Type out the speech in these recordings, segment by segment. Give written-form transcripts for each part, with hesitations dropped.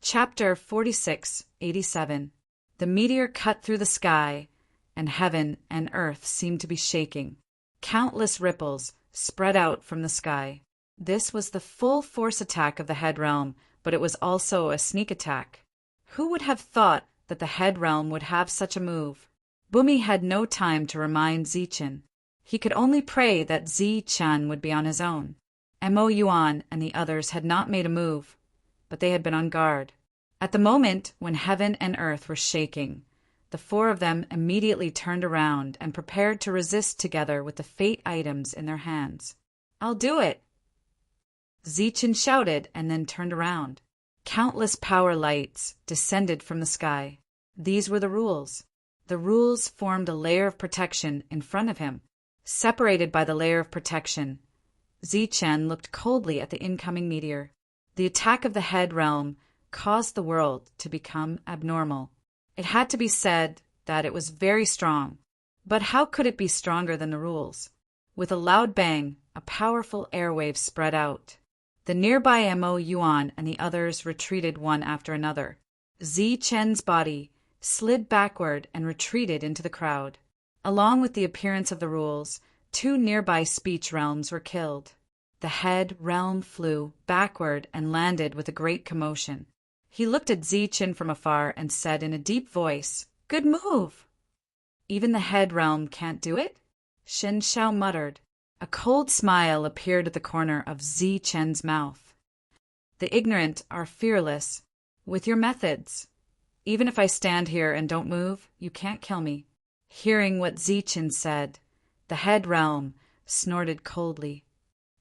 Chapter 4687. The meteor cut through the sky, and heaven and earth seemed to be shaking. Countless ripples spread out from the sky. This was the full-force attack of the Head Realm, but it was also a sneak attack. Who would have thought that the Head Realm would have such a move? Bumi had no time to remind Zichen. He could only pray that Zichen would be on his own. Mo Yuan and the others had not made a move, but they had been on guard. At the moment when heaven and earth were shaking, the four of them immediately turned around and prepared to resist together with the fate items in their hands. "I'll do it!" Zichen shouted and then turned around. Countless power lights descended from the sky. These were the rules. The rules formed a layer of protection in front of him. Separated by the layer of protection, Zichen looked coldly at the incoming meteor. The attack of the Head Realm caused the world to become abnormal. It had to be said that it was very strong. But how could it be stronger than the rules? With a loud bang, a powerful airwave spread out. The nearby Mo Yuan and the others retreated one after another. Zichen's body slid backward and retreated into the crowd. Along with the appearance of the rules, two nearby speech realms were killed. The Head Realm flew backward and landed with a great commotion. He looked at Zichen from afar and said in a deep voice, "Good move!" "Even the Head Realm can't do it?" Shen Shao muttered. A cold smile appeared at the corner of Zichen's mouth. "The ignorant are fearless with your methods. Even if I stand here and don't move, you can't kill me." Hearing what Zichen said, the Head Realm snorted coldly.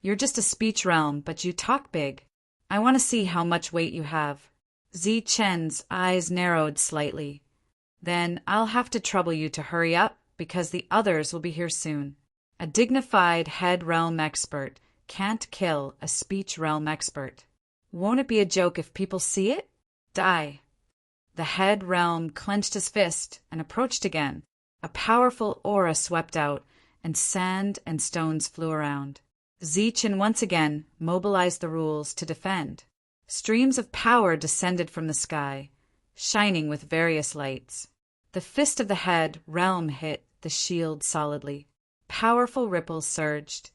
"You're just a speech realm, but you talk big. I want to see how much weight you have." Zichen's eyes narrowed slightly. "Then I'll have to trouble you to hurry up, because the others will be here soon. A dignified Head Realm expert can't kill a speech realm expert. Won't it be a joke if people see it? Die." The Head Realm clenched his fist and approached again. A powerful aura swept out, and sand and stones flew around. Zichen once again mobilized the rules to defend. Streams of power descended from the sky, shining with various lights. The fist of the Head Realm hit the shield solidly. Powerful ripples surged,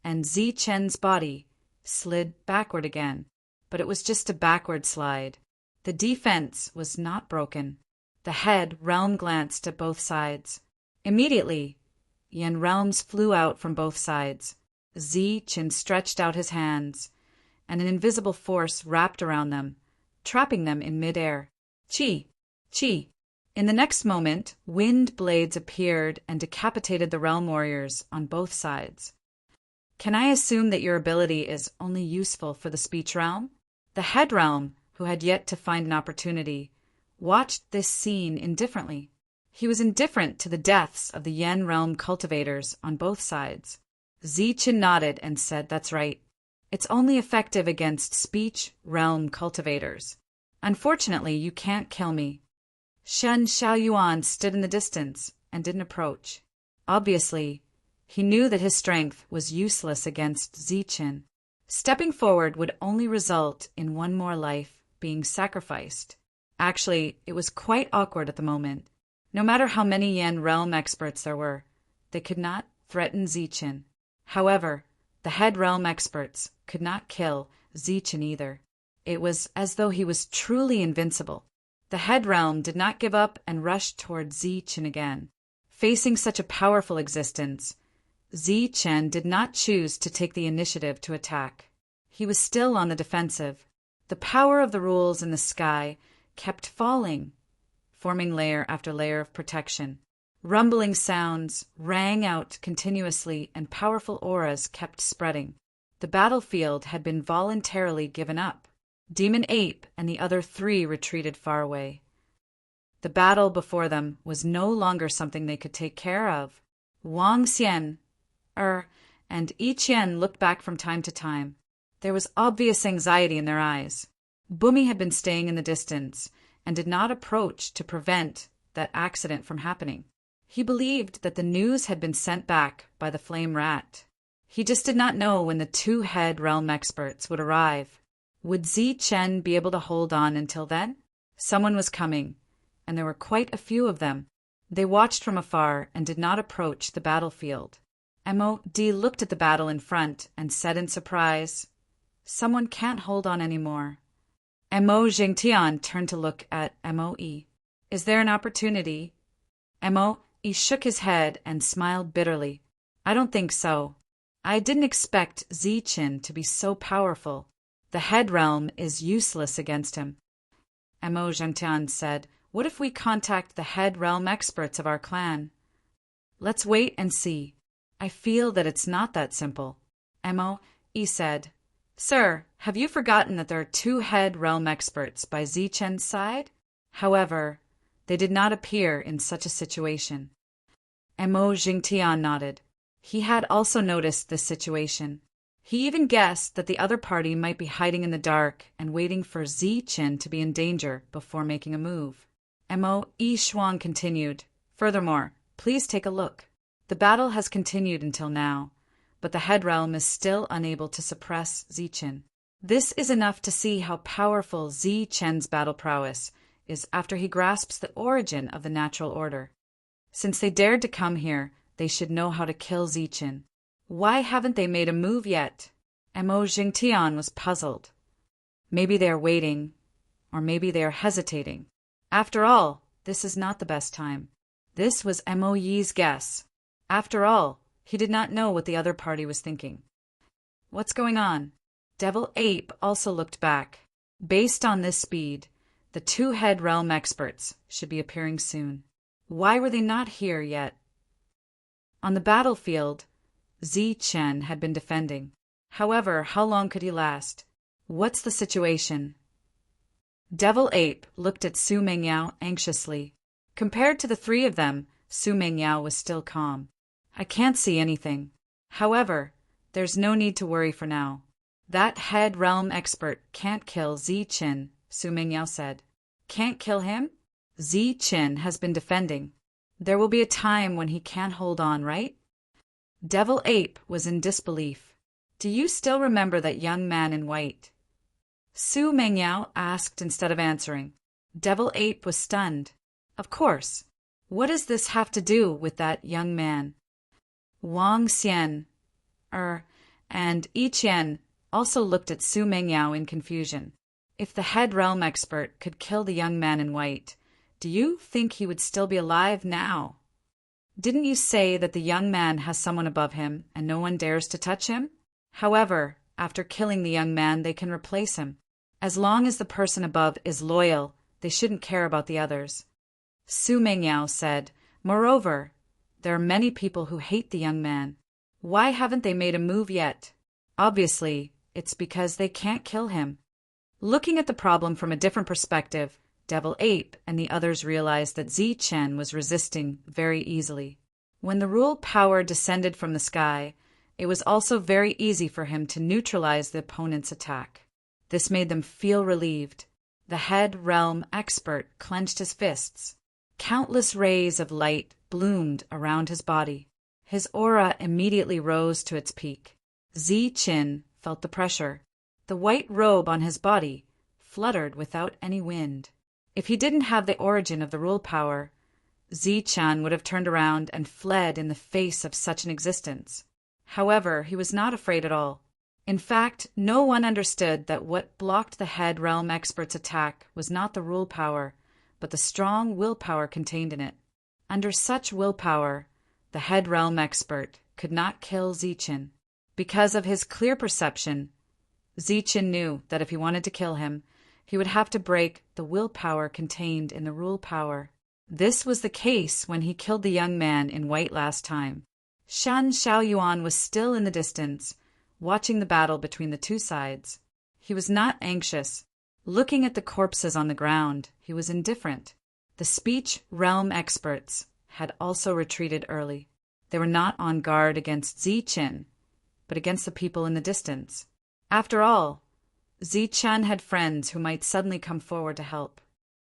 and Zichen's body slid backward again, but it was just a backward slide. The defense was not broken. The Head Realm glanced at both sides. Immediately, Yen realms flew out from both sides. Zichen stretched out his hands, and an invisible force wrapped around them, trapping them in midair. Chi! Chi! In the next moment, wind blades appeared and decapitated the realm warriors on both sides. "Can I assume that your ability is only useful for the speech realm?" The Head Realm, who had yet to find an opportunity, watched this scene indifferently. He was indifferent to the deaths of the Yen Realm cultivators on both sides. Zichen nodded and said, "That's right. It's only effective against speech realm cultivators. Unfortunately, you can't kill me." Shen Xiaoyuan stood in the distance and didn't approach. Obviously, he knew that his strength was useless against Zichen. Stepping forward would only result in one more life being sacrificed. Actually, it was quite awkward at the moment. No matter how many Yen Realm experts there were, they could not threaten Zichen. However, the Head Realm experts could not kill Zichen either. It was as though he was truly invincible. The Head Realm did not give up and rushed toward Zichen again. Facing such a powerful existence, Zichen did not choose to take the initiative to attack. He was still on the defensive. The power of the rules in the sky kept falling, forming layer after layer of protection. Rumbling sounds rang out continuously and powerful auras kept spreading. The battlefield had been voluntarily given up. Demon Ape and the other three retreated far away. The battle before them was no longer something they could take care of. Wang Xian, and Yi Qian looked back from time to time. There was obvious anxiety in their eyes. Bumi had been staying in the distance and did not approach to prevent that accident from happening. He believed that the news had been sent back by the Flame Rat. He just did not know when the two Head Realm experts would arrive. Would Zi Chen be able to hold on until then? Someone was coming, and there were quite a few of them. They watched from afar and did not approach the battlefield. Mo looked at the battle in front and said in surprise, "Someone can't hold on anymore." Mo Jingtian turned to look at Moe. "Is there an opportunity?" Moe shook his head and smiled bitterly. "I don't think so. I didn't expect Zi Chen to be so powerful. The head realm is useless against him." Mo Jingtian said, "What if we contact the head realm experts of our clan?" "Let's wait and see. I feel that it's not that simple." Moe said, "Sir, have you forgotten that there are 2 head realm experts by Zi Chen's side?" However, they did not appear in such a situation. Mo Jingtian nodded. He had also noticed this situation. He even guessed that the other party might be hiding in the dark and waiting for Zi Chen to be in danger before making a move. Mo Shuang continued, "Furthermore, please take a look. The battle has continued until now, but the head realm is still unable to suppress Zi Chen. This is enough to see how powerful Zi Chen's battle prowess is after he grasps the origin of the natural order. Since they dared to come here, they should know how to kill Zi Chen. Why haven't they made a move yet?" Mo Jingtian was puzzled. Maybe they are waiting, or maybe they are hesitating. After all, this is not the best time. This was Mo Yi's guess. After all, he did not know what the other party was thinking. What's going on? Devil Ape also looked back. Based on this speed, the 2 head realm experts should be appearing soon. Why were they not here yet? On the battlefield, Zi Chen had been defending. However, how long could he last? What's the situation? Devil Ape looked at Su Mengyao anxiously. Compared to the 3 of them, Su Mengyao was still calm. "I can't see anything. However, there's no need to worry for now. That head realm expert can't kill Zi Chen," Su Mengyao said. "Can't kill him? Zi Chen has been defending. There will be a time when he can't hold on, right?" Devil Ape was in disbelief. "Do you still remember that young man in white?" Su Mengyao asked instead of answering. Devil Ape was stunned. "Of course. What does this have to do with that young man?" Wang Xian, and Yi Qian also looked at Su Mengyao in confusion. If the head realm expert could kill the young man in white, do you think he would still be alive now? Didn't you say that the young man has someone above him and no one dares to touch him? However, after killing the young man, they can replace him. As long as the person above is loyal, they shouldn't care about the others. Su Mengyao said, "Moreover, there are many people who hate the young man. Why haven't they made a move yet? Obviously, it's because they can't kill him." Looking at the problem from a different perspective, Devil Ape and the others realized that Zi Chen was resisting very easily. When the rule power descended from the sky, it was also very easy for him to neutralize the opponent's attack. This made them feel relieved. The head realm expert clenched his fists. Countless rays of light bloomed around his body. His aura immediately rose to its peak. Zi Chen felt the pressure. The white robe on his body fluttered without any wind. If he didn't have the origin of the rule power, Zi Chen would have turned around and fled in the face of such an existence. However, he was not afraid at all. In fact, no one understood that what blocked the head realm expert's attack was not the rule power, but the strong willpower contained in it. Under such willpower, the head realm expert could not kill Zi Chen. Because of his clear perception, Zi Chen knew that if he wanted to kill him, he would have to break the willpower contained in the rule power. This was the case when he killed the young man in white last time. Shan Xiaoyuan was still in the distance, watching the battle between the 2 sides. He was not anxious. Looking at the corpses on the ground, he was indifferent. The speech realm experts had also retreated early. They were not on guard against Zi Chen, but against the people in the distance. After all, Zi Chen had friends who might suddenly come forward to help.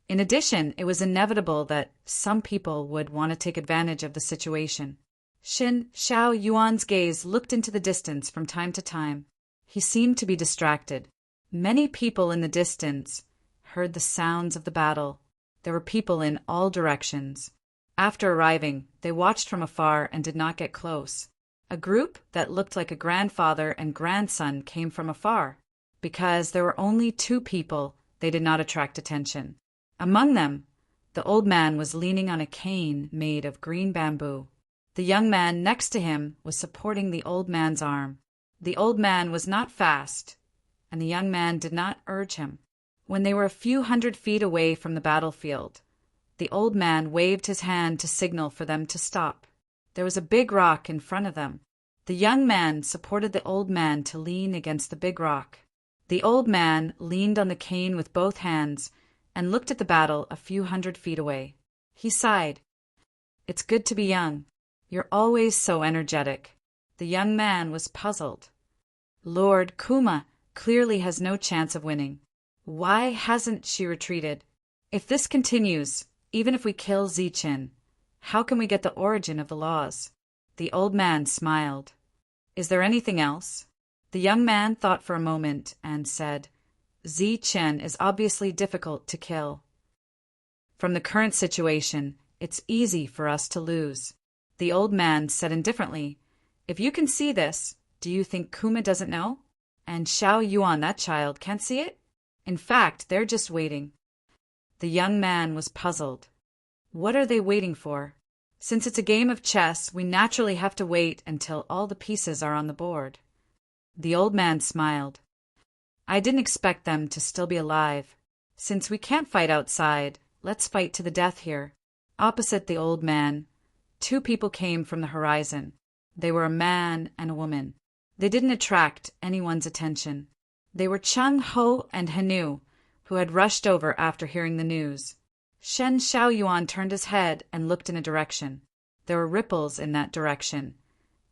In addition, it was inevitable that some people would want to take advantage of the situation. Shan Xiaoyuan's gaze looked into the distance from time to time. He seemed to be distracted. Many people in the distance heard the sounds of the battle. There were people in all directions. After arriving, they watched from afar and did not get close. A group that looked like a grandfather and grandson came from afar. Because there were only 2 people, they did not attract attention. Among them, the old man was leaning on a cane made of green bamboo. The young man next to him was supporting the old man's arm. The old man was not fast, and the young man did not urge him. When they were a few hundred feet away from the battlefield, the old man waved his hand to signal for them to stop. There was a big rock in front of them. The young man supported the old man to lean against the big rock. The old man leaned on the cane with both hands and looked at the battle a few hundred feet away. He sighed. "It's good to be young. You're always so energetic." The young man was puzzled. Lord Kuma clearly has no chance of winning. Why hasn't she retreated? If this continues, even if we kill Zichin, how can we get the origin of the laws? The old man smiled. Is there anything else? The young man thought for a moment and said, Zichin is obviously difficult to kill. From the current situation, it's easy for us to lose. The old man said indifferently, If you can see this, do you think Kuma doesn't know? And Xiao Yuan, that child, can't see it? In fact, they're just waiting. The young man was puzzled. What are they waiting for? Since it's a game of chess, we naturally have to wait until all the pieces are on the board. The old man smiled. I didn't expect them to still be alive. Since we can't fight outside, let's fight to the death here. Opposite the old man, 2 people came from the horizon. They were a man and a woman. They didn't attract anyone's attention. They were Chung Ho and Hanu, who had rushed over after hearing the news. Shen Xiaoyuan turned his head and looked in a direction. There were ripples in that direction,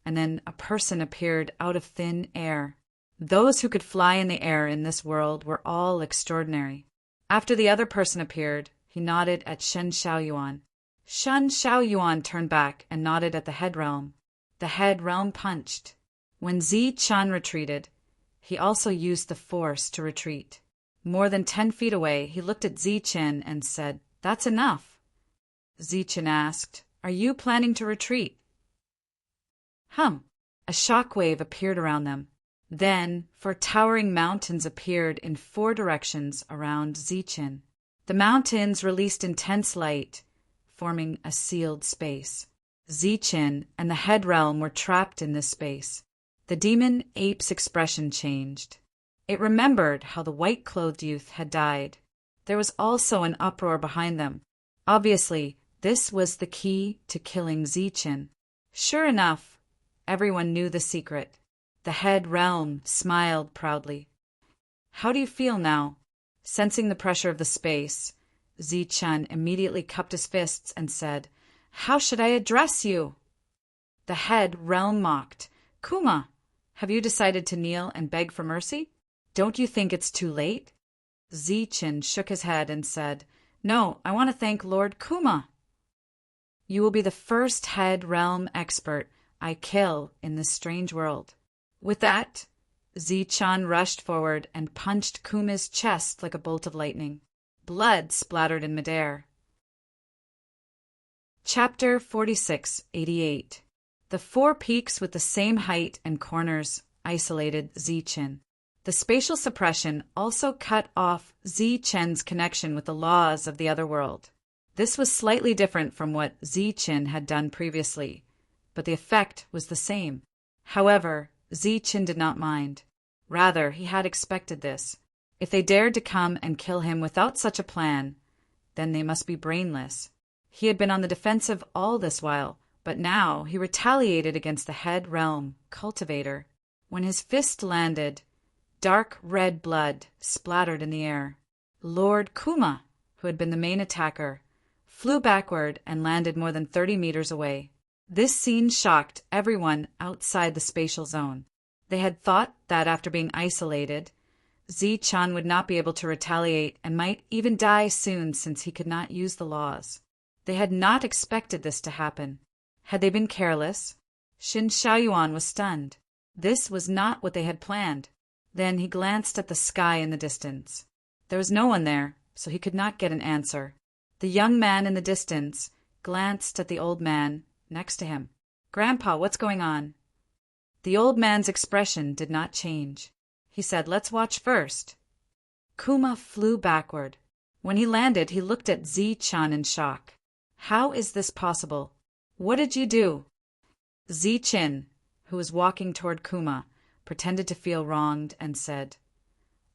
and then a person appeared out of thin air. Those who could fly in the air in this world were all extraordinary. After the other person appeared, he nodded at Shen Xiaoyuan. Shen Xiaoyuan turned back and nodded at the head realm. The head realm punched. When Zichin retreated, he also used the force to retreat. More than 10 feet away, he looked at Zichin and said, That's enough. Zichin asked, Are you planning to retreat? A shock wave appeared around them. Then 4 towering mountains appeared in 4 directions around Zichin. The mountains released intense light, forming a sealed space. Zichin and the head realm were trapped in this space. The demon ape's expression changed. It remembered how the white-clothed youth had died. There was also an uproar behind them. Obviously, this was the key to killing Zichin. Sure enough, everyone knew the secret. The head realm smiled proudly. How do you feel now? Sensing the pressure of the space, Zichin immediately cupped his fists and said, How should I address you? The head realm mocked. Kuma, have you decided to kneel and beg for mercy? Don't you think it's too late? Zichin shook his head and said, No, I want to thank Lord Kuma. You will be the first head realm expert I kill in this strange world. With that, Zichin rushed forward and punched Kuma's chest like a bolt of lightning. Blood splattered in midair. Chapter 4688. The 4 peaks with the same height and corners isolated Zichin. The spatial suppression also cut off Zichin's connection with the laws of the other world. This was slightly different from what Zichin had done previously, but the effect was the same. However, Zichin did not mind. Rather, he had expected this. If they dared to come and kill him without such a plan, then they must be brainless. He had been on the defensive all this while, but now he retaliated against the head realm cultivator. When his fist landed, dark red blood splattered in the air. Lord Kuma, who had been the main attacker, flew backward and landed more than 30 meters away. This scene shocked everyone outside the spatial zone. They had thought that after being isolated, Zichin would not be able to retaliate and might even die soon since he could not use the laws. They had not expected this to happen. Had they been careless? Shin Xiaoyuan was stunned. This was not what they had planned. Then he glanced at the sky in the distance. There was no one there, so he could not get an answer. The young man in the distance glanced at the old man next to him. "Grandpa, what's going on?" The old man's expression did not change. He said, "Let's watch first." Kuma flew backward. When he landed, he looked at Zi-chan in shock. "How is this possible? What did you do?" Zi-chin, who was walking toward Kuma, pretended to feel wronged and said,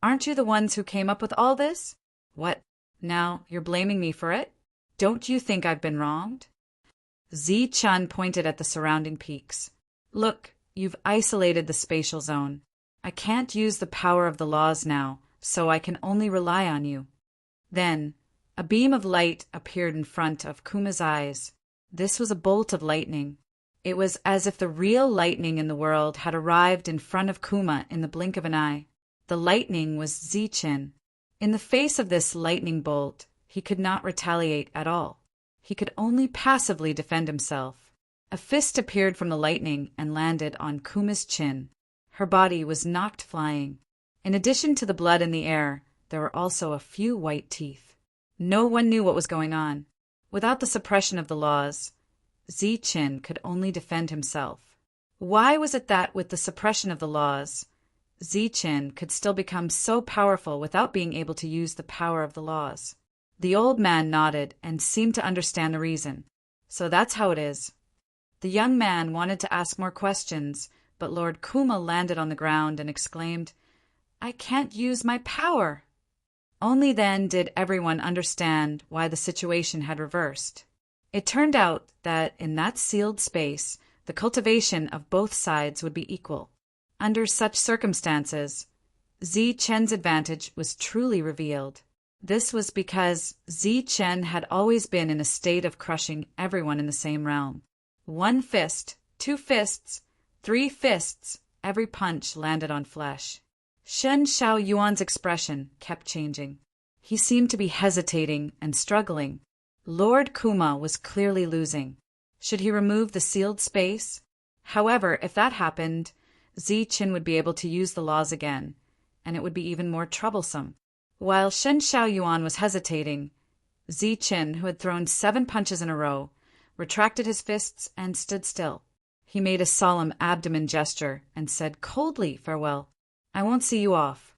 "Aren't you the ones who came up with all this? What, now you're blaming me for it? Don't you think I've been wronged?" Zi-chan pointed at the surrounding peaks. "Look, you've isolated the spatial zone. I can't use the power of the laws now, so I can only rely on you." Then, a beam of light appeared in front of Kuma's eyes. This was a bolt of lightning. It was as if the real lightning in the world had arrived in front of Kuma in the blink of an eye. The lightning was Zi-chin. In the face of this lightning bolt, he could not retaliate at all. He could only passively defend himself. A fist appeared from the lightning and landed on Kuma's chin. Her body was knocked flying. In addition to the blood in the air, there were also a few white teeth. No one knew what was going on. Without the suppression of the laws, Zi-chin could only defend himself. Why was it that with the suppression of the laws, Zi-chin could still become so powerful without being able to use the power of the laws? The old man nodded and seemed to understand the reason. "So that's how it is." The young man wanted to ask more questions, but Lord Kuma landed on the ground and exclaimed, "I can't use my power." Only then did everyone understand why the situation had reversed. It turned out that in that sealed space, the cultivation of both sides would be equal. Under such circumstances, Zi-chen's advantage was truly revealed. This was because Zi-chen had always been in a state of crushing everyone in the same realm. One fist, two fists, three fists, every punch landed on flesh. Shen Xiaoyuan's expression kept changing. He seemed to be hesitating and struggling. Lord Kuma was clearly losing. Should he remove the sealed space? However, if that happened, Zi-chin would be able to use the laws again, and it would be even more troublesome. While Shen Xiaoyuan was hesitating, Zi-chin, who had thrown 7 punches in a row, retracted his fists and stood still. He made a solemn abdomen gesture and said coldly, "Farewell. I won't see you off."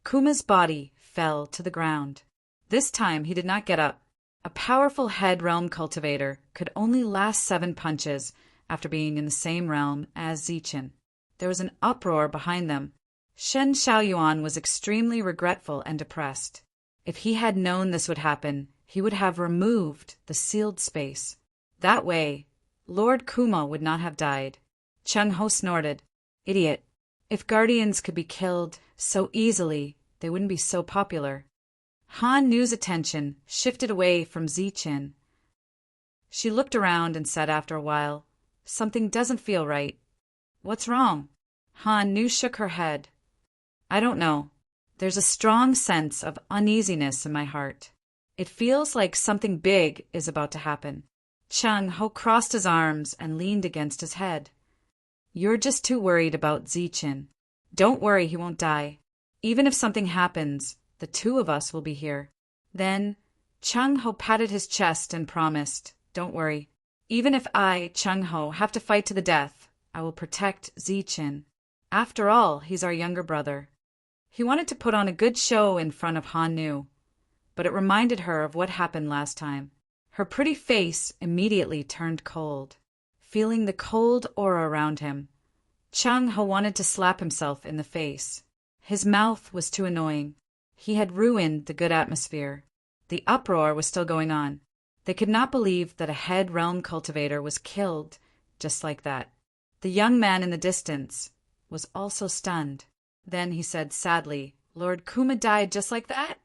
Kuma's body fell to the ground. This time he did not get up. A powerful head realm cultivator could only last 7 punches after being in the same realm as Zi-chin. There was an uproar behind them. Shen Xiaoyuan was extremely regretful and depressed. If he had known this would happen, he would have removed the sealed space. That way, Lord Kuma would not have died. Chung-ho snorted. "Idiot. If guardians could be killed so easily, they wouldn't be so popular." Han Nu's attention shifted away from Zi-chin. She looked around and said after a while, "Something doesn't feel right." "What's wrong?" Han Nu shook her head. "I don't know. There's a strong sense of uneasiness in my heart. It feels like something big is about to happen." Chung-ho crossed his arms and leaned against his head. "You're just too worried about Zi-chin. Don't worry, he won't die. Even if something happens, the 2 of us will be here." Then Chung-ho patted his chest and promised, "Don't worry. Even if I, Chung-ho, have to fight to the death, I will protect Zi-chin. After all, he's our younger brother." He wanted to put on a good show in front of Han Nu, but it reminded her of what happened last time. Her pretty face immediately turned cold. Feeling the cold aura around him, Chung-ho wanted to slap himself in the face. His mouth was too annoying. He had ruined the good atmosphere. The uproar was still going on. They could not believe that a head realm cultivator was killed just like that. The young man in the distance was also stunned. Then he said sadly, "Lord Kuma died just like that?"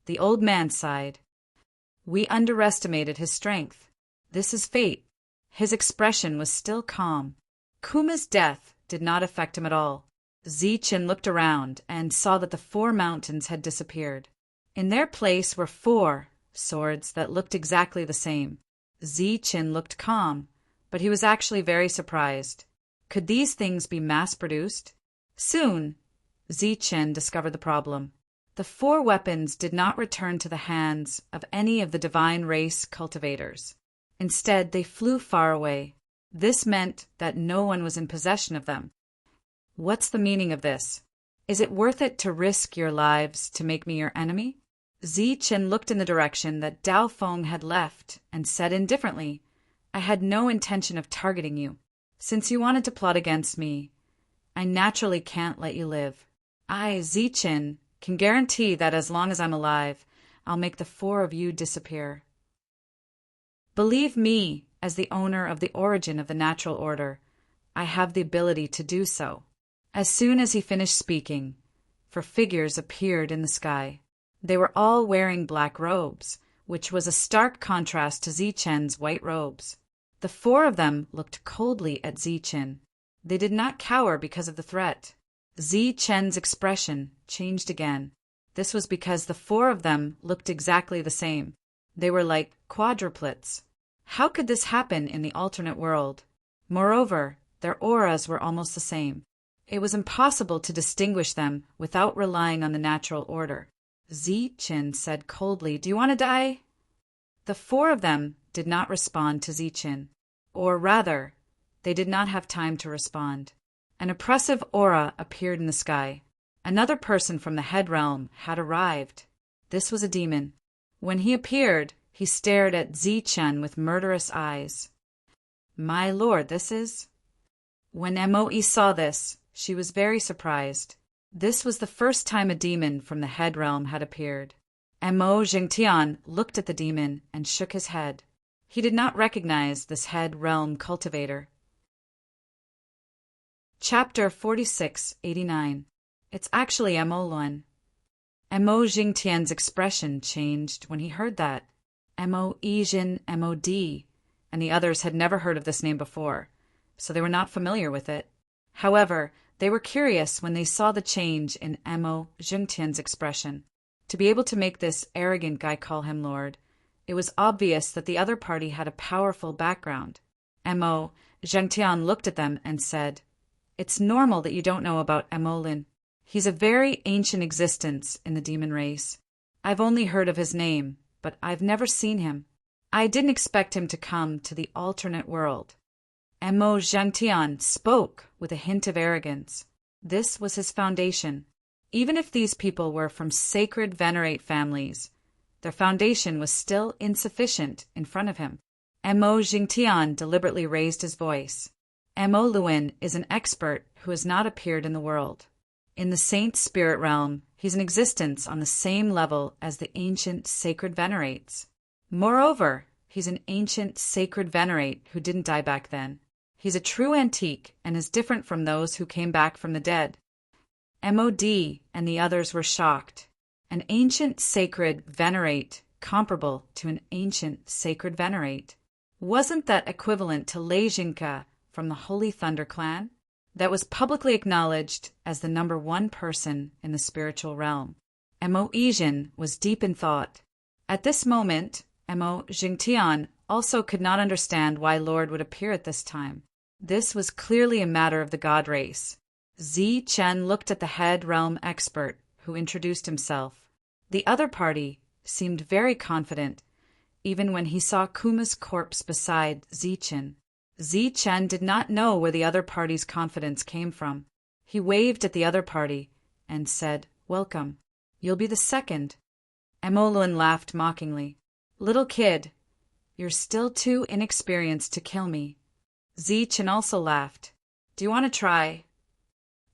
The old man sighed. "We underestimated his strength. This is fate." His expression was still calm. Kuma's death did not affect him at all. Zi-chin looked around and saw that the 4 mountains had disappeared. In their place were 4 swords that looked exactly the same. Zi-chin looked calm, but he was actually very surprised. Could these things be mass-produced? Soon, Zichen discovered the problem. The 4 weapons did not return to the hands of any of the divine race cultivators. Instead, they flew far away. This meant that no one was in possession of them. What's the meaning of this? Is it worth it to risk your lives to make me your enemy? Zichen looked in the direction that Dao Feng had left and said indifferently, I had no intention of targeting you. Since you wanted to plot against me, I naturally can't let you live. I, Zichen, can guarantee that as long as I'm alive, I'll make the 4 of you disappear. Believe me, as the owner of the origin of the natural order, I have the ability to do so. As soon as he finished speaking, 4 figures appeared in the sky. They were all wearing black robes, which was a stark contrast to Zichen's white robes. The 4 of them looked coldly at Zichen. They did not cower because of the threat. Zichen's expression changed again. This was because the 4 of them looked exactly the same. They were like quadruplets. How could this happen in the alternate world? Moreover, their auras were almost the same. It was impossible to distinguish them without relying on the natural order. Zichen said coldly, Do you want to die? The 4 of them did not respond to Zichen. Or rather, they did not have time to respond. An oppressive aura appeared in the sky. Another person from the head realm had arrived. This was a demon. When he appeared, he stared at Zichen with murderous eyes. My lord, this is... When Moi saw this, she was very surprised. This was the first time a demon from the head realm had appeared. Mo Jingtian looked at the demon and shook his head. He did not recognize this head realm cultivator. Chapter 4689. It's actually Mo Luan. Mo Jingtian's expression changed when he heard that. Mo Yijin Mod, and the others had never heard of this name before, so they were not familiar with it. However, they were curious when they saw the change in Mo Jingtian's expression. To be able to make this arrogant guy call him Lord, it was obvious that the other party had a powerful background. Mo Jingtian looked at them and said, It's normal that you don't know about Mo Lin. He's a very ancient existence in the demon race. I've only heard of his name, but I've never seen him. I didn't expect him to come to the alternate world. Mo Jingtian spoke with a hint of arrogance. This was his foundation. Even if these people were from sacred venerate families, their foundation was still insufficient in front of him. Mo Jingtian deliberately raised his voice. Mo Luin is an expert who has not appeared in the world. In the saint spirit realm, he's an existence on the same level as the ancient sacred venerates. Moreover, he's an ancient sacred venerate who didn't die back then. He's a true antique and is different from those who came back from the dead. Mod and the others were shocked. An ancient sacred venerate comparable to an ancient sacred venerate. Wasn't that equivalent to Lei Jinka from the Holy Thunder clan? That was publicly acknowledged as the number 1 person in the spiritual realm. Mo Yijin was deep in thought. At this moment, Mo Jingtian also could not understand why Lord would appear at this time. This was clearly a matter of the god race. Zichen looked at the head realm expert, who introduced himself. The other party seemed very confident, even when he saw Kuma's corpse beside Zichen. Zichen did not know where the other party's confidence came from. He waved at the other party and said, Welcome. You'll be the second. Mo Luin laughed mockingly. Little kid, you're still too inexperienced to kill me. Zichen also laughed. Do you want to try?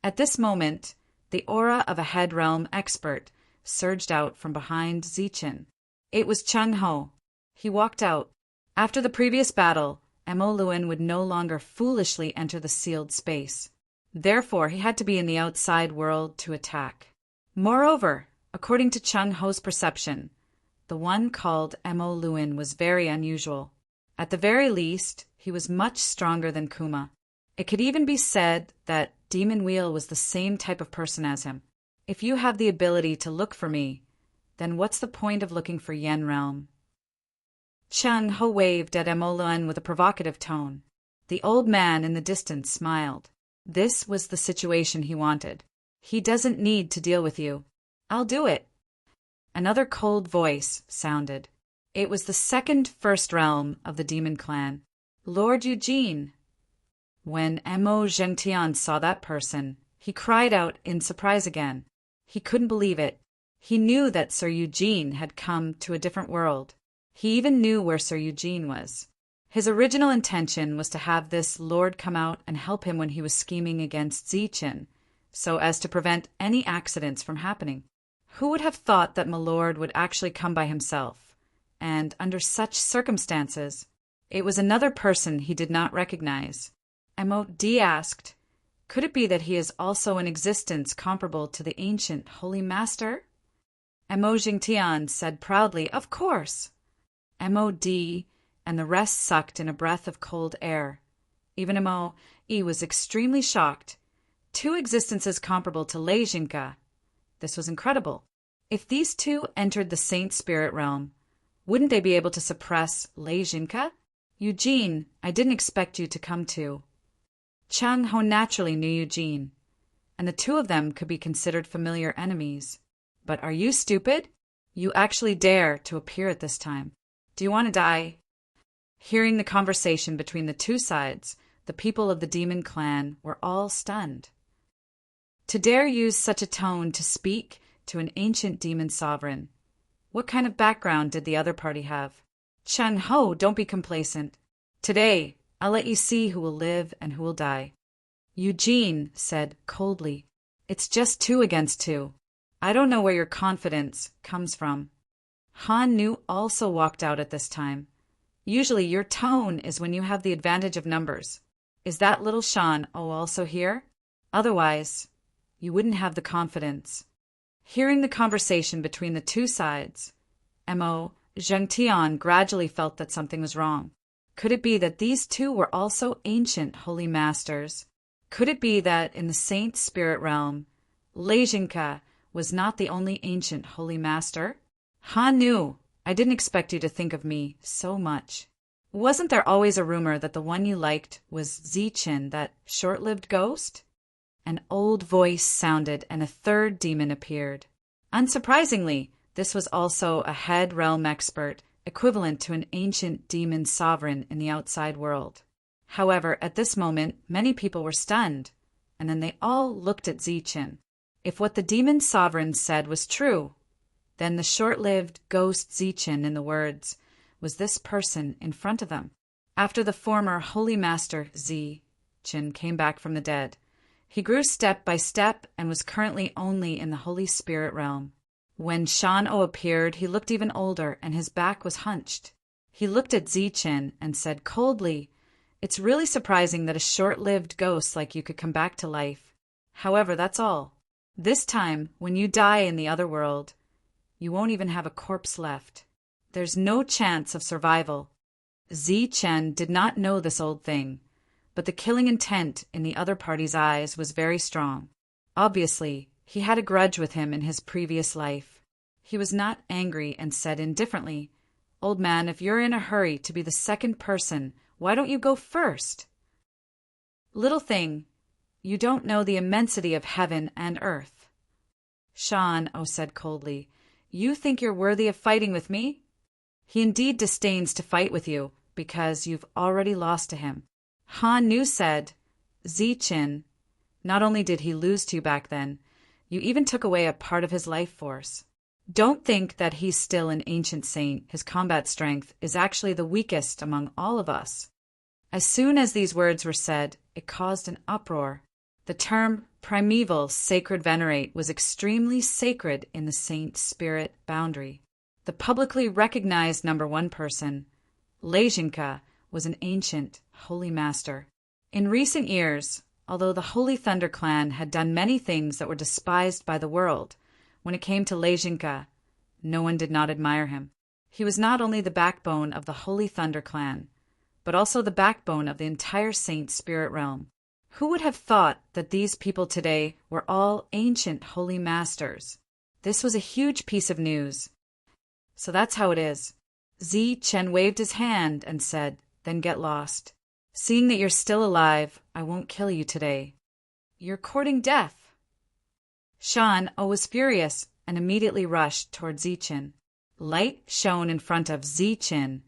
At this moment, the aura of a head realm expert surged out from behind Zichen. It was Chung Ho. He walked out. After the previous battle, Mo Luin would no longer foolishly enter the sealed space. Therefore, he had to be in the outside world to attack. Moreover, according to Chung Ho's perception, the one called Mo Luin was very unusual. At the very least, he was much stronger than Kuma. It could even be said that Demon Wheel was the same type of person as him. If you have the ability to look for me, then what's the point of looking for Yen Realm? Chung Ho waved at Mo Luin with a provocative tone. The old man in the distance smiled. This was the situation he wanted. He doesn't need to deal with you. I'll do it. Another cold voice sounded. It was the second first realm of the demon clan, Lord Eugene. When Mo Zhengtian saw that person, he cried out in surprise again. He couldn't believe it. He knew that Sir Eugene had come to a different world. He even knew where Sir Eugene was. His original intention was to have this lord come out and help him when he was scheming against Zichen, so as to prevent any accidents from happening. Who would have thought that Milord would actually come by himself? And under such circumstances, it was another person he did not recognize. Mo.D asked, could it be that he is also an existence comparable to the ancient Holy Master? Mo Jingtian said proudly, of course. Mo.D and the rest sucked in a breath of cold air. Even Mo.E was extremely shocked. 2 existences comparable to Lei Jinka. This was incredible. If these 2 entered the Saint Spirit realm, wouldn't they be able to suppress Lei Jinka? Eugene, I didn't expect you to come too. Chang Ho naturally knew Eugene, and the 2 of them could be considered familiar enemies. But are you stupid? You actually dare to appear at this time. Do you want to die? Hearing the conversation between the 2 sides, the people of the demon clan were all stunned. To dare use such a tone to speak to an ancient demon sovereign. What kind of background did the other party have? Chen Ho, don't be complacent. Today, I'll let you see who will live and who will die. Eugene said coldly, it's just 2 against 2. I don't know where your confidence comes from. Han Nu also walked out at this time. Usually your tone is when you have the advantage of numbers. Is that little Shan also here? Otherwise, you wouldn't have the confidence. Hearing the conversation between the 2 sides, Mo Zhengtian gradually felt that something was wrong. Could it be that these 2 were also ancient holy masters? Could it be that in the Saint Spirit realm, Lei Jinka was not the only ancient holy master? Han Nu, I didn't expect you to think of me so much. Wasn't there always a rumor that the one you liked was Zichen, that short-lived ghost? An old voice sounded and a 3rd demon appeared. Unsurprisingly, this was also a head realm expert, equivalent to an ancient demon sovereign in the outside world. However, at this moment, many people were stunned, and then they all looked at Zichen. If what the demon sovereign said was true, then the short-lived ghost Zichen in the words was this person in front of them. After the former holy master Zichen came back from the dead, he grew step by step and was currently only in the Holy Spirit realm. When Shan-O appeared, he looked even older and his back was hunched. He looked at Zichen and said coldly, it's really surprising that a short-lived ghost like you could come back to life. However, that's all. This time, when you die in the other world, you won't even have a corpse left. There's no chance of survival. Zichen did not know this old thing, but the killing intent in the other party's eyes was very strong. Obviously, he had a grudge with him in his previous life. He was not angry and said indifferently, old man, if you're in a hurry to be the second person, why don't you go first? Little thing, you don't know the immensity of heaven and earth. Shan-O said coldly, you think you're worthy of fighting with me? He indeed disdains to fight with you, because you've already lost to him. Han Nu said, Zichen, not only did he lose to you back then, you even took away a part of his life force. Don't think that he's still an ancient saint. His combat strength is actually the weakest among all of us. As soon as these words were said, it caused an uproar. The term primeval sacred venerate was extremely sacred in the Saint Spirit boundary. The publicly recognized number 1 person, Lei Jinka, was an ancient holy master. In recent years, although the Holy Thunder clan had done many things that were despised by the world, when it came to Lei Jinka, no one did not admire him. He was not only the backbone of the Holy Thunder clan, but also the backbone of the entire Saint Spirit realm. Who would have thought that these people today were all ancient holy masters? This was a huge piece of news. So that's how it is. Zichen waved his hand and said, then get lost. Seeing that you're still alive, I won't kill you today. You're courting death. Shan O was furious and immediately rushed toward Zichen. Light shone in front of Zichen,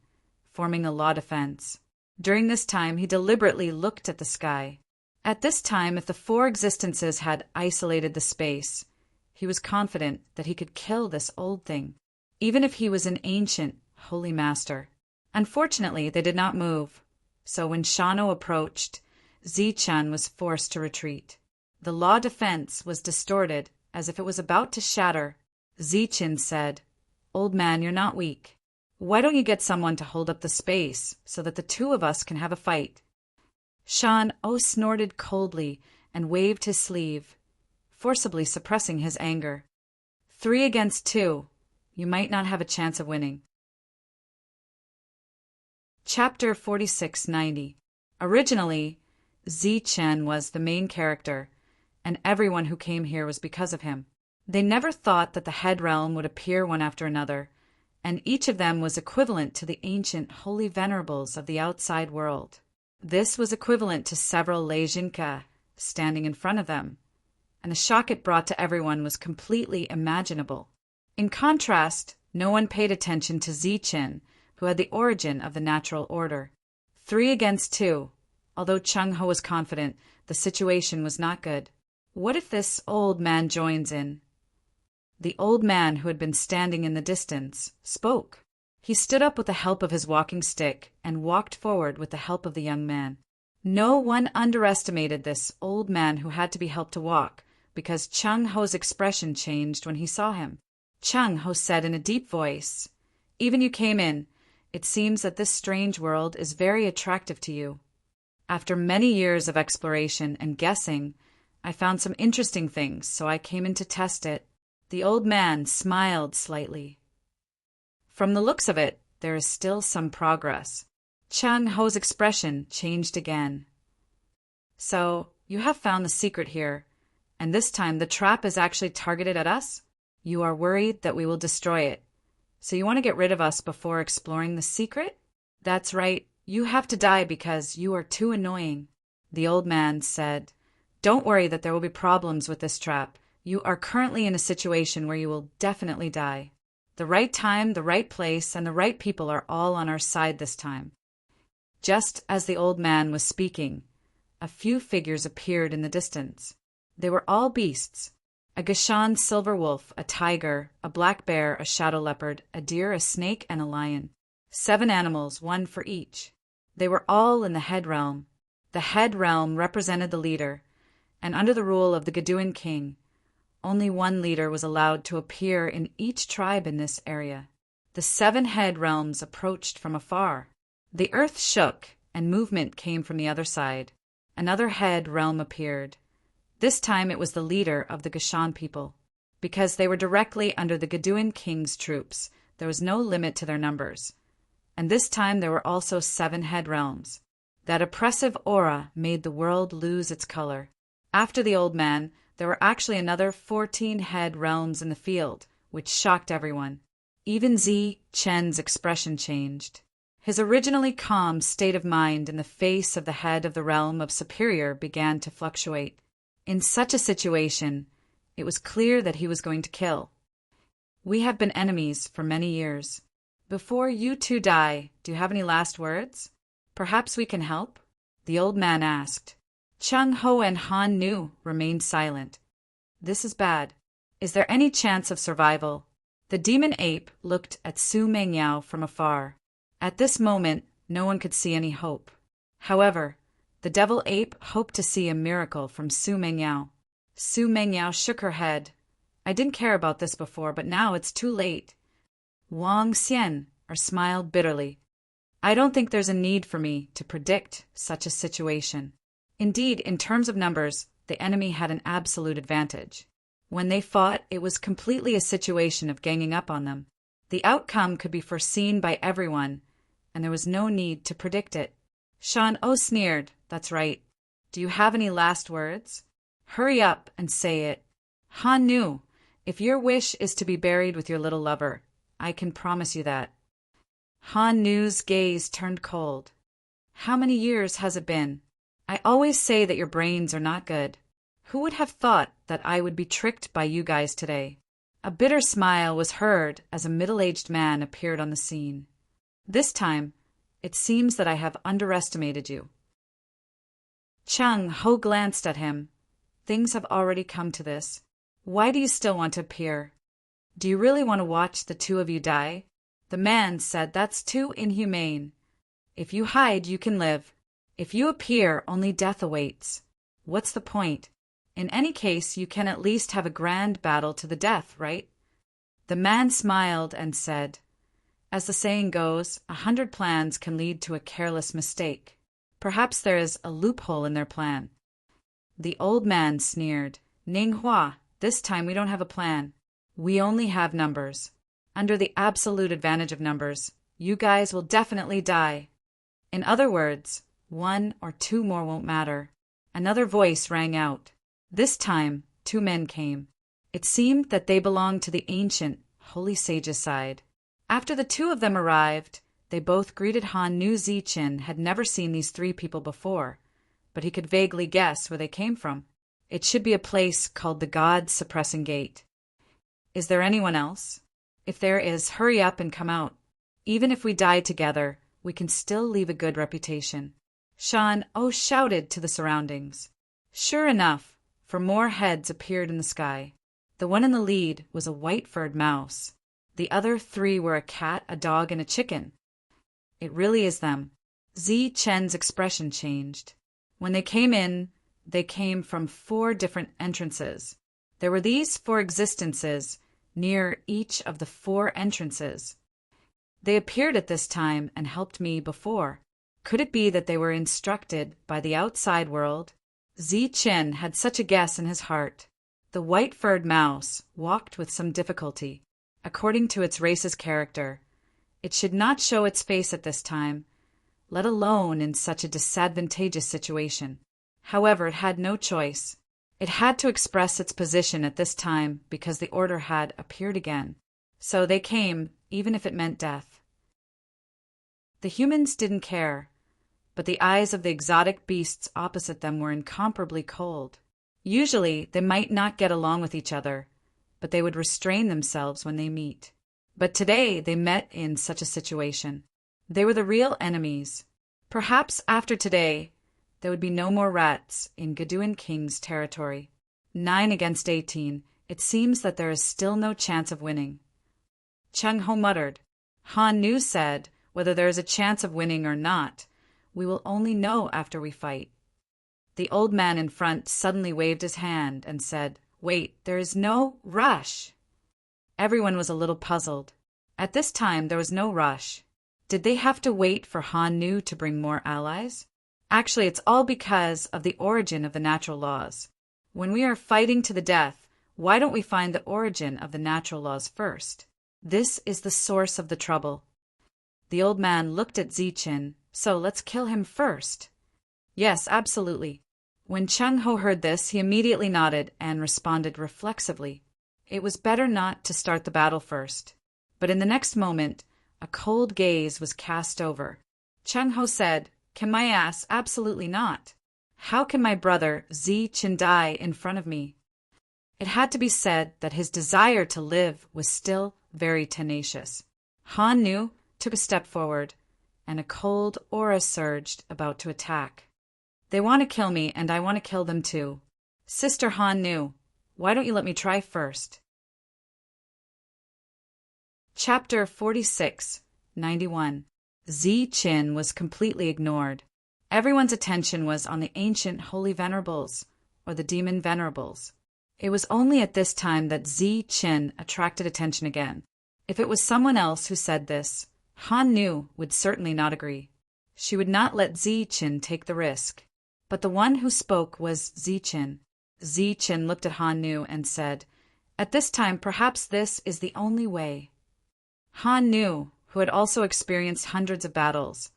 forming a law defense. During this time, he deliberately looked at the sky. At this time, if the four existences had isolated the space, he was confident that he could kill this old thing, even if he was an ancient, holy master. Unfortunately, they did not move, so when Shano approached, Zichen was forced to retreat. The law defense was distorted as if it was about to shatter. Zichen said, "Old man, you're not weak. Why don't you get someone to hold up the space so that the two of us can have a fight?" Shan O snorted coldly and waved his sleeve, forcibly suppressing his anger. 3 against 2. You might not have a chance of winning. Chapter 4690. Originally, Zichen was the main character, and everyone who came here was because of him. They never thought that the head realm would appear one after another, and each of them was equivalent to the ancient holy venerables of the outside world. This was equivalent to several Leijinka standing in front of them, and the shock it brought to everyone was completely imaginable. In contrast, no one paid attention to Zichen, who had the origin of the natural order. 3 against 2. Although Chung Ho was confident, the situation was not good. What if this old man joins in? The old man, who had been standing in the distance, spoke. He stood up with the help of his walking stick and walked forward with the help of the young man. No one underestimated this old man who had to be helped to walk, because Chung Ho's expression changed when he saw him. Chung Ho said in a deep voice, "Even you came in. It seems that this strange world is very attractive to you. After many years of exploration and guessing, I found some interesting things, so I came in to test it." The old man smiled slightly. From the looks of it, there is still some progress. Chung Ho's expression changed again. "So, you have found the secret here, and this time the trap is actually targeted at us? You are worried that we will destroy it. So you want to get rid of us before exploring the secret? That's right, you have to die because you are too annoying." The old man said, "Don't worry that there will be problems with this trap. You are currently in a situation where you will definitely die. The right time, the right place, and the right people are all on our side this time." Just as the old man was speaking, a few figures appeared in the distance. They were all beasts. A Gashan silver wolf, a tiger, a black bear, a shadow leopard, a deer, a snake, and a lion. 7 animals, 1 for each. They were all in the head realm. The head realm represented the leader, and under the rule of the Gaduan king, only one leader was allowed to appear in each tribe in this area. The 7 head realms approached from afar. The earth shook, and movement came from the other side. Another head realm appeared. This time it was the leader of the Gashan people. Because they were directly under the Gaduan king's troops, there was no limit to their numbers. And this time there were also 7 head realms. That oppressive aura made the world lose its color. After the old man, there were actually another 14 head realms in the field, which shocked everyone. Even Zi Chen's expression changed. His originally calm state of mind in the face of the head of the realm of Superior began to fluctuate. In such a situation, it was clear that he was going to kill. "We have been enemies for many years. Before you two die, do you have any last words? Perhaps we can help?" the old man asked. Chung Ho and Han Nu remained silent. "This is bad. Is there any chance of survival?" The demon ape looked at Su Mengyao from afar. At this moment, no one could see any hope. However, the devil ape hoped to see a miracle from Su Mengyao. Su Mengyao shook her head. "I didn't care about this before, but now it's too late." Wang Xian smiled bitterly. "I don't think there's a need for me to predict such a situation. Indeed, in terms of numbers, the enemy had an absolute advantage. When they fought, it was completely a situation of ganging up on them. The outcome could be foreseen by everyone, and there was no need to predict it." Shan O sneered. "That's right. Do you have any last words? Hurry up and say it. Han Nu, if your wish is to be buried with your little lover, I can promise you that." Han Nu's gaze turned cold. "How many years has it been? I always say that your brains are not good. Who would have thought that I would be tricked by you guys today? A bitter smile was heard as a middle-aged man appeared on the scene. This time, it seems that I have underestimated you. Chung Ho glanced at him. Things have already come to this. Why do you still want to appear? Do you really want to watch the two of you die? The man said that's too inhumane. If you hide, you can live. If you appear, only death awaits. What's the point? In any case, you can at least have a grand battle to the death, right? The man smiled and said, as the saying goes, 100 plans can lead to a careless mistake. Perhaps there is a loophole in their plan. The old man sneered, Ning Hua, this time we don't have a plan. We only have numbers. Under the absolute advantage of numbers, you guys will definitely die. In other words, 1 or 2 more won't matter. Another voice rang out. This time, 2 men came. It seemed that they belonged to the ancient, holy sage's side. After the 2 of them arrived, they both greeted Han. Knew Ziqin had never seen these 3 people before, but he could vaguely guess where they came from. It should be a place called the God-suppressing gate. Is there anyone else? If there is, hurry up and come out. Even if we die together, we can still leave a good reputation. Shan O shouted to the surroundings. Sure enough, for more heads appeared in the sky. The one in the lead was a white-furred mouse. The other 3 were a cat, a dog, and a chicken. It really is them. Ziqin's expression changed. When they came in, they came from 4 different entrances. There were these 4 existences near each of the 4 entrances. They appeared at this time and helped me before. Could it be that they were instructed by the outside world? Ziqin had such a guess in his heart. The white-furred mouse walked with some difficulty. According to its race's character, it should not show its face at this time, let alone in such a disadvantageous situation. However, it had no choice. It had to express its position at this time because the order had appeared again. So they came, even if it meant death. The humans didn't care, but the eyes of the exotic beasts opposite them were incomparably cold. Usually, they might not get along with each other, but they would restrain themselves when they meet. But today they met in such a situation. They were the real enemies. Perhaps after today, there would be no more rats in Gaduan King's territory. 9 against 18, it seems that there is still no chance of winning. Chung Ho muttered. Han Nu said, whether there is a chance of winning or not, we will only know after we fight. The old man in front suddenly waved his hand and said, Wait, there is no rush. Everyone was a little puzzled. At this time, there was no rush. Did they have to wait for Han Nu to bring more allies? Actually, it's all because of the origin of the natural laws. When we are fighting to the death, why don't we find the origin of the natural laws first? This is the source of the trouble. The old man looked at Ziqin, so let's kill him first. Yes, absolutely. When Chung Ho heard this, he immediately nodded and responded reflexively. It was better not to start the battle first. But in the next moment, a cold gaze was cast over. Chung Ho said, Can my ass? Absolutely not. How can my brother Ziqin die in front of me? It had to be said that his desire to live was still very tenacious. Han Nu took a step forward, and a cold aura surged, about to attack. They want to kill me, and I want to kill them too. Sister Han Nu, why don't you let me try first? Chapter 46, 91. Ziqin was completely ignored. Everyone's attention was on the ancient holy venerables, or the demon venerables. It was only at this time that Ziqin attracted attention again. If it was someone else who said this, Han Nu would certainly not agree. She would not let Ziqin take the risk. But the one who spoke was Ziqin. Ziqin looked at Han Nu and said, At this time, perhaps this is the only way. Han Nu, who had also experienced hundreds of battles,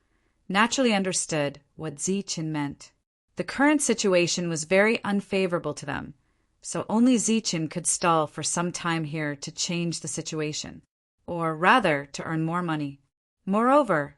naturally understood what Ziqin meant. The current situation was very unfavorable to them, so only Ziqin could stall for some time here to change the situation, or rather to earn more money. Moreover,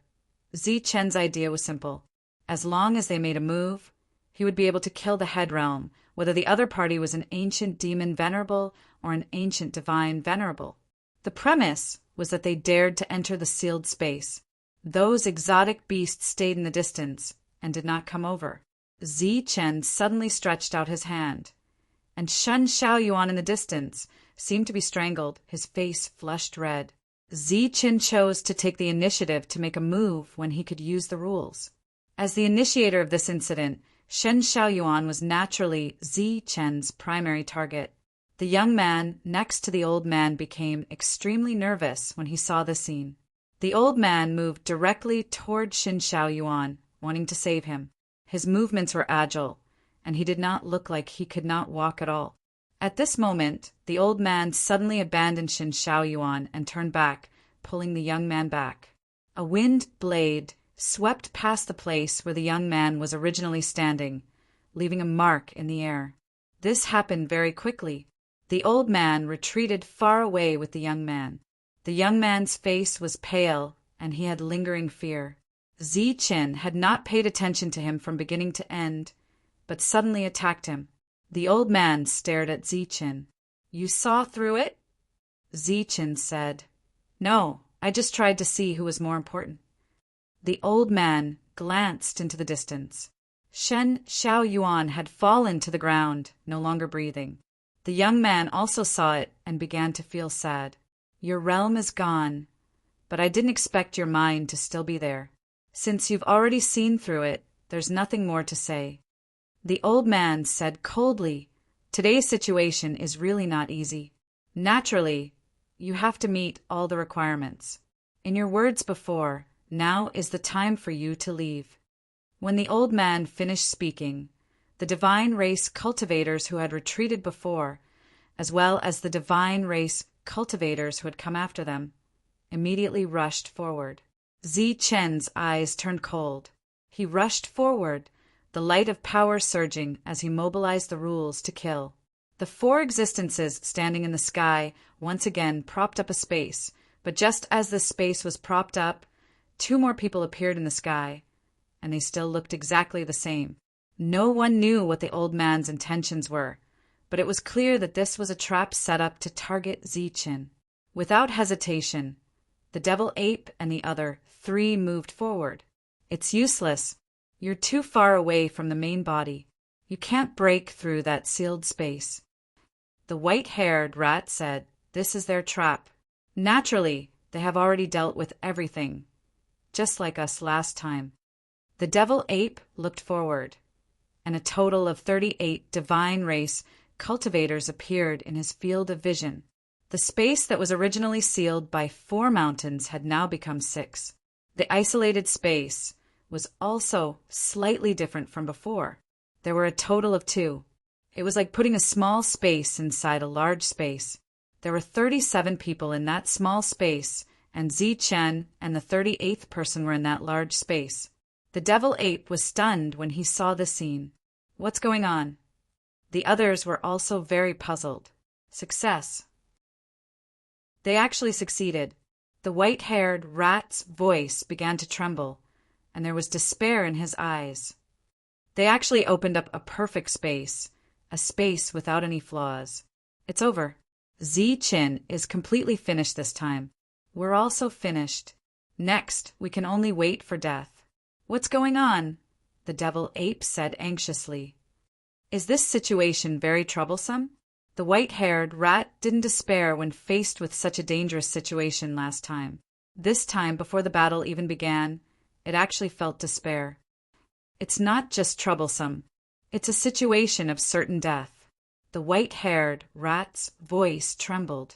Ziqin's idea was simple. As long as they made a move, he would be able to kill the head realm whether the other party was an ancient demon venerable or an ancient divine venerable. The premise was that they dared to enter the sealed space. Those exotic beasts stayed in the distance and did not come over. Zichen suddenly stretched out his hand, and Shen Xiaoyuan in the distance seemed to be strangled, his face flushed red. Zichen chose to take the initiative to make a move when he could use the rules. As the initiator of this incident, Shen Xiaoyuan was naturally Zichen's primary target. The young man next to the old man became extremely nervous when he saw the scene. The old man moved directly toward Shen Xiaoyuan, wanting to save him. His movements were agile, and he did not look like he could not walk at all. At this moment, the old man suddenly abandoned Shen Xiaoyuan and turned back, pulling the young man back. A wind blade swept past the place where the young man was originally standing, leaving a mark in the air. This happened very quickly. The old man retreated far away with the young man. The young man's face was pale, and he had lingering fear. Zichen had not paid attention to him from beginning to end, but suddenly attacked him. The old man stared at Zichen. "You saw through it?" Zichen said. "No, I just tried to see who was more important." The old man glanced into the distance. Shen Xiaoyuan had fallen to the ground, no longer breathing. The young man also saw it and began to feel sad. "Your realm is gone, but I didn't expect your mind to still be there. Since you've already seen through it, there's nothing more to say." The old man said coldly, "Today's situation is really not easy. Naturally, you have to meet all the requirements. In your words before, now is the time for you to leave." When the old man finished speaking, the divine race cultivators who had retreated before, as well as the divine race cultivators who had come after them, immediately rushed forward. Zichen's eyes turned cold. He rushed forward, the light of power surging as he mobilized the rules to kill. The four existences standing in the sky once again propped up a space, but just as this space was propped up, two more people appeared in the sky, and they still looked exactly the same. No one knew what the old man's intentions were, but it was clear that this was a trap set up to target Zichen. Without hesitation, the devil ape and the other three moved forward. "It's useless. You're too far away from the main body. You can't break through that sealed space." The white-haired rat said, "This is their trap. Naturally, they have already dealt with everything, just like us last time." The devil ape looked forward, and a total of 38 divine race cultivators appeared in his field of vision. The space that was originally sealed by 4 mountains had now become 6. The isolated space was also slightly different from before. There were a total of 2. It was like putting a small space inside a large space. There were 37 people in that small space, and Zichen and the 38th person were in that large space. The devil ape was stunned when he saw the scene. "What's going on?" The others were also very puzzled. Success. They actually succeeded. The white-haired rat's voice began to tremble, and there was despair in his eyes. They actually opened up a perfect space, a space without any flaws. "It's over. Zichen is completely finished this time. We're also finished. Next, we can only wait for death." "What's going on?" the devil ape said anxiously. "Is this situation very troublesome?" The white-haired rat didn't despair when faced with such a dangerous situation last time. This time, before the battle even began, it actually felt despair. "It's not just troublesome. It's a situation of certain death." The white-haired rat's voice trembled.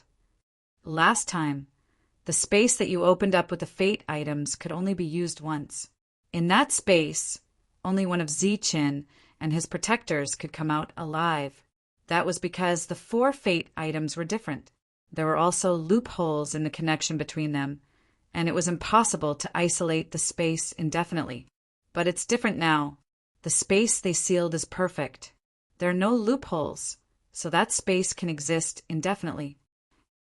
"Last time, the space that you opened up with the fate items could only be used once. In that space, only one of Zichen and his protectors could come out alive. That was because the 4 fate items were different. There were also loopholes in the connection between them, and it was impossible to isolate the space indefinitely. But it's different now. The space they sealed is perfect. There are no loopholes, so that space can exist indefinitely.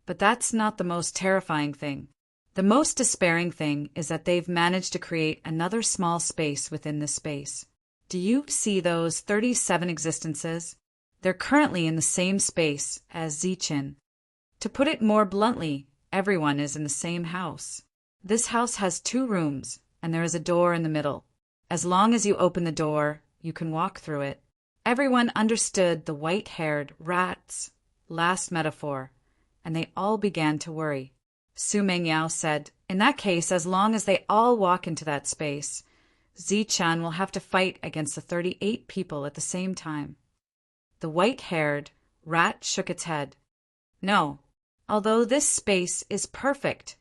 But that's not the most terrifying thing. The most despairing thing is that they've managed to create another small space within this space. Do you see those 37 existences? They're currently in the same space as Zichin. To put it more bluntly, everyone is in the same house. This house has 2 rooms, and there is a door in the middle. As long as you open the door, you can walk through it. Everyone understood the white-haired rat's last metaphor, and they all began to worry. Su Mengyao said, "In that case, as long as they all walk into that space, Zichan will have to fight against the 38 people at the same time." The white-haired rat shook its head. "No, although this space is perfect,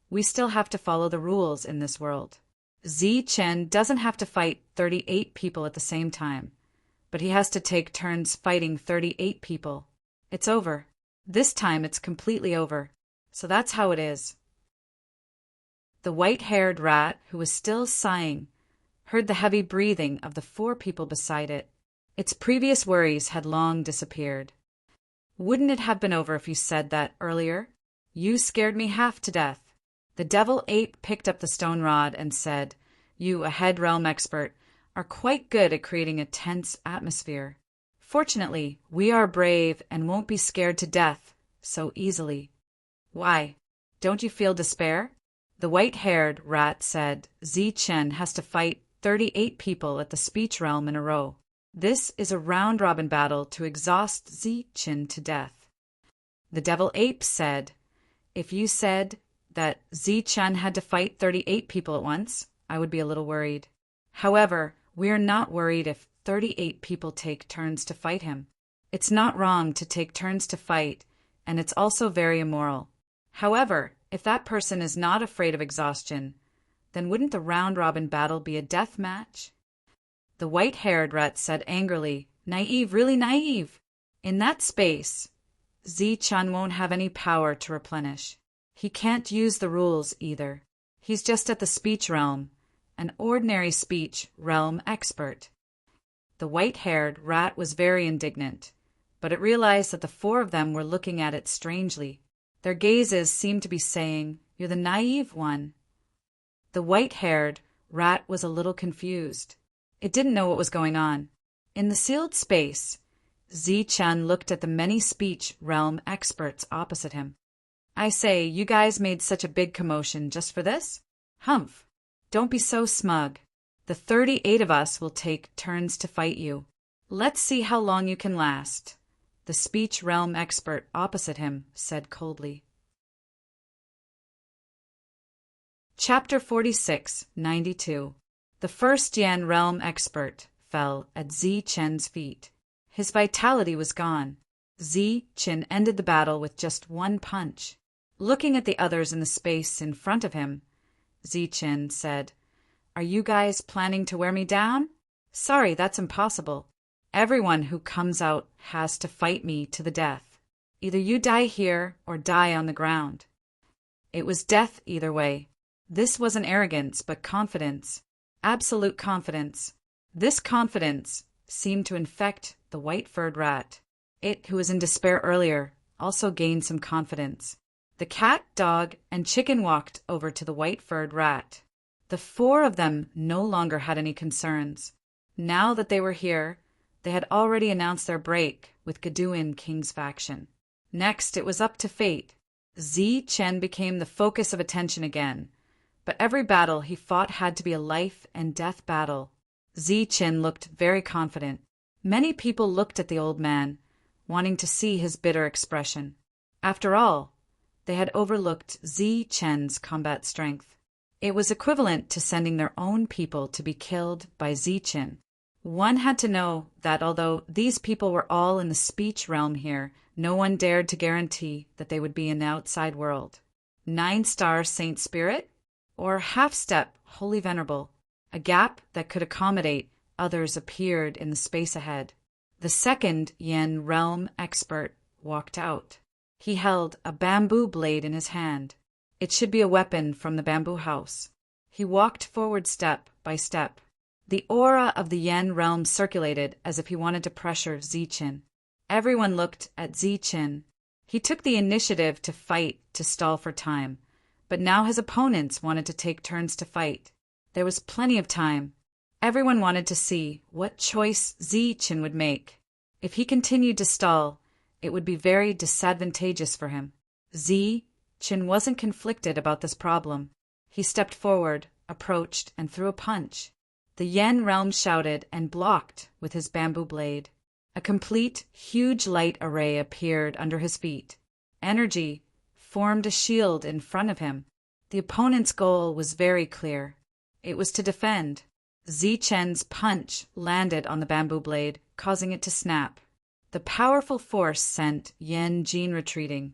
we still have to follow the rules in this world. Zichan doesn't have to fight 38 people at the same time, but he has to take turns fighting 38 people. It's over. This time it's completely over. So that's how it is." The white-haired rat, who was still sighing, heard the heavy breathing of the 4 people beside it. Its previous worries had long disappeared. "Wouldn't it have been over if you said that earlier? You scared me half to death." The devil ape picked up the stone rod and said, "You, a head realm expert, are quite good at creating a tense atmosphere. Fortunately, we are brave and won't be scared to death so easily." "Why? Don't you feel despair?" The white-haired rat said, "Zichin has to fight 38 people at the speech realm in a row. This is a round-robin battle to exhaust Zichin to death." The devil ape said, "If you said that Zichin had to fight 38 people at once, I would be a little worried. However, we're not worried if 38 people take turns to fight him. It's not wrong to take turns to fight, and it's also very immoral. However, if that person is not afraid of exhaustion, then wouldn't the round-robin battle be a death match?" The white-haired rat said angrily, "Naive, really naive. In that space, Zichan won't have any power to replenish. He can't use the rules either. He's just at the speech realm, an ordinary speech realm expert." The white-haired rat was very indignant, but it realized that the 4 of them were looking at it strangely. Their gazes seemed to be saying, "You're the naive one." The white-haired rat was a little confused. It didn't know what was going on. In the sealed space, Zichan looked at the many speech realm experts opposite him. "I say, you guys made such a big commotion just for this? Humph! Don't be so smug. The 38 of us will take turns to fight you. Let's see how long you can last," the speech realm expert opposite him said coldly. Chapter 46, 92. The first Yan realm expert fell at Zichen's feet. His vitality was gone. Zichin ended the battle with just 1 punch. Looking at the others in the space in front of him, Zichin said, "Are you guys planning to wear me down? Sorry, that's impossible. Everyone who comes out has to fight me to the death. Either you die here or die on the ground." It was death either way. This wasn't arrogance, but confidence. Absolute confidence. This confidence seemed to infect the white-furred rat. It, who was in despair earlier, also gained some confidence. The cat, dog, and chicken walked over to the white-furred rat. The 4 of them no longer had any concerns. Now that they were here, they had already announced their break with Gaduin King's faction. Next, it was up to fate. Zichin became the focus of attention again, but every battle he fought had to be a life-and-death battle. Zichin looked very confident. Many people looked at the old man, wanting to see his bitter expression. After all, they had overlooked Zichen's combat strength. It was equivalent to sending their own people to be killed by Zichin. One had to know that although these people were all in the speech realm here, no one dared to guarantee that they would be in the outside world. 9-star Saint Spirit? Or half-step Holy Venerable? A gap that could accommodate others appeared in the space ahead. The second Yen realm expert walked out. He held a bamboo blade in his hand. It should be a weapon from the bamboo house. He walked forward step by step. The aura of the Yen realm circulated as if he wanted to pressure Zichin. Everyone looked at Zichin. He took the initiative to fight to stall for time, but now his opponents wanted to take turns to fight. There was plenty of time. Everyone wanted to see what choice Zichin would make. If he continued to stall, it would be very disadvantageous for him. Chin wasn't conflicted about this problem. He stepped forward, approached, and threw a punch. The Yen realm shouted and blocked with his bamboo blade. A complete, huge light array appeared under his feet. Energy formed a shield in front of him. The opponent's goal was very clear. It was to defend. Chen's punch landed on the bamboo blade, causing it to snap. The powerful force sent Jin retreating,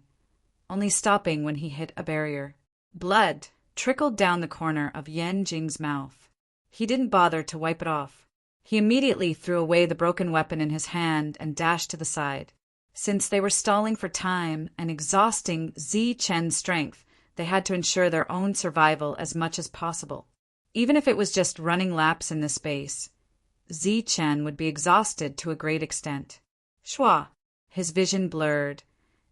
only stopping when he hit a barrier. Blood trickled down the corner of Jing's mouth. He didn't bother to wipe it off. He immediately threw away the broken weapon in his hand and dashed to the side. Since they were stalling for time and exhausting Chen's strength, they had to ensure their own survival as much as possible. Even if it was just running laps in this space, Chen would be exhausted to a great extent. Shua! His vision blurred,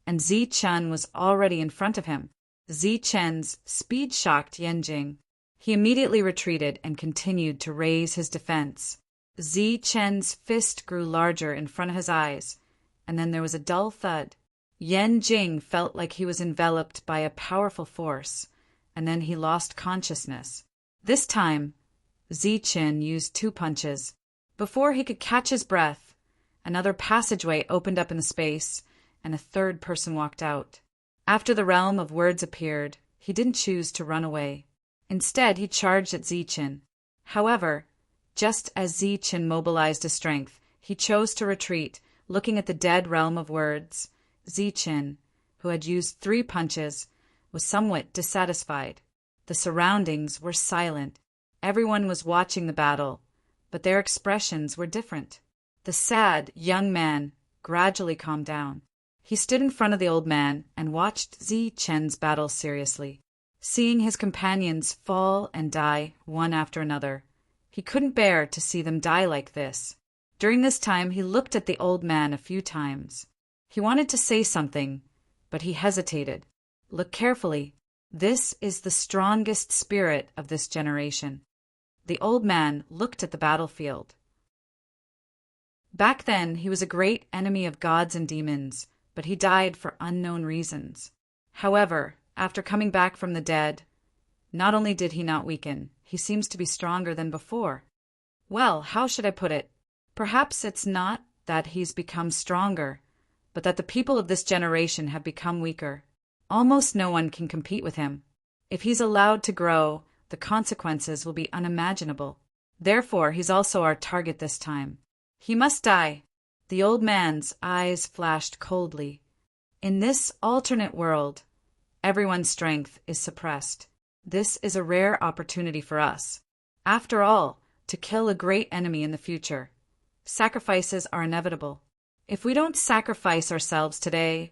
and Chen was already in front of him. Chen's speed shocked Jing. He immediately retreated and continued to raise his defense. Chen's fist grew larger in front of his eyes, and then there was a dull thud. Jing felt like he was enveloped by a powerful force, and then he lost consciousness. This time, Chen used 2 punches. Before he could catch his breath, another passageway opened up in the space, and a third person walked out. After the realm of words appeared, he didn't choose to run away. Instead, he charged at Chen. However, just as Chen mobilized his strength, he chose to retreat, looking at the dead realm of words. Chen, who had used 3 punches, was somewhat dissatisfied. The surroundings were silent. Everyone was watching the battle, but their expressions were different. The sad young man gradually calmed down. He stood in front of the old man and watched Chen's battle seriously. Seeing his companions fall and die one after another, he couldn't bear to see them die like this. During this time, he looked at the old man a few times. He wanted to say something, but he hesitated. Look carefully. This is the strongest spirit of this generation. The old man looked at the battlefield. Back then, he was a great enemy of gods and demons, but he died for unknown reasons. However, after coming back from the dead, not only did he not weaken, he seems to be stronger than before. Well, how should I put it? Perhaps it's not that he's become stronger, but that the people of this generation have become weaker. Almost no one can compete with him. If he's allowed to grow, the consequences will be unimaginable. Therefore, he's also our target this time. He must die. The old man's eyes flashed coldly. In this alternate world, everyone's strength is suppressed. This is a rare opportunity for us. After all, to kill a great enemy in the future. Sacrifices are inevitable. If we don't sacrifice ourselves today,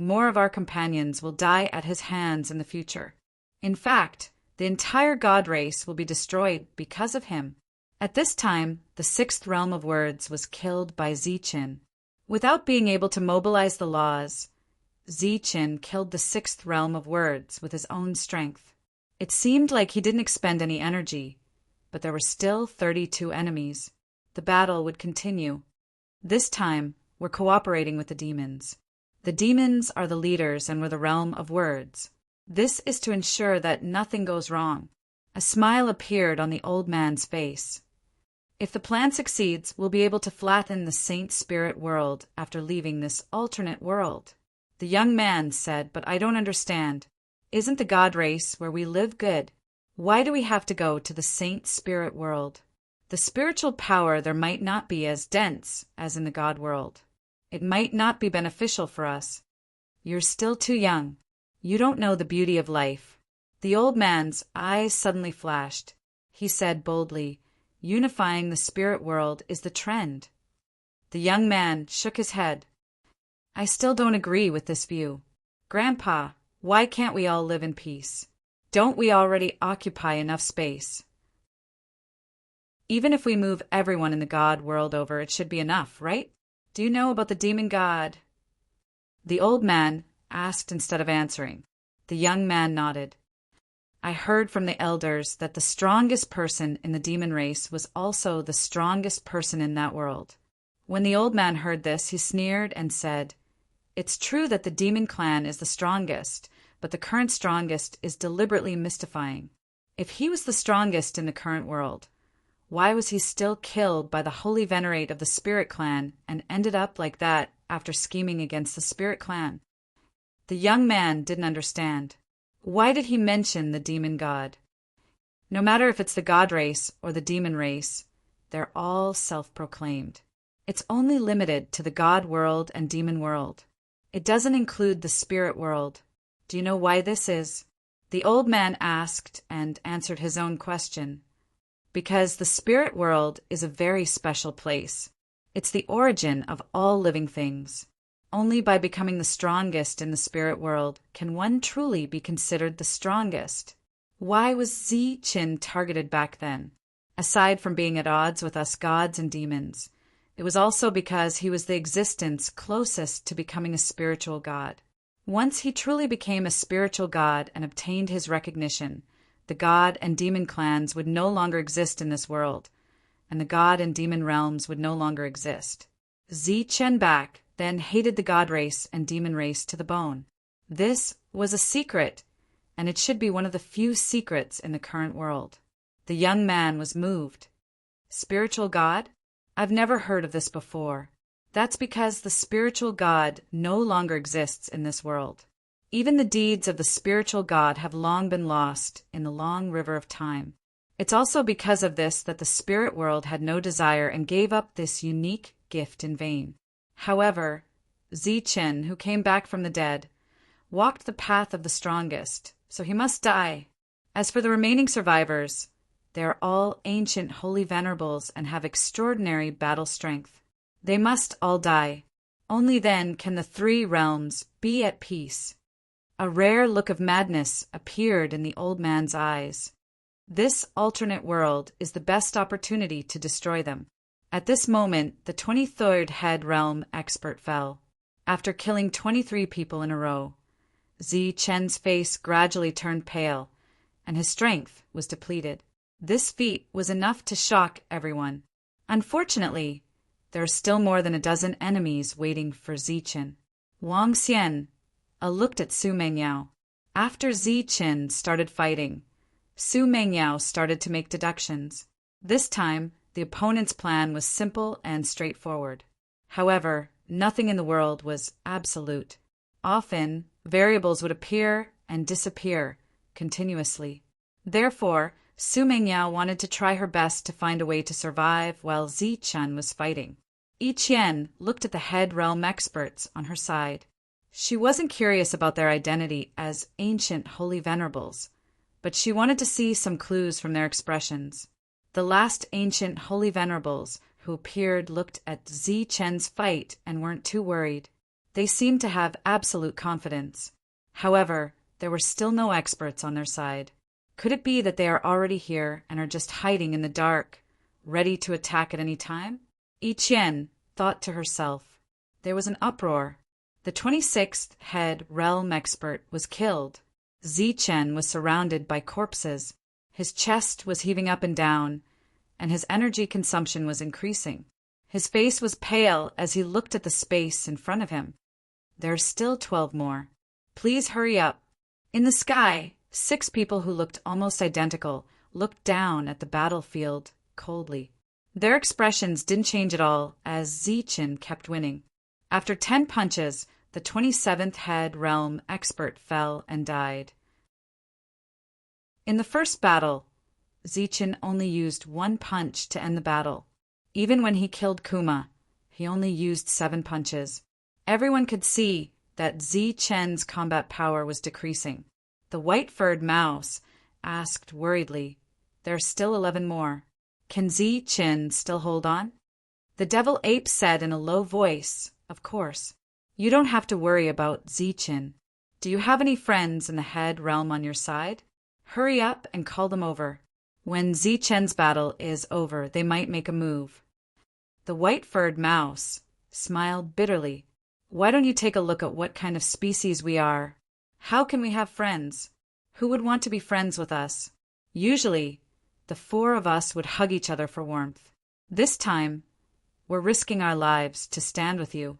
more of our companions will die at his hands in the future. In fact, the entire god race will be destroyed because of him. At this time, the 6th realm of words was killed by Chen. Without being able to mobilize the laws, Chen killed the 6th realm of words with his own strength. It seemed like he didn't expend any energy, but there were still 32 enemies. The battle would continue. This time, we're cooperating with the demons. The demons are the leaders and we're the realm of words. This is to ensure that nothing goes wrong. A smile appeared on the old man's face. If the plan succeeds, we'll be able to flatten the saint spirit world after leaving this alternate world. The young man said, but I don't understand. Isn't the god race where we live good? Why do we have to go to the saint spirit world? The spiritual power there might not be as dense as in the god world. It might not be beneficial for us. You're still too young. You don't know the beauty of life. The old man's eyes suddenly flashed. He said boldly, unifying the spirit world is the trend. The young man shook his head. I still don't agree with this view. Grandpa, why can't we all live in peace? Don't we already occupy enough space? Even if we move everyone in the god world over, it should be enough, right? Do you know about the demon god? The old man asked instead of answering. The young man nodded. I heard from the elders that the strongest person in the demon race was also the strongest person in that world. When the old man heard this, he sneered and said, "It's true that the demon clan is the strongest, but the current strongest is deliberately mystifying. If he was the strongest in the current world, why was he still killed by the holy venerate of the spirit clan and ended up like that after scheming against the spirit clan?" The young man didn't understand. Why did he mention the demon god? No matter if it's the god race or the demon race, they're all self-proclaimed. It's only limited to the god world and demon world. It doesn't include the spirit world. Do you know why this is? The old man asked and answered his own question. Because the spirit world is a very special place. It's the origin of all living things. Only by becoming the strongest in the spirit world can one truly be considered the strongest. Why was Zichen targeted back then? Aside from being at odds with us gods and demons, it was also because he was the existence closest to becoming a spiritual god. Once he truly became a spiritual god and obtained his recognition, the god and demon clans would no longer exist in this world, and the god and demon realms would no longer exist. Zichen Bak then hated the god race and demon race to the bone. This was a secret, and it should be one of the few secrets in the current world. The young man was moved. Spiritual god? I've never heard of this before. That's because the spiritual god no longer exists in this world. Even the deeds of the spiritual god have long been lost in the long river of time. It's also because of this that the spirit world had no desire and gave up this unique gift in vain. However, Zichen, who came back from the dead, walked the path of the strongest, so he must die. As for the remaining survivors, they are all ancient holy venerables and have extraordinary battle strength. They must all die. Only then can the three realms be at peace. A rare look of madness appeared in the old man's eyes. This alternate world is the best opportunity to destroy them. At this moment, the 23rd head realm expert fell, after killing 23 people in a row. Zichen's face gradually turned pale, and his strength was depleted. This feat was enough to shock everyone. Unfortunately, there are still more than a dozen enemies waiting for Zichen. Wang Xian looked at Su Mengyao. After Zichen started fighting, Su Mengyao started to make deductions. This time, the opponent's plan was simple and straightforward. However, nothing in the world was absolute. Often, variables would appear and disappear continuously. Therefore, Su Mengyao wanted to try her best to find a way to survive while Zichen was fighting. Yi Qian looked at the head realm experts on her side. She wasn't curious about their identity as ancient holy venerables, but she wanted to see some clues from their expressions. The last ancient holy venerables who appeared looked at Zichen's fight and weren't too worried. They seemed to have absolute confidence. However, there were still no experts on their side. Could it be that they are already here and are just hiding in the dark, ready to attack at any time? Yi Qian thought to herself. There was an uproar. The 26th head realm expert was killed. Zichen was surrounded by corpses. His chest was heaving up and down, and his energy consumption was increasing. His face was pale as he looked at the space in front of him. There are still 12 more. Please hurry up. In the sky, 6 people who looked almost identical looked down at the battlefield coldly. Their expressions didn't change at all as Zichen kept winning. After 10 punches, the 27th head realm expert fell and died. In the first battle, Zichen only used 1 punch to end the battle. Even when he killed Kuma, he only used 7 punches. Everyone could see that Zichen's combat power was decreasing. The white-furred mouse asked worriedly, "There are still 11 more. Can Zichen still hold on?" The devil ape said in a low voice, "Of course. You don't have to worry about Zichen. Do you have any friends in the head realm on your side? Hurry up and call them over. When Zichen's battle is over, they might make a move." The white-furred mouse smiled bitterly. "Why don't you take a look at what kind of species we are? How can we have friends? Who would want to be friends with us? Usually, the 4 of us would hug each other for warmth. This time, We're risking our lives to stand with you."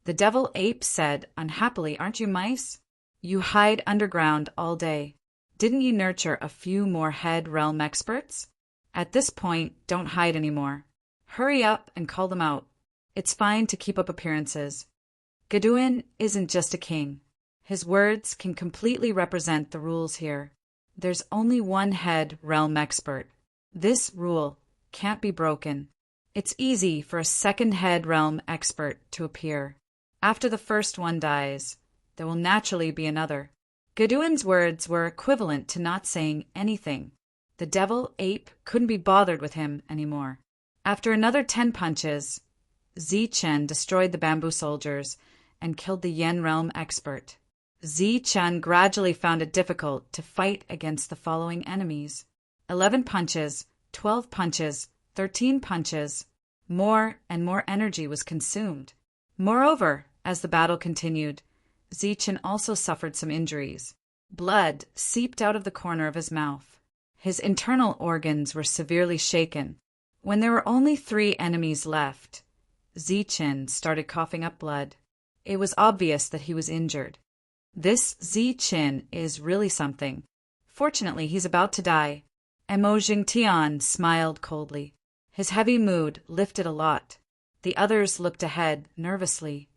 The devil ape said unhappily, "Aren't you mice? You hide underground all day. Didn't you nurture a few more head realm experts? At this point, don't hide anymore. Hurry up and call them out. It's fine to keep up appearances. Gwydion isn't just a king. His words can completely represent the rules here. There's only one head realm expert. This rule can't be broken. It's easy for a second head realm expert to appear. After the first one dies, there will naturally be another." Gwydion's words were equivalent to not saying anything. The devil ape couldn't be bothered with him anymore. After another 10 punches, Zichen destroyed the bamboo soldiers and killed the Yen realm expert. Zichen gradually found it difficult to fight against the following enemies: 11 punches, 12 punches, 13 punches. More and more energy was consumed. Moreover, as the battle continued, Zichen also suffered some injuries. Blood seeped out of the corner of his mouth. His internal organs were severely shaken. When there were only 3 enemies left, Zichen started coughing up blood. It was obvious that he was injured. This Zichen is really something. Fortunately, he's about to die. Mo Jingtian smiled coldly. His heavy mood lifted a lot. The others looked ahead nervously.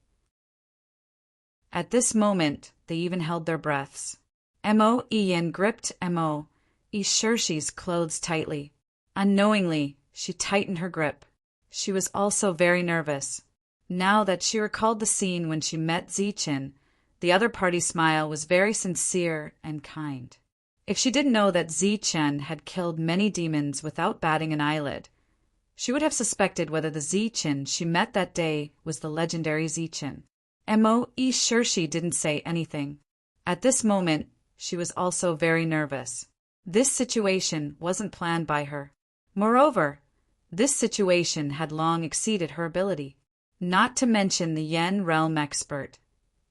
At this moment, they even held their breaths. Mo Ian gripped Mo Ishirshi's clothes tightly. Unknowingly, she tightened her grip. She was also very nervous. Now that she recalled the scene when she met Zichen, the other party's smile was very sincere and kind. If she didn't know that Zichen had killed many demons without batting an eyelid, she would have suspected whether the Zichen she met that day was the legendary Zichen. Mo Ishirshi didn't say anything. At this moment, she was also very nervous. This situation wasn't planned by her. Moreover, this situation had long exceeded her ability. Not to mention the Yen realm expert.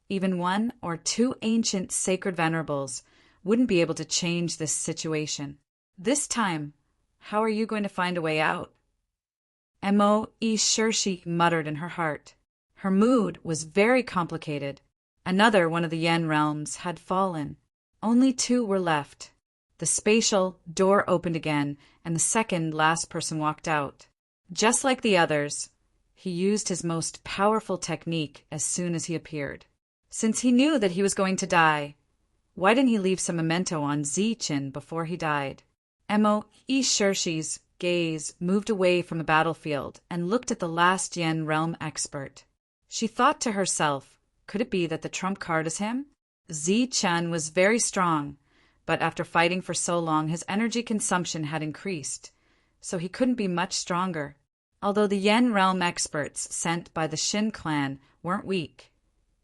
Even 1 or 2 ancient sacred venerables wouldn't be able to change this situation. This time, how are you going to find a way out? Mo Ishirshi muttered in her heart. Her mood was very complicated. Another one of the Yen realms had fallen. Only 2 were left. The spatial door opened again, and the second last person walked out. Just like the others, he used his most powerful technique as soon as he appeared. Since he knew that he was going to die, why didn't he leave some memento on Zichen before he died? Mo Ishirshi's gaze moved away from the battlefield and looked at the last Yen realm expert. She thought to herself, could it be that the trump card is him? Zichen was very strong, but after fighting for so long his energy consumption had increased, so he couldn't be much stronger. Although the Yen realm experts sent by the Shin clan weren't weak,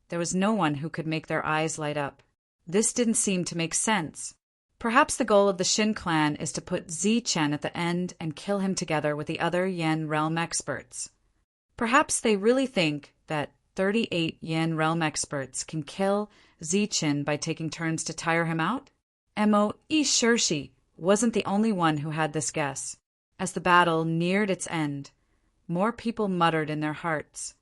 there was no one who could make their eyes light up. This didn't seem to make sense. Perhaps the goal of the Shin clan is to put Zichen at the end and kill him together with the other Yen realm experts. Perhaps they really think that 38 Yen realm experts can kill Zichen by taking turns to tire him out? Mo Ishirshi wasn't the only one who had this guess. As the battle neared its end, more people muttered in their hearts.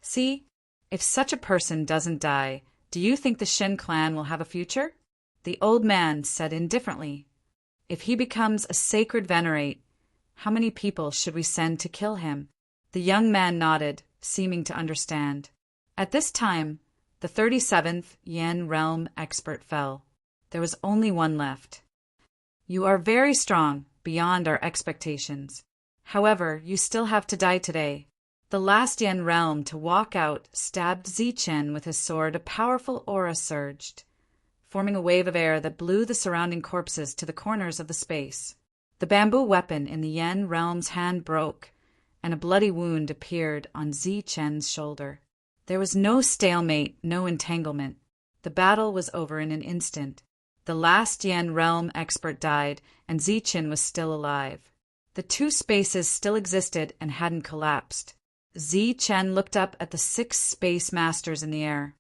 See, if such a person doesn't die, do you think the Shin clan will have a future? The old man said indifferently, if he becomes a sacred venerate, how many people should we send to kill him? The young man nodded, seeming to understand. At this time, the 37th Yen realm expert fell. There was only 1 left. You are very strong, beyond our expectations. However, you still have to die today. The last Yen realm to walk out stabbed Zichen with his sword. A powerful aura surged, forming a wave of air that blew the surrounding corpses to the corners of the space. The bamboo weapon in the Yen realm's hand broke, and a bloody wound appeared on Zichen's shoulder. There was no stalemate, no entanglement. The battle was over in an instant. The last Yen realm expert died, and Zichen was still alive. The 2 spaces still existed and hadn't collapsed. Zichen looked up at the 6 space masters in the air.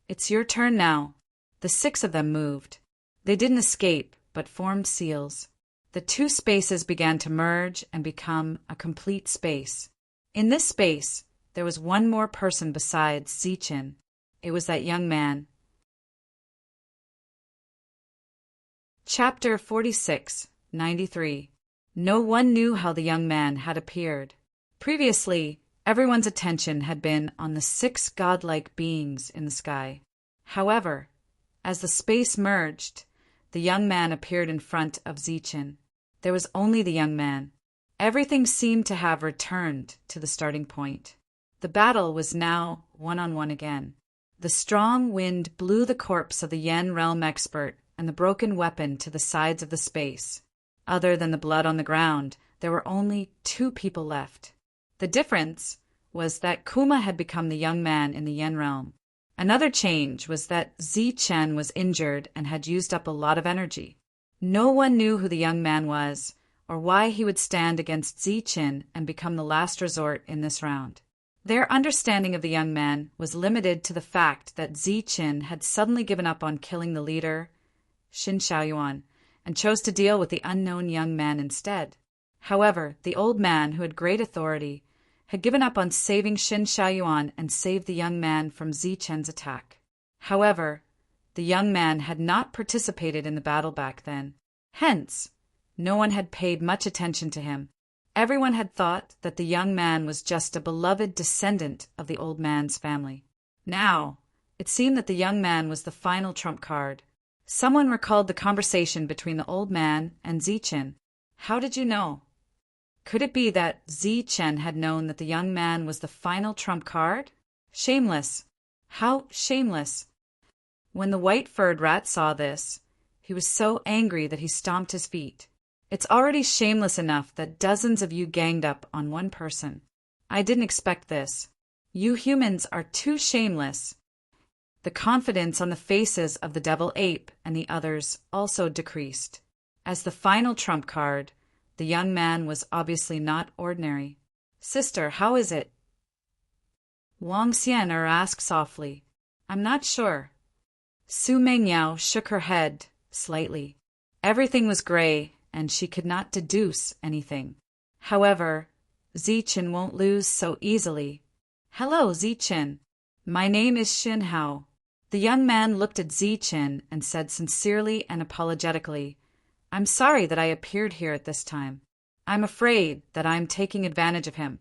It's your turn now. The 6 of them moved. They didn't escape, but formed seals. The 2 spaces began to merge and become a complete space. In this space, there was one more person besides Zichen. It was that young man. Chapter 46, 93. No one knew how the young man had appeared. Previously, everyone's attention had been on the 6 godlike beings in the sky. However, as the space merged, the young man appeared in front of Zichen. There was only the young man. Everything seemed to have returned to the starting point. The battle was now one-on-one again. The strong wind blew the corpse of the Yen realm expert and the broken weapon to the sides of the space. Other than the blood on the ground, there were only 2 people left. The difference was that Kuma had become the young man in the Yen realm. Another change was that Zichen was injured and had used up a lot of energy. No one knew who the young man was, or why he would stand against Zichen and become the last resort in this round. Their understanding of the young man was limited to the fact that Zichen had suddenly given up on killing the leader, Shin Xiaoyuan, and chose to deal with the unknown young man instead. However, the old man, who had great authority, had given up on saving Shin Xiaoyuan and saved the young man from Zichen's attack. However, the young man had not participated in the battle back then. Hence, no one had paid much attention to him. Everyone had thought that the young man was just a beloved descendant of the old man's family. Now, it seemed that the young man was the final trump card. Someone recalled the conversation between the old man and Zichen. How did you know? Could it be that Zichen had known that the young man was the final trump card? Shameless. How shameless. When the white-furred rat saw this, he was so angry that he stomped his feet. It's already shameless enough that dozens of you ganged up on one person. I didn't expect this. You humans are too shameless. The confidence on the faces of the devil ape and the others also decreased. As the final trump card, the young man was obviously not ordinary. Sister, how is it? Wang Xian'er asked softly. I'm not sure. Su Mengyao shook her head slightly. Everything was gray, and she could not deduce anything. However, Zichen won't lose so easily. Hello, Zichen. My name is Xin Hao. The young man looked at Zichen and said sincerely and apologetically, I'm sorry that I appeared here at this time. I'm afraid that I'm taking advantage of him.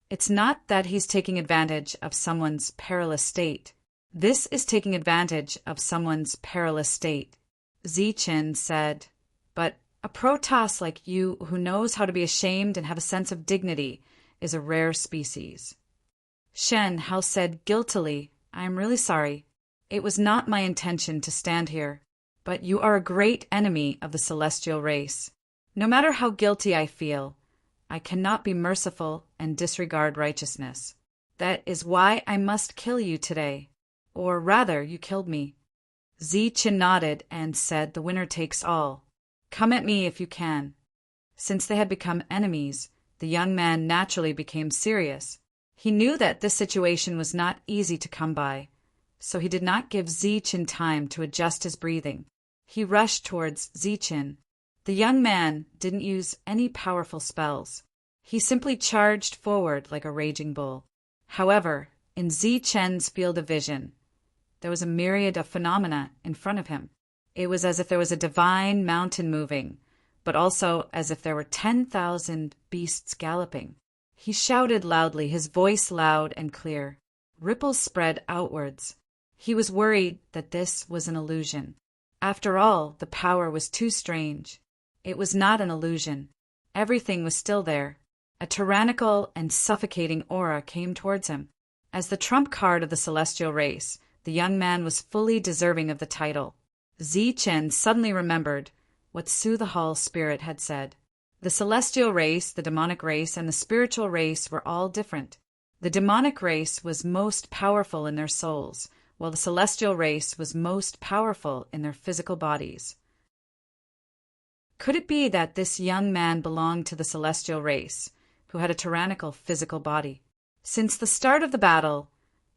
It's not that he's taking advantage of someone's perilous state. This is taking advantage of someone's perilous state. Zichen said, but a Protoss like you who knows how to be ashamed and have a sense of dignity is a rare species. Shen Hao said guiltily, I am really sorry. It was not my intention to stand here, but you are a great enemy of the celestial race. No matter how guilty I feel, I cannot be merciful and disregard righteousness. That is why I must kill you today. Or rather, you killed me. Zichen nodded and said the winner takes all. Come at me if you can. Since they had become enemies, the young man naturally became serious. He knew that this situation was not easy to come by, so he did not give Zichen time to adjust his breathing. He rushed towards Zichen. The young man didn't use any powerful spells. He simply charged forward like a raging bull. However, in Zichen's field of vision, there was a myriad of phenomena in front of him. It was as if there was a divine mountain moving, but also as if there were 10,000 beasts galloping. He shouted loudly, his voice loud and clear. Ripples spread outwards. He was worried that this was an illusion. After all, the power was too strange. It was not an illusion. Everything was still there. A tyrannical and suffocating aura came towards him. As the trump card of the celestial race, the young man was fully deserving of the title. Zichen suddenly remembered what Su the Hall spirit had said. The celestial race, the demonic race, and the spiritual race were all different. The demonic race was most powerful in their souls, while the celestial race was most powerful in their physical bodies. Could it be that this young man belonged to the celestial race, who had a tyrannical physical body? Since the start of the battle,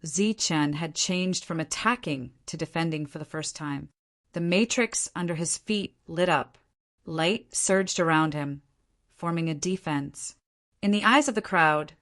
Zichen had changed from attacking to defending for the first time. The matrix under his feet lit up. Light surged around him, forming a defense. In the eyes of the crowd,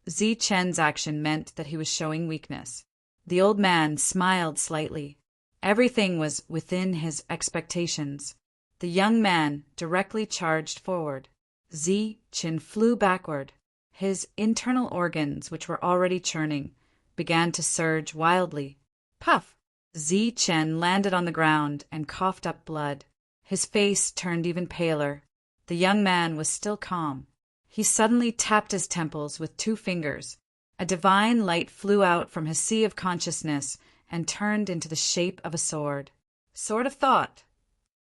Zi Chen's action meant that he was showing weakness. The old man smiled slightly. Everything was within his expectations. The young man directly charged forward. Zi Chen flew backward. His internal organs, which were already churning, began to surge wildly. Puff! Zi Chen landed on the ground and coughed up blood. His face turned even paler. The young man was still calm. He suddenly tapped his temples with 2 fingers. A divine light flew out from his sea of consciousness and turned into the shape of a sword. Sword of Thought!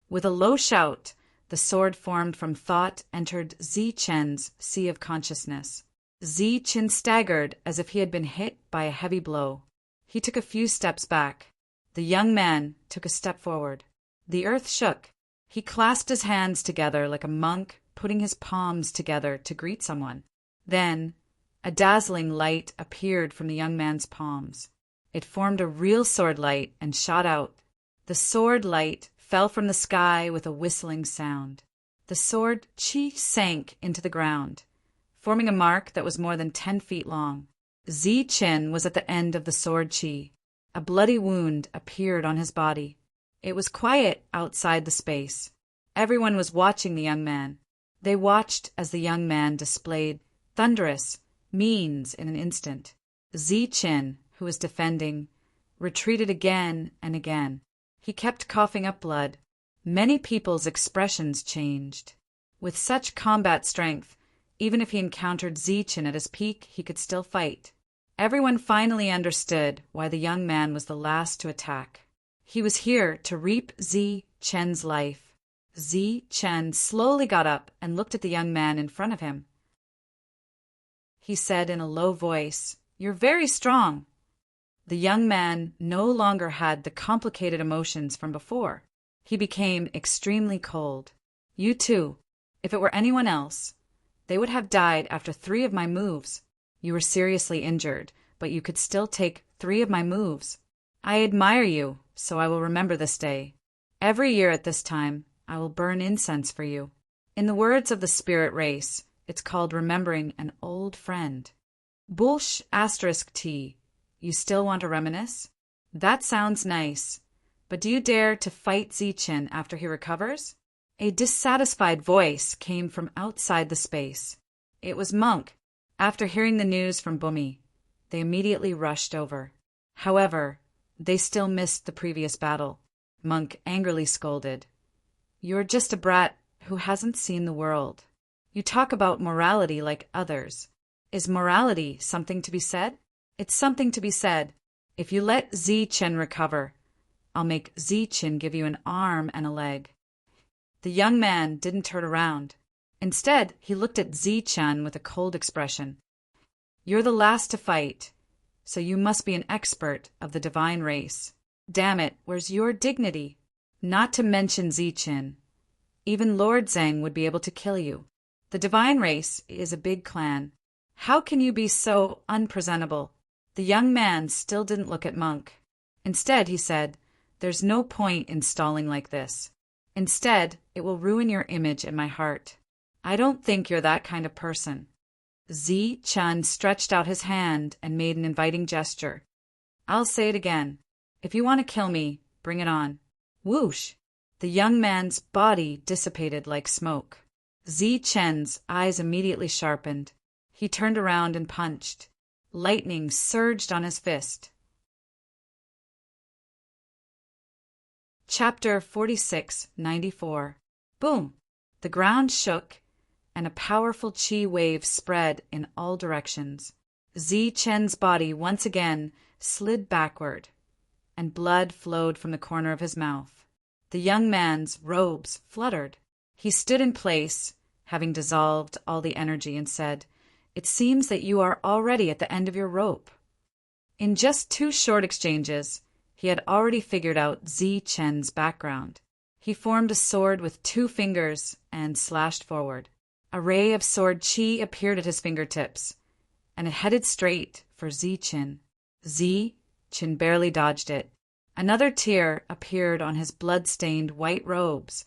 With a low shout, the sword formed from thought entered Zi Chen's sea of consciousness. Zi Chen staggered as if he had been hit by a heavy blow. He took a few steps back. The young man took a step forward. The earth shook. He clasped his hands together like a monk putting his palms together to greet someone. Then, a dazzling light appeared from the young man's palms. It formed a real sword light and shot out. The sword light fell from the sky with a whistling sound. The sword chi sank into the ground, forming a mark that was more than 10 feet long. Zi Chen was at the end of the sword chi. A bloody wound appeared on his body. It was quiet outside the space. Everyone was watching the young man. They watched as the young man displayed Thunderous means in an instant. Zi Chen, who was defending, retreated again and again. He kept coughing up blood. Many people's expressions changed. With such combat strength, even if he encountered Zi Chen at his peak, he could still fight. Everyone finally understood why the young man was the last to attack. He was here to reap Zi Chen's life. Zi Chen slowly got up and looked at the young man in front of him. He said in a low voice, "You're very strong." The young man no longer had the complicated emotions from before. He became extremely cold. "You too. If it were anyone else, they would have died after 3 of my moves. You were seriously injured, but you could still take 3 of my moves. I admire you, so I will remember this day. Every year at this time, I will burn incense for you. In the words of the spirit race, it's called remembering an old friend. Bullsh *T. You still want to reminisce? That sounds nice. But do you dare to fight Zi Chen after he recovers?" A dissatisfied voice came from outside the space. It was Monk. After hearing the news from Bumi, they immediately rushed over. However, they still missed the previous battle. Monk angrily scolded, "You're just a brat who hasn't seen the world. You talk about morality like others. Is morality something to be said? It's something to be said. If you let Zi Chen recover, I'll make Zi Chen give you an arm and a leg." The young man didn't turn around. Instead, he looked at Zi Chen with a cold expression. "You're the last to fight, so you must be an expert of the divine race. Damn it, where's your dignity? Not to mention Zi Chen. Even Lord Zhang would be able to kill you. The divine race is a big clan. How can you be so unpresentable?" The young man still didn't look at Monk. Instead, he said, "There's no point in stalling like this. Instead, it will ruin your image in my heart. I don't think you're that kind of person." Zi Chen stretched out his hand and made an inviting gesture. "I'll say it again. If you want to kill me, bring it on." Whoosh! The young man's body dissipated like smoke. Zi Chen's eyes immediately sharpened. He turned around and punched. Lightning surged on his fist. Chapter 46-94. Boom! The ground shook, and a powerful chi wave spread in all directions. Zi Chen's body once again slid backward, and blood flowed from the corner of his mouth. The young man's robes fluttered. He stood in place, having dissolved all the energy, and said, "It seems that you are already at the end of your rope." In just 2 short exchanges, he had already figured out Zi Chen's background. He formed a sword with 2 fingers and slashed forward. A ray of sword chi appeared at his fingertips, and it headed straight for Zi Chen. Zi Chen barely dodged it. Another tear appeared on his blood-stained white robes,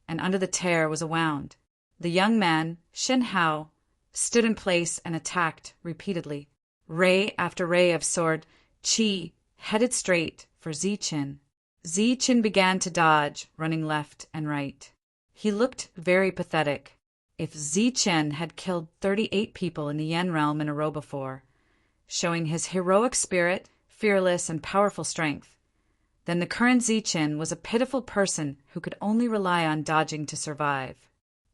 and under the tear was a wound. The young man, Shen Hao, stood in place and attacked repeatedly. Ray after ray of sword chi headed straight for Zichen. Zichen began to dodge, running left and right. He looked very pathetic. If Zichen had killed 38 people in the Yen realm in a row before, showing his heroic spirit, fearless and powerful strength, then the current Zichen was a pitiful person who could only rely on dodging to survive.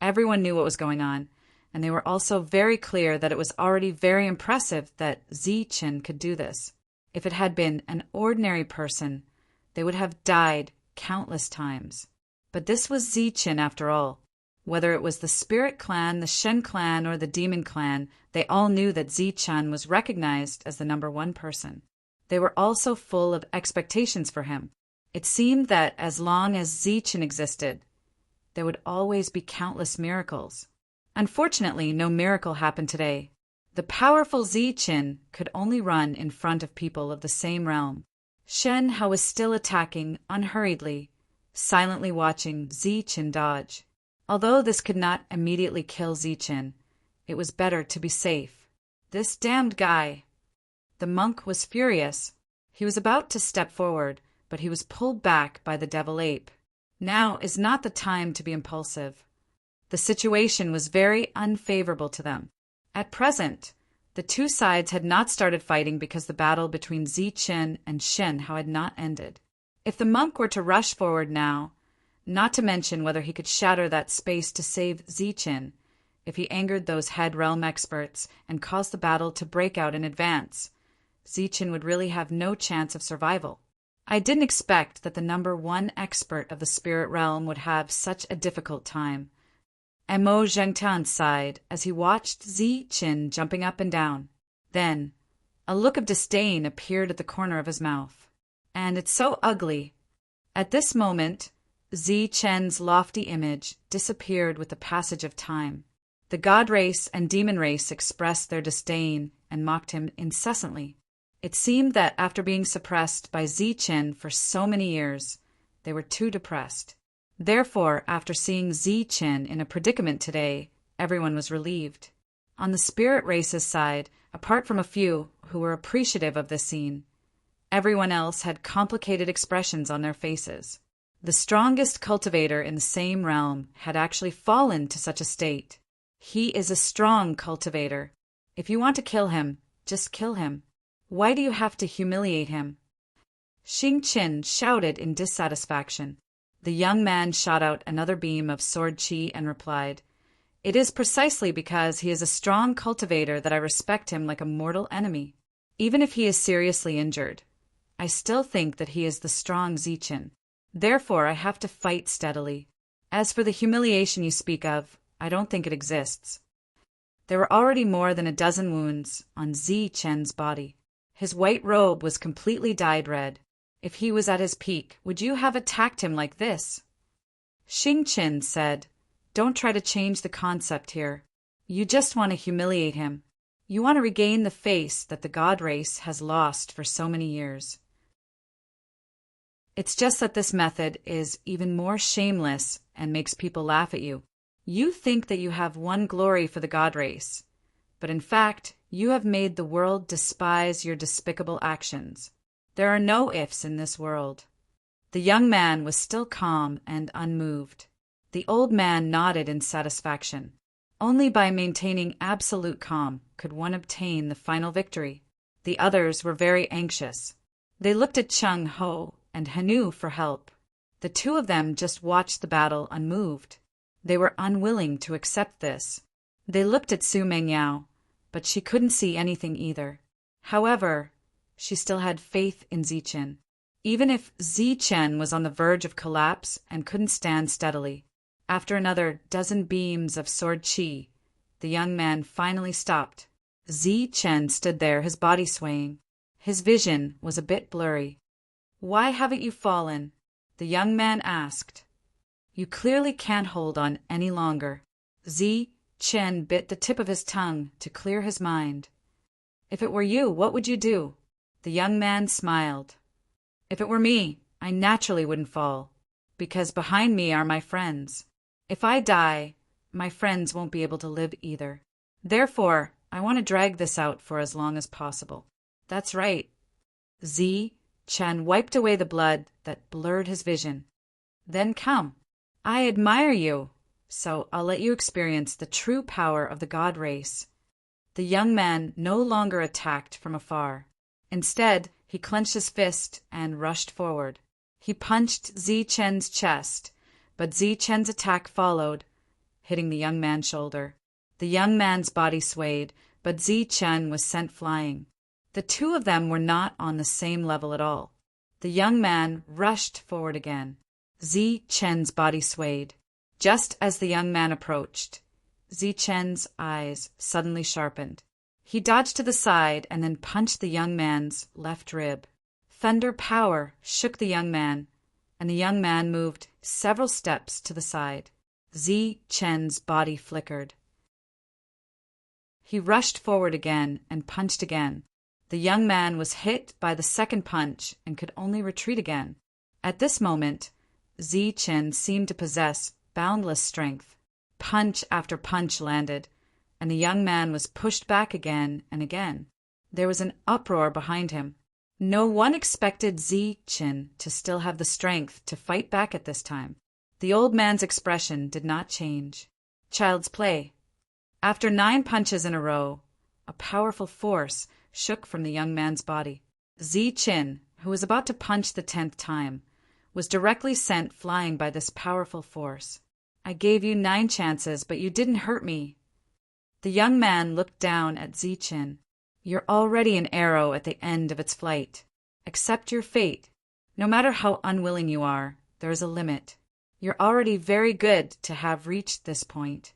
Everyone knew what was going on, and they were also very clear that it was already very impressive that Zichen could do this. If it had been an ordinary person, they would have died countless times. But this was Zichen after all. Whether it was the Spirit Clan, the Shen Clan, or the Demon Clan, they all knew that Zichen was recognized as the #1 person. They were also full of expectations for him. It seemed that as long as Zichen existed, there would always be countless miracles. Unfortunately, no miracle happened today. The powerful Zichen could only run in front of people of the same realm. Shen Hao was still attacking unhurriedly, silently watching Zichen dodge. Although this could not immediately kill Zichen, it was better to be safe. This damned guy! The monk was furious. He was about to step forward, but he was pulled back by the devil ape. Now is not the time to be impulsive. The situation was very unfavorable to them. At present, the two sides had not started fighting because the battle between Zichen and Shen Hao had not ended. If the monk were to rush forward now, not to mention whether he could shatter that space to save Zichen, if he angered those head realm experts and caused the battle to break out in advance, Zichen would really have no chance of survival. I didn't expect that the #1 expert of the spirit realm would have such a difficult time. Mo Zhengtan sighed as he watched Zichen jumping up and down. Then, a look of disdain appeared at the corner of his mouth. And it's so ugly. At this moment, Zichen's lofty image disappeared with the passage of time. The god race and demon race expressed their disdain and mocked him incessantly. It seemed that after being suppressed by Zichen for so many years, they were too depressed. Therefore, after seeing Zichen in a predicament today, everyone was relieved. On the spirit race's side, apart from a few who were appreciative of this scene, everyone else had complicated expressions on their faces. The strongest cultivator in the same realm had actually fallen to such a state. He is a strong cultivator. If you want to kill him, just kill him. Why do you have to humiliate him? Xing Qin shouted in dissatisfaction. The young man shot out another beam of sword chi and replied, "It is precisely because he is a strong cultivator that I respect him like a mortal enemy. Even if he is seriously injured, I still think that he is the strong Zichen. Therefore, I have to fight steadily. As for the humiliation you speak of, I don't think it exists." There were already more than a dozen wounds on Zichen's body. His white robe was completely dyed red. If he was at his peak, would you have attacked him like this? Xing Qin said, "Don't try to change the concept here. You just want to humiliate him. You want to regain the face that the god race has lost for so many years. It's just that this method is even more shameless and makes people laugh at you. You think that you have won glory for the god race, but in fact, you have made the world despise your despicable actions. There are no ifs in this world." The young man was still calm and unmoved. The old man nodded in satisfaction. Only by maintaining absolute calm could one obtain the final victory. The others were very anxious. They looked at Cheng Ho and Hanu for help. The two of them just watched the battle unmoved. They were unwilling to accept this. They looked at Su Mengyao, but she couldn't see anything either. However, she still had faith in Zichen. Even if Zichen was on the verge of collapse and couldn't stand steadily, after another dozen beams of sword chi, the young man finally stopped. Zichen stood there, his body swaying. His vision was a bit blurry. "Why haven't you fallen?" the young man asked. "You clearly can't hold on any longer." Zichen bit the tip of his tongue to clear his mind. "If it were you, what would you do?" The young man smiled. "If it were me, I naturally wouldn't fall, because behind me are my friends. If I die, my friends won't be able to live either. Therefore, I want to drag this out for as long as possible. That's right. Zi Chen wiped away the blood that blurred his vision. Then come. I admire you, so I'll let you experience the true power of the god race. The young man no longer attacked from afar. Instead, he clenched his fist and rushed forward. He punched Zi Chen's chest, but Zi Chen's attack followed, hitting the young man's shoulder. The young man's body swayed, but Zi Chen was sent flying. The two of them were not on the same level at all. The young man rushed forward again. Zi Chen's body swayed. Just as the young man approached, Zi Chen's eyes suddenly sharpened. He dodged to the side and then punched the young man's left rib. Thunder power shook the young man, and the young man moved several steps to the side. Zi Chen's body flickered. He rushed forward again and punched again. The young man was hit by the second punch and could only retreat again. At this moment, Zi Chen seemed to possess boundless strength. Punch after punch landed, and the young man was pushed back again and again. There was an uproar behind him. No one expected Zi Chen to still have the strength to fight back at this time. The old man's expression did not change. Child's play. After 9 punches in a row, a powerful force shook from the young man's body. Zi Chen, who was about to punch the 10th time, was directly sent flying by this powerful force. I gave you 9 chances, but you didn't hurt me. The young man looked down at Zi Chen. You're already an arrow at the end of its flight. Accept your fate. No matter how unwilling you are, there is a limit. You're already very good to have reached this point.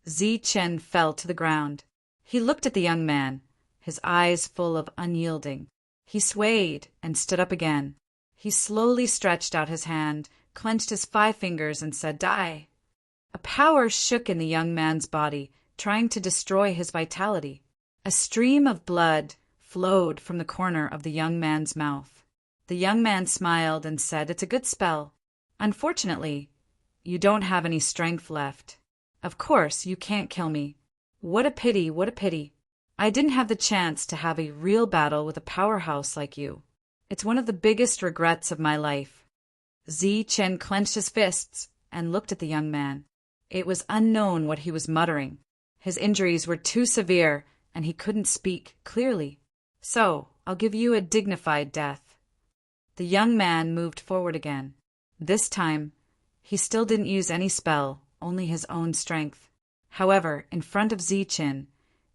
Zi Chen fell to the ground. He looked at the young man, his eyes full of unyielding. He swayed and stood up again. He slowly stretched out his hand, clenched his 5 fingers, and said, "Die." A power shook in the young man's body, trying to destroy his vitality. A stream of blood flowed from the corner of the young man's mouth. The young man smiled and said, "It's a good spell. Unfortunately, you don't have any strength left. Of course, you can't kill me. What a pity, what a pity. I didn't have the chance to have a real battle with a powerhouse like you. It's one of the biggest regrets of my life." Zi Chen clenched his fists and looked at the young man. It was unknown what he was muttering. His injuries were too severe, and he couldn't speak clearly. "So, I'll give you a dignified death." The young man moved forward again. This time, he still didn't use any spell, only his own strength. However, in front of Zi Chen,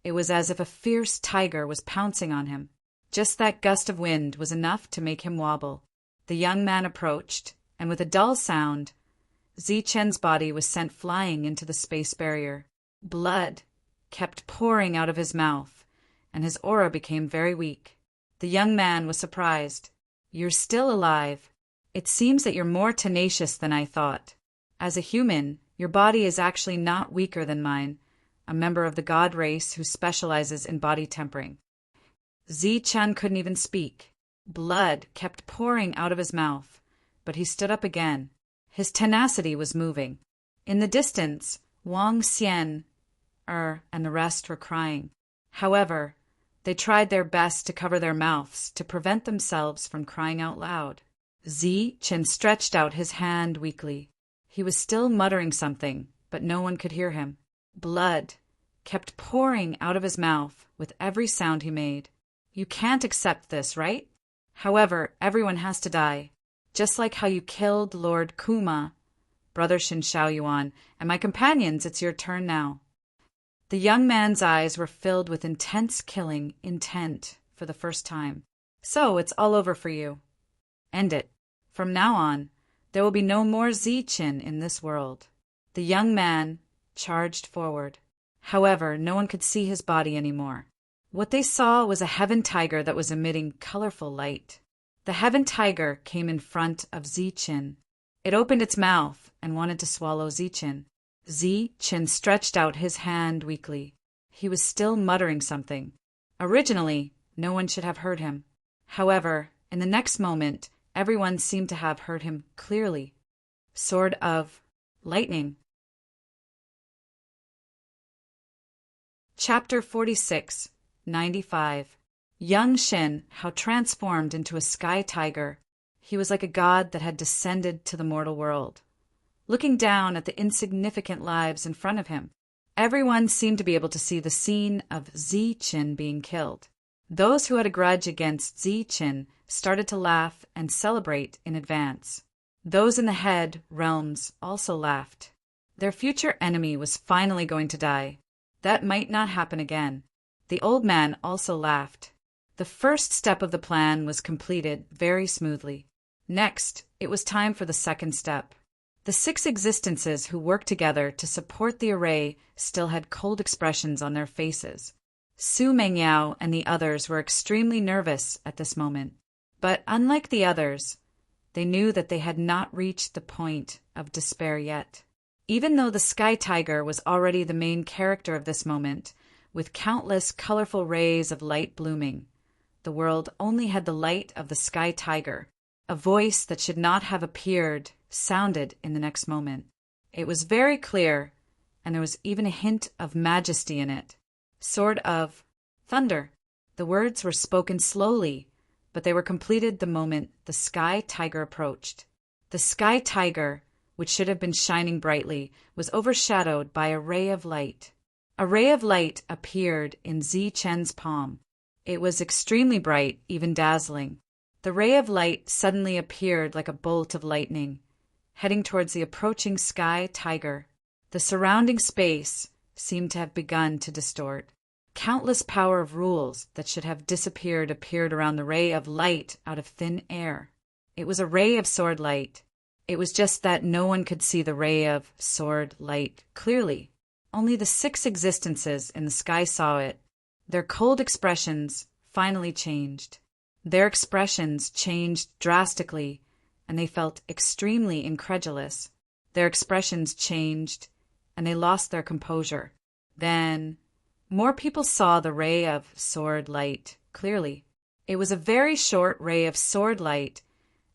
it was as if a fierce tiger was pouncing on him. Just that gust of wind was enough to make him wobble. The young man approached, and with a dull sound, Zi Chen's body was sent flying into the space barrier. Blood kept pouring out of his mouth, and his aura became very weak. The young man was surprised. "You're still alive. It seems that you're more tenacious than I thought. As a human, your body is actually not weaker than mine, a member of the god race who specializes in body tempering." Zi Chen couldn't even speak. Blood kept pouring out of his mouth, but he stood up again. His tenacity was moving. In the distance, Wang Xian, and the rest were crying. However, they tried their best to cover their mouths to prevent themselves from crying out loud. Zi Chen stretched out his hand weakly. He was still muttering something, but no one could hear him. Blood kept pouring out of his mouth with every sound he made. "You can't accept this, right? However, everyone has to die. Just like how you killed Lord Kuma, Brother Shin Shaoyuan, and my companions, it's your turn now." The young man's eyes were filled with intense killing intent for the first time. "So it's all over for you. End it. From now on, there will be no more Zi Chen in this world." The young man charged forward. However, no one could see his body anymore. What they saw was a heaven tiger that was emitting colorful light. The heaven tiger came in front of Zi Chen. It opened its mouth and wanted to swallow Zi Chen. Zi Chen stretched out his hand weakly. He was still muttering something. Originally, no one should have heard him. However, in the next moment, everyone seemed to have heard him clearly. Sword of lightning. Chapter 46, 95. Young Shin, how transformed into a sky tiger. He was like a god that had descended to the mortal world. Looking down at the insignificant lives in front of him, everyone seemed to be able to see the scene of Zi-Chin being killed. Those who had a grudge against Zi-Chin started to laugh and celebrate in advance. Those in the head realms also laughed. Their future enemy was finally going to die. That might not happen again. The old man also laughed. The first step of the plan was completed very smoothly. Next, it was time for the second step. The 6 existences who worked together to support the array still had cold expressions on their faces. Su Mengyao and the others were extremely nervous at this moment. But unlike the others, they knew that they had not reached the point of despair yet. Even though the Sky Tiger was already the main character of this moment, with countless colorful rays of light blooming, the world only had the light of the Sky Tiger. A voice that should not have appeared sounded in the next moment. It was very clear, and there was even a hint of majesty in it. Sort of thunder. The words were spoken slowly, but they were completed the moment the Sky Tiger approached. The Sky Tiger, which should have been shining brightly, was overshadowed by a ray of light. A ray of light appeared in Zi-Chen's palm. It was extremely bright, even dazzling. The ray of light suddenly appeared like a bolt of lightning, heading towards the approaching Sky Tiger. The surrounding space seemed to have begun to distort. Countless power of rules that should have disappeared appeared around the ray of light out of thin air. It was a ray of sword light. It was just that no one could see the ray of sword light clearly. Only the 6 existences in the sky saw it. Their cold expressions finally changed. Their expressions changed drastically, and they felt extremely incredulous. Their expressions changed, and they lost their composure. Then, more people saw the ray of sword light clearly. It was a very short ray of sword light,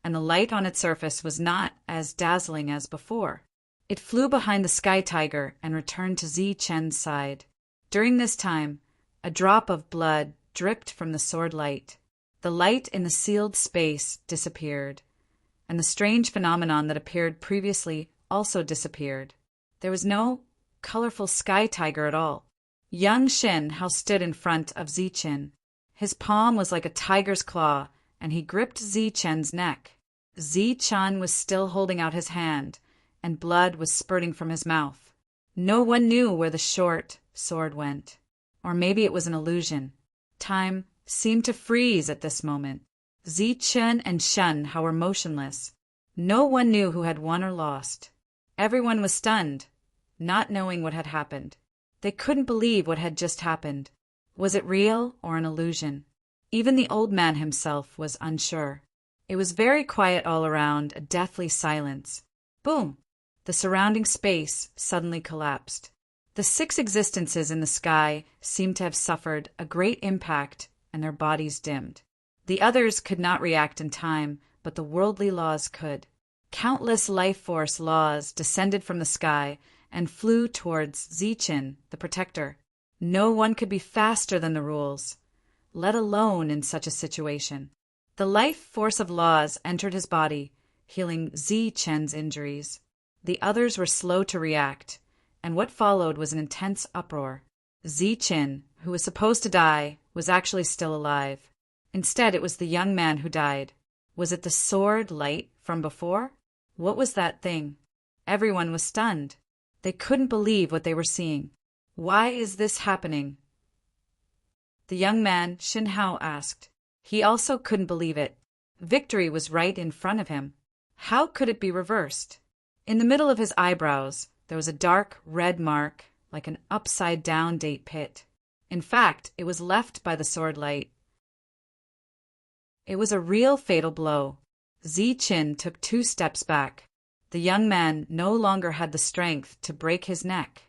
and the light on its surface was not as dazzling as before. It flew behind the Sky Tiger and returned to Zi-Chen's side. During this time, a drop of blood dripped from the sword light. The light in the sealed space disappeared, and the strange phenomenon that appeared previously also disappeared. There was no colorful Sky Tiger at all. Young Shin Hao stood in front of Zi-Chen. His palm was like a tiger's claw, and he gripped Zi-Chen's neck. Zi-Chen was still holding out his hand, and blood was spurting from his mouth. No one knew where the short sword went. Or maybe it was an illusion. Time seemed to freeze at this moment. Zi-Chen and Shen Hao were motionless. No one knew who had won or lost. Everyone was stunned, not knowing what had happened. They couldn't believe what had just happened. Was it real or an illusion? Even the old man himself was unsure. It was very quiet all around, a deathly silence. Boom! The surrounding space suddenly collapsed. The 6 existences in the sky seemed to have suffered a great impact, and their bodies dimmed. The others could not react in time, but the worldly laws could. Countless life force laws descended from the sky and flew towards Zi-Chen, the protector. No one could be faster than the rules, let alone in such a situation. The life force of laws entered his body, healing Zi-Chen's injuries. The others were slow to react, and what followed was an intense uproar. Zi-Chen, who was supposed to die, was actually still alive. Instead, it was the young man who died. Was it the sword light from before? What was that thing? Everyone was stunned. They couldn't believe what they were seeing. Why is this happening? The young man, Shin Hao, asked. He also couldn't believe it. Victory was right in front of him. How could it be reversed? In the middle of his eyebrows, there was a dark red mark, like an upside-down date pit. In fact, it was left by the sword light. It was a real fatal blow. Zi-Chen took 2 steps back. The young man no longer had the strength to break his neck.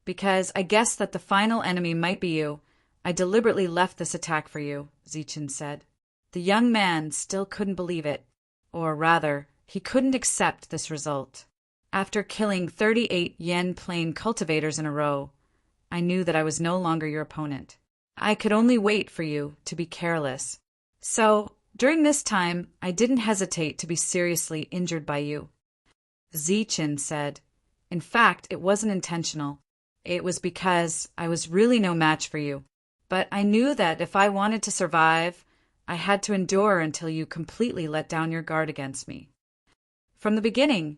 Because I guessed that the final enemy might be you, I deliberately left this attack for you, Zi-Chen said. The young man still couldn't believe it. Or rather, he couldn't accept this result. After killing 38 Yen Plain cultivators in a row, I knew that I was no longer your opponent. I could only wait for you to be careless. So, during this time, I didn't hesitate to be seriously injured by you. Zichen said. In fact, it wasn't intentional. It was because I was really no match for you. But I knew that if I wanted to survive, I had to endure until you completely let down your guard against me. From the beginning,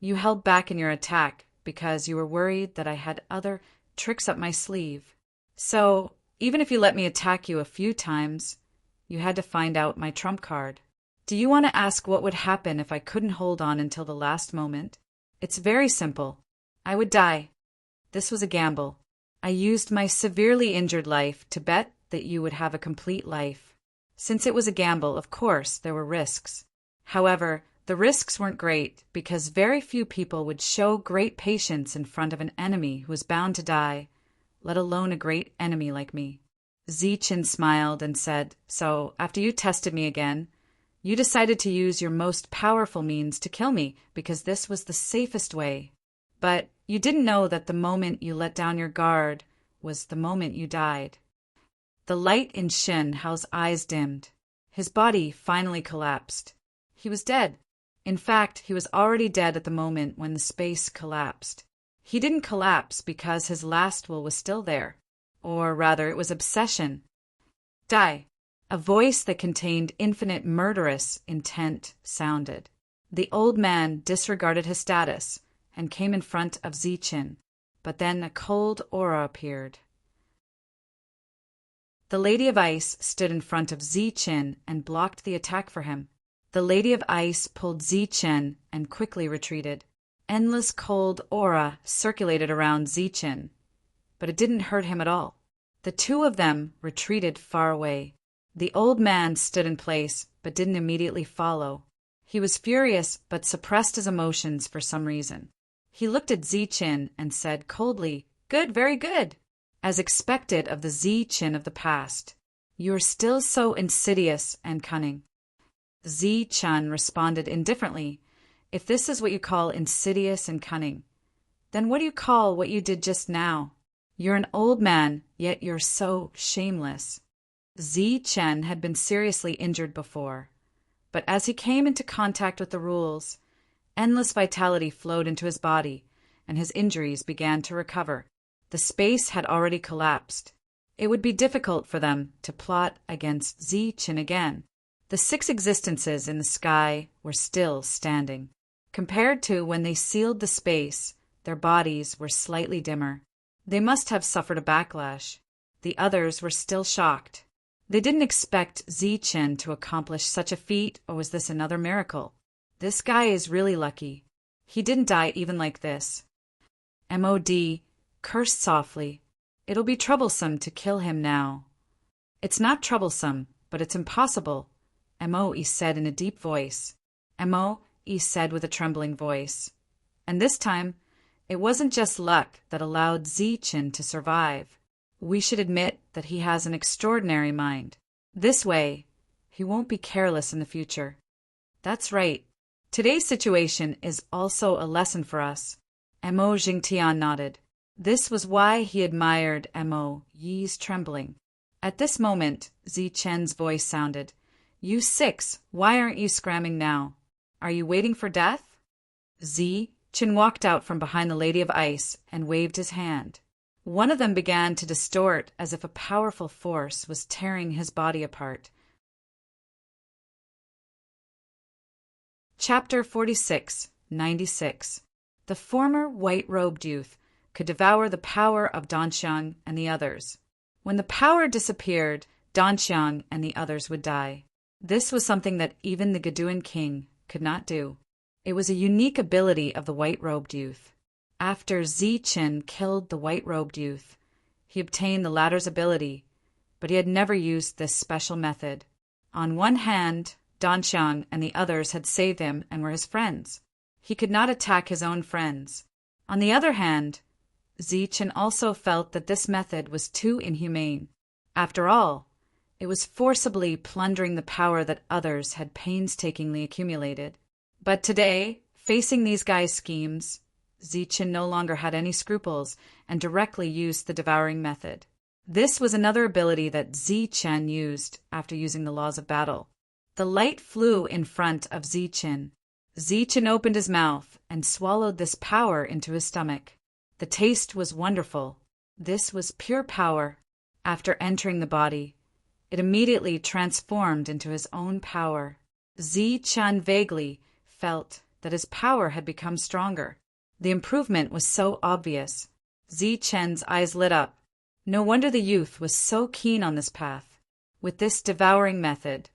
you held back in your attack because you were worried that I had other tricks up my sleeve. So, even if you let me attack you a few times, you had to find out my trump card. Do you want to ask what would happen if I couldn't hold on until the last moment? It's very simple. I would die. This was a gamble. I used my severely injured life to bet that you would have a complete life. Since it was a gamble, of course, there were risks. However, the risks weren't great because very few people would show great patience in front of an enemy who was bound to die, let alone a great enemy like me. Zichen smiled and said, So, after you tested me again, you decided to use your most powerful means to kill me because this was the safest way. But you didn't know that the moment you let down your guard was the moment you died. The light in Shin Hao's eyes dimmed. His body finally collapsed. He was dead. In fact, he was already dead at the moment when the space collapsed. He didn't collapse because his last will was still there. Or rather, it was obsession. Die. A voice that contained infinite murderous intent sounded. The old man disregarded his status and came in front of Zichen, but then a cold aura appeared. The Lady of Ice stood in front of Zichen and blocked the attack for him. The Lady of Ice pulled Zichen and quickly retreated. Endless cold aura circulated around Zichen, but it didn't hurt him at all. The two of them retreated far away. The old man stood in place, but didn't immediately follow. He was furious, but suppressed his emotions for some reason. He looked at Zichen and said coldly, Good, very good. As expected of the Zichen of the past. You are still so insidious and cunning. Zichen responded indifferently, If this is what you call insidious and cunning, then what do you call what you did just now? You're an old man, yet you're so shameless. Zichen had been seriously injured before, but as he came into contact with the rules, endless vitality flowed into his body, and his injuries began to recover. The space had already collapsed. It would be difficult for them to plot against Zichen again. The 6 existences in the sky were still standing. Compared to when they sealed the space, their bodies were slightly dimmer. They must have suffered a backlash. The others were still shocked. They didn't expect Zichen to accomplish such a feat, or was this another miracle? This guy is really lucky. He didn't die even like this. MOD cursed softly. It'll be troublesome to kill him now. It's not troublesome, but it's impossible, MOE said in a deep voice. MOE said with a trembling voice. And this time, it wasn't just luck that allowed Zichen to survive. We should admit that he has an extraordinary mind. This way, he won't be careless in the future. That's right. Today's situation is also a lesson for us. Mo Jingtian nodded. This was why he admired Mo Yi's trembling. At this moment, Zichen's voice sounded. You 6, why aren't you scramming now? Are you waiting for death? Zichen walked out from behind the Lady of Ice and waved his hand. One of them began to distort as if a powerful force was tearing his body apart. Chapter 46, 96. The former white-robed youth could devour the power of Danxiang and the others. When the power disappeared, Danxiang and the others would die. This was something that even the Gaduan king could not do. It was a unique ability of the white-robed youth. After Zichen killed the white-robed youth, he obtained the latter's ability, but he had never used this special method. On one hand, Danxiang and the others had saved him and were his friends. He could not attack his own friends. On the other hand, Zichen also felt that this method was too inhumane. After all, it was forcibly plundering the power that others had painstakingly accumulated. But today, facing these guys' schemes, Zichen no longer had any scruples and directly used the devouring method. This was another ability that Zichen used after using the laws of battle. The light flew in front of Zichen. Zichen opened his mouth and swallowed this power into his stomach. The taste was wonderful. This was pure power. After entering the body, it immediately transformed into his own power. Zichen vaguely felt that his power had become stronger. The improvement was so obvious. Zichen's eyes lit up. No wonder the youth was so keen on this path. With this devouring method,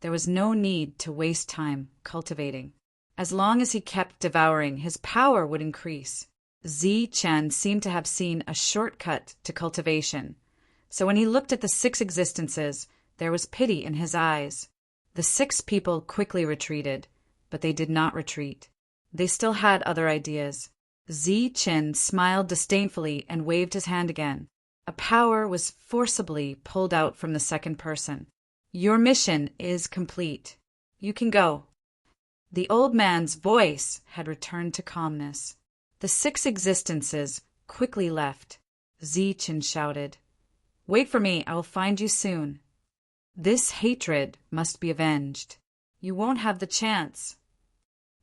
there was no need to waste time cultivating. As long as he kept devouring, his power would increase. Zichen seemed to have seen a shortcut to cultivation. So when he looked at the 6 existences, there was pity in his eyes. The 6 people quickly retreated, but they did not retreat. They still had other ideas. Zichen smiled disdainfully and waved his hand again. A power was forcibly pulled out from the second person. Your mission is complete. You can go. The old man's voice had returned to calmness. The 6 existences quickly left. Zichen shouted, "Wait for me, I will find you soon. This hatred must be avenged. You won't have the chance."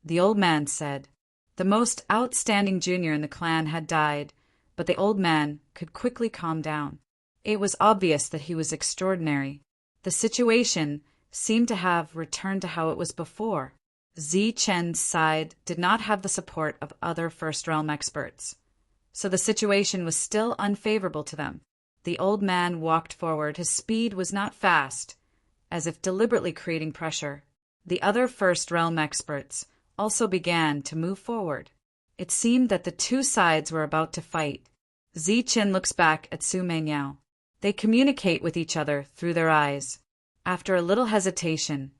The old man said. The most outstanding junior in the clan had died, but the old man could quickly calm down. It was obvious that he was extraordinary. The situation seemed to have returned to how it was before. Zichen's side did not have the support of other First Realm experts, so the situation was still unfavorable to them. The old man walked forward. His speed was not fast, as if deliberately creating pressure. The other First Realm experts also began to move forward. It seemed that the 2 sides were about to fight. Zichen looks back at Su Mengyao. They communicate with each other through their eyes. After a little hesitation,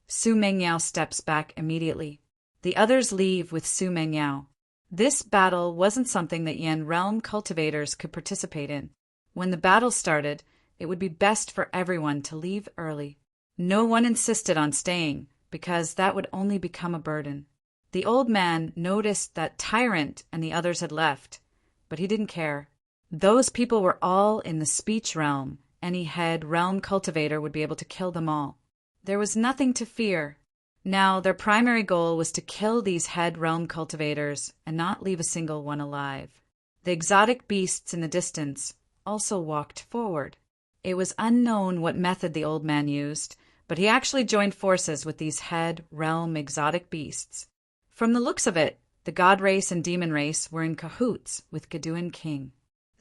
Su Mengyao steps back immediately. The others leave with Su Mengyao. This battle wasn't something that Yen realm cultivators could participate in. When the battle started, it would be best for everyone to leave early. No one insisted on staying, because that would only become a burden. The old man noticed that Tyrant and the others had left, but he didn't care. Those people were all in the speech realm. Any head realm cultivator would be able to kill them all. There was nothing to fear. Now their primary goal was to kill these head realm cultivators and not leave a single one alive. The exotic beasts in the distance also walked forward. It was unknown what method the old man used, but he actually joined forces with these head realm exotic beasts. From the looks of it, the god race and demon race were in cahoots with Geduin King.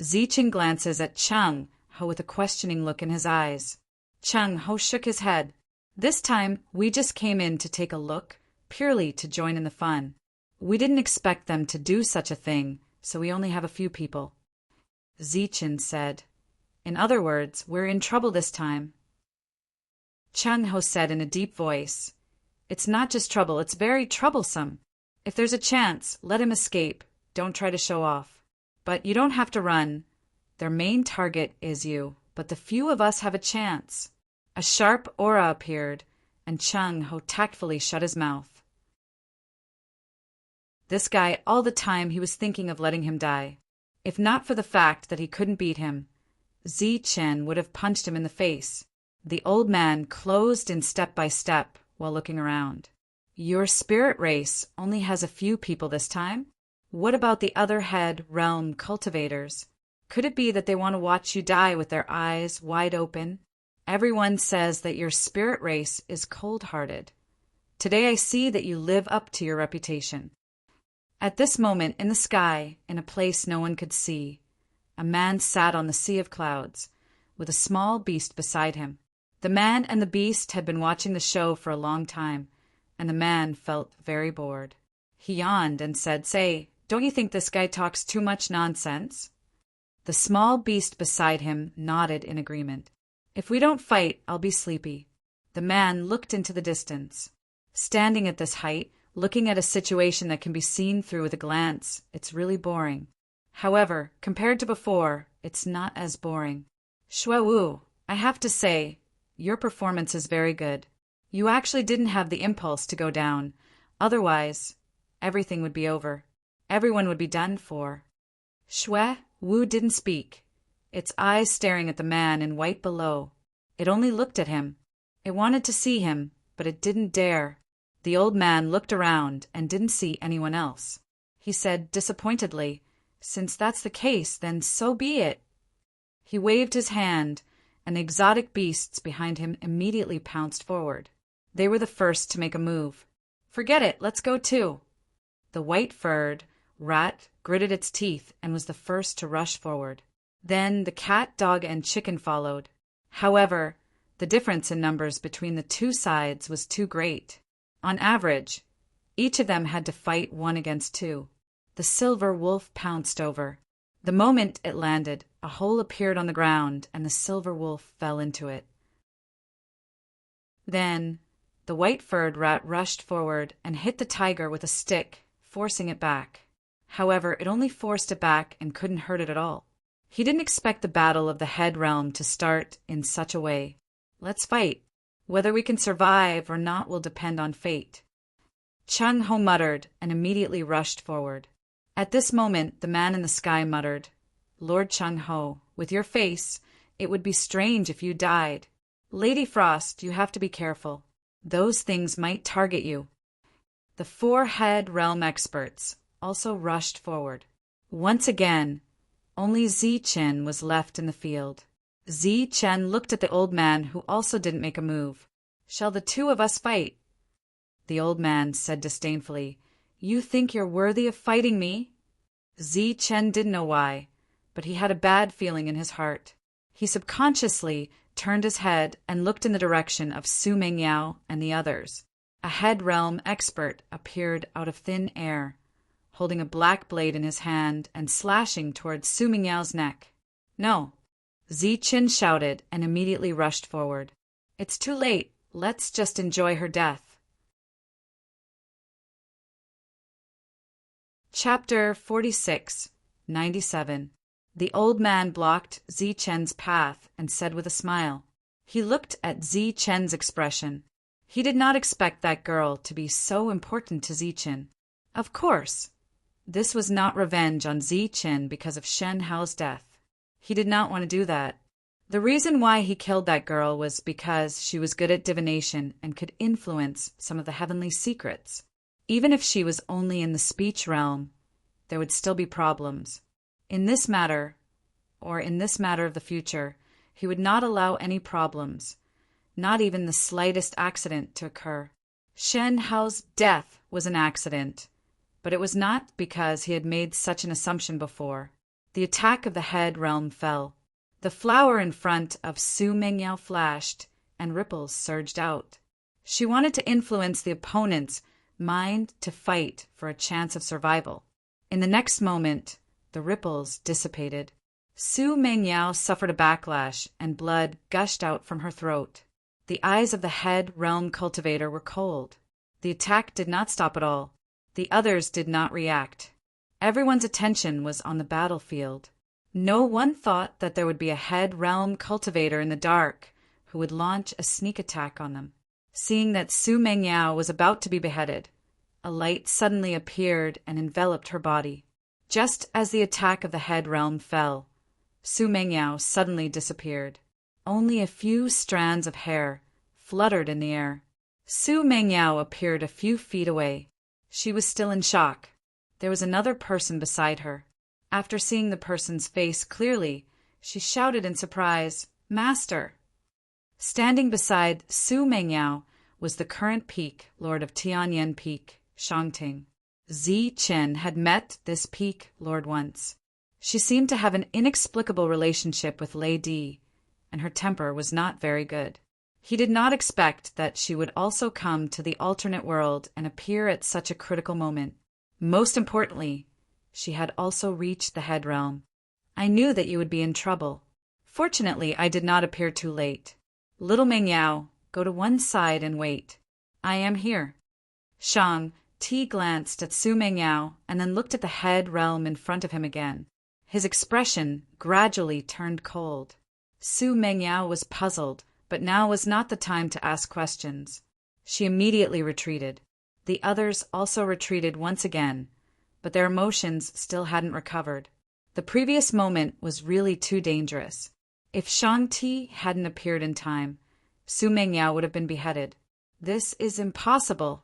Zichen glances at Chung Ho with a questioning look in his eyes. Chung Ho shook his head. This time, we just came in to take a look, purely to join in the fun. We didn't expect them to do such a thing, so we only have a few people. Zichen said. In other words, we're in trouble this time. Chung Ho said in a deep voice. It's not just trouble, it's very troublesome. If there's a chance, let him escape. Don't try to show off. But you don't have to run. Their main target is you, but the few of us have a chance. A sharp aura appeared, and Chung Ho tactfully shut his mouth. This guy, all the time he was thinking of letting him die. If not for the fact that he couldn't beat him, Zichen would have punched him in the face. The old man closed in step by step while looking around. Your spirit race only has a few people this time? What about the other head realm cultivators? Could it be that they want to watch you die with their eyes wide open? Everyone says that your spirit race is cold-hearted. Today I see that you live up to your reputation. At this moment, in the sky, in a place no one could see, a man sat on the sea of clouds, with a small beast beside him. The man and the beast had been watching the show for a long time, and the man felt very bored. He yawned and said, "Say, don't you think this guy talks too much nonsense?" The small beast beside him nodded in agreement. "If we don't fight, I'll be sleepy." The man looked into the distance. Standing at this height, looking at a situation that can be seen through with a glance, it's really boring. However, compared to before, it's not as boring. Shuawu, I have to say, your performance is very good. You actually didn't have the impulse to go down. Otherwise, everything would be over. Everyone would be done for. Shui Wu didn't speak, its eyes staring at the man in white below. It only looked at him. It wanted to see him, but it didn't dare. The old man looked around and didn't see anyone else. He said disappointedly, "Since that's the case, then so be it." He waved his hand, and the exotic beasts behind him immediately pounced forward. They were the first to make a move. "Forget it, let's go too." The white-furred rat gritted its teeth and was the first to rush forward. Then the cat, dog, and chicken followed. However, the difference in numbers between the two sides was too great. On average, each of them had to fight 1 against 2. The silver wolf pounced over. The moment it landed, a hole appeared on the ground, and the silver wolf fell into it. Then, the white-furred rat rushed forward and hit the tiger with a stick, forcing it back. However, it only forced it back and couldn't hurt it at all. He didn't expect the battle of the head realm to start in such a way. "Let's fight. Whether we can survive or not will depend on fate." Chung Ho muttered and immediately rushed forward. At this moment, the man in the sky muttered, "Lord Chung Ho, with your face, it would be strange if you died. Lady Frost, you have to be careful. Those things might target you." The 4 head realm experts also rushed forward. Once again, only Zi Chen was left in the field. Zi Chen looked at the old man, who also didn't make a move. "Shall the 2 of us fight?" The old man said disdainfully, "You think you're worthy of fighting me?" Zi Chen didn't know why, but he had a bad feeling in his heart. He subconsciously turned his head and looked in the direction of Su Mengyao and the others. A head realm expert appeared out of thin air, holding a black blade in his hand and slashing towards Su Mingyao's neck. "No!" Zi Chen shouted and immediately rushed forward. "It's too late. Let's just enjoy her death." Chapter 46, 97. The old man blocked Zi Chen's path and said with a smile. He looked at Zi Chen's expression. He did not expect that girl to be so important to Zi Chen. Of course, this was not revenge on Zi Chen because of Shen Hao's death. He did not want to do that. The reason why he killed that girl was because she was good at divination and could influence some of the heavenly secrets. Even if she was only in the speech realm, there would still be problems. In this matter of the future, he would not allow any problems, not even the slightest accident to occur. Shen Hao's death was an accident, but it was not because he had made such an assumption before. The attack of the head realm fell. The flower in front of Su Mengyao flashed, and ripples surged out. She wanted to influence the opponent's mind to fight for a chance of survival. In the next moment, the ripples dissipated. Su Mengyao suffered a backlash, and blood gushed out from her throat. The eyes of the head realm cultivator were cold. The attack did not stop at all. The others did not react. Everyone's attention was on the battlefield. No one thought that there would be a head realm cultivator in the dark who would launch a sneak attack on them. Seeing that Su Mengyao was about to be beheaded, a light suddenly appeared and enveloped her body. Just as the attack of the head realm fell, Su Mengyao suddenly disappeared. Only a few strands of hair fluttered in the air. Su Mengyao appeared a few feet away. She was still in shock. There was another person beside her. After seeing the person's face clearly, she shouted in surprise, "Master!" Standing beside Su Mengyao was the current peak lord of Tianyan Peak, Shangting. Zi Chen had met this peak lord once. She seemed to have an inexplicable relationship with Lei Di, and her temper was not very good. He did not expect that she would also come to the alternate world and appear at such a critical moment. Most importantly, she had also reached the head realm. "I knew that you would be in trouble. Fortunately, I did not appear too late. Little Mengyao, go to one side and wait. I am here." Shang Ti glanced at Su Mengyao and then looked at the head realm in front of him again. His expression gradually turned cold. Su Mengyao was puzzled, but now was not the time to ask questions. She immediately retreated. The others also retreated once again, but their emotions still hadn't recovered. The previous moment was really too dangerous. If Shang-Ti hadn't appeared in time, Su Mengyao would have been beheaded. This is impossible.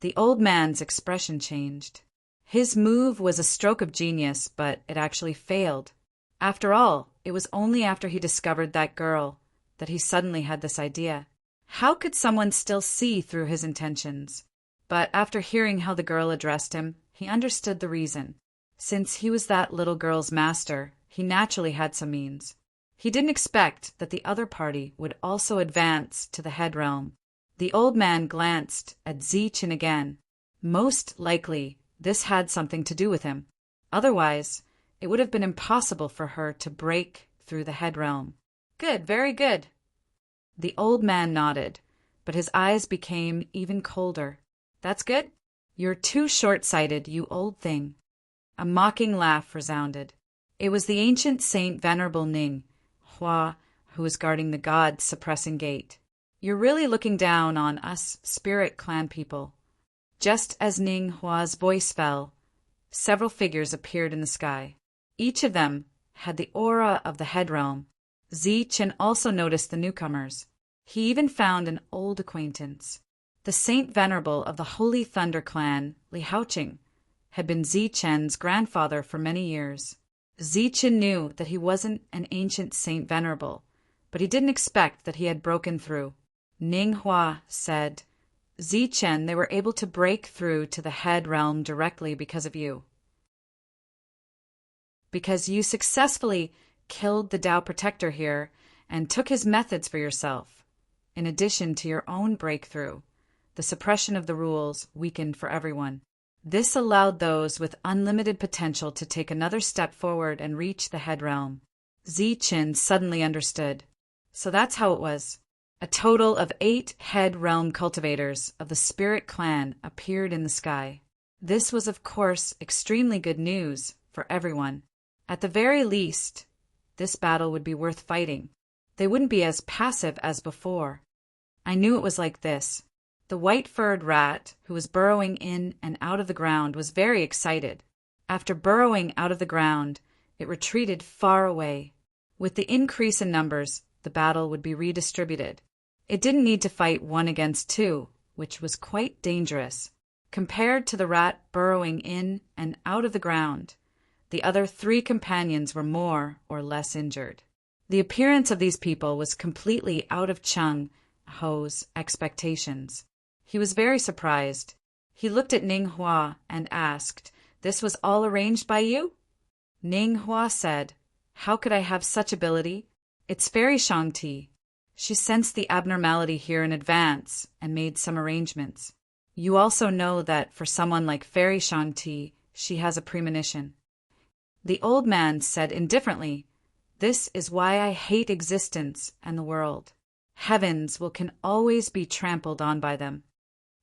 The old man's expression changed. His move was a stroke of genius, but it actually failed. After all, it was only after he discovered that girl that he suddenly had this idea. How could someone still see through his intentions? But after hearing how the girl addressed him, he understood the reason. Since he was that little girl's master, he naturally had some means. He didn't expect that the other party would also advance to the head realm. The old man glanced at Zichen again. Most likely, this had something to do with him. Otherwise, it would have been impossible for her to break through the head realm. Good, very good. The old man nodded, but his eyes became even colder. That's good? You're too short-sighted, you old thing. A mocking laugh resounded. It was the ancient Saint Venerable Ning Hua who was guarding the God-suppressing gate. You're really looking down on us spirit clan people. Just as Ning Hua's voice fell, several figures appeared in the sky. Each of them had the aura of the head realm. Zichen also noticed the newcomers. He even found an old acquaintance. The Saint Venerable of the Holy Thunder clan, Li Haoqing, had been Zichen's grandfather for many years. Zichen knew that he wasn't an ancient Saint Venerable, but he didn't expect that he had broken through. Ning Hua said, Zichen, they were able to break through to the head realm directly because of you. Because you successfully killed the Tao Protector here and took his methods for yourself. In addition to your own breakthrough, the suppression of the rules weakened for everyone. This allowed those with unlimited potential to take another step forward and reach the head realm. Zichen suddenly understood. So that's how it was. A total of 8 head realm cultivators of the spirit clan appeared in the sky. This was, of course, extremely good news for everyone. At the very least, this battle would be worth fighting. They wouldn't be as passive as before. I knew it was like this. The white-furred rat, who was burrowing in and out of the ground, was very excited. After burrowing out of the ground, it retreated far away. With the increase in numbers, the battle would be redistributed. It didn't need to fight 1 against 2, which was quite dangerous. Compared to the rat burrowing in and out of the ground, the other 3 companions were more or less injured. The appearance of these people was completely out of Cheng Ho's expectations. He was very surprised. He looked at Ning Hua and asked, "This was all arranged by you?" Ning Hua said, "How could I have such ability? It's Fairy Shang-Ti. She sensed the abnormality here in advance and made some arrangements. You also know that for someone like Fairy Shang-Ti, she has a premonition." The old man said indifferently, "This is why I hate existence and the world. Heavens can always be trampled on by them.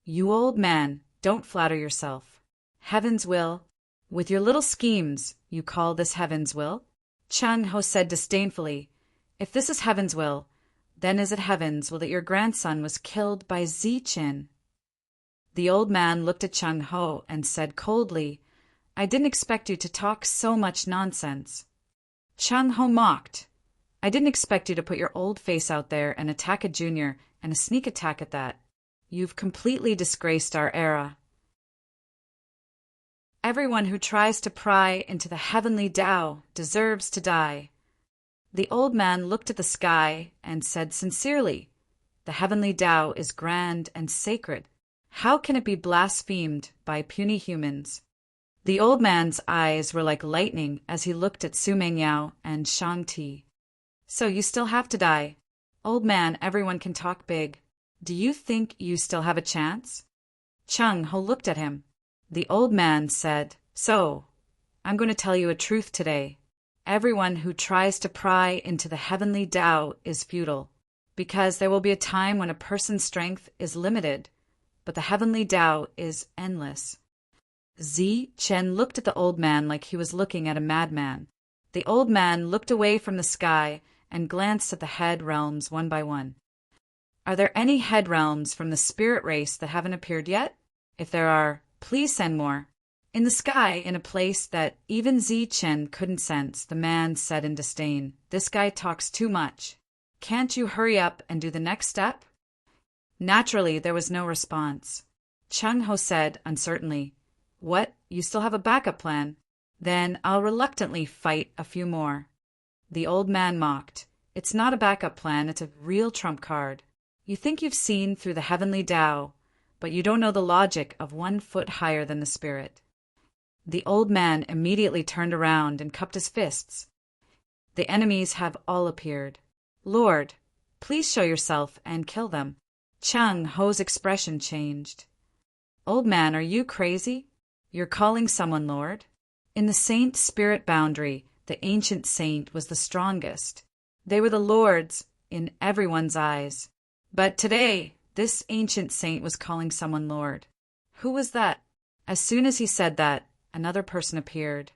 You old man, don't flatter yourself. Heaven's will. With your little schemes, you call this Heaven's will?" Cheng Ho said disdainfully, "If this is Heaven's will, then is it Heaven's will that your grandson was killed by Zichen?" The old man looked at Cheng Ho and said coldly, "I didn't expect you to talk so much nonsense." Cheng Ho mocked. "I didn't expect you to put your old face out there and attack a junior, and a sneak attack at that. You've completely disgraced our era. Everyone who tries to pry into the heavenly Tao deserves to die." The old man looked at the sky and said sincerely, "The heavenly Tao is grand and sacred. How can it be blasphemed by puny humans?" The old man's eyes were like lightning as he looked at Su Mengyao and Shang-Ti. "So you still have to die. Old man, everyone can talk big. Do you think you still have a chance?" Cheng Ho looked at him. The old man said, "So, I'm going to tell you a truth today. Everyone who tries to pry into the heavenly Tao is futile, because there will be a time when a person's strength is limited, but the heavenly Tao is endless." Zichen looked at the old man like he was looking at a madman. The old man looked away from the sky and glanced at the head realms one by one. "Are there any head realms from the spirit race that haven't appeared yet? If there are, please send more." In the sky, in a place that even Zi Chen couldn't sense, the man said in disdain, "This guy talks too much. Can't you hurry up and do the next step?" Naturally, there was no response. Chung Ho said uncertainly, "What, you still have a backup plan? Then I'll reluctantly fight a few more." The old man mocked, "It's not a backup plan, it's a real trump card. You think you've seen through the heavenly Tao, but you don't know the logic of 1 foot higher than the spirit." The old man immediately turned around and cupped his fists. "The enemies have all appeared. Lord, please show yourself and kill them." Chung Ho's expression changed. "Old man, are you crazy? You're calling someone Lord?" In the saint spirit boundary, the ancient saint was the strongest. They were the lords in everyone's eyes. But today, this ancient saint was calling someone Lord. Who was that? As soon as he said that, another person appeared.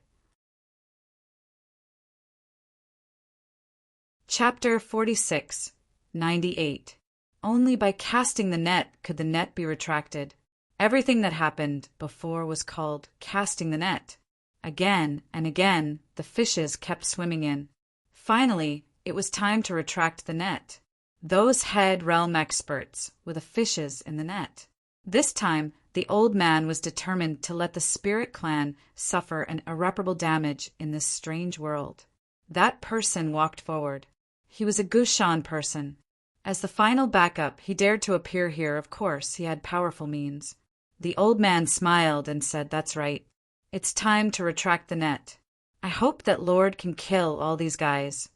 Chapter 46, 98. Only by casting the net could the net be retracted. Everything that happened before was called casting the net. Again and again, the fishes kept swimming in. Finally, it was time to retract the net. Those head realm experts were the fishes in the net. This time, the old man was determined to let the spirit clan suffer an irreparable damage in this strange world. That person walked forward. He was a Gushan person. As the final backup, he dared to appear here. Of course, he had powerful means. The old man smiled and said, "That's right. It's time to retract the net. I hope that Lord can kill all these guys."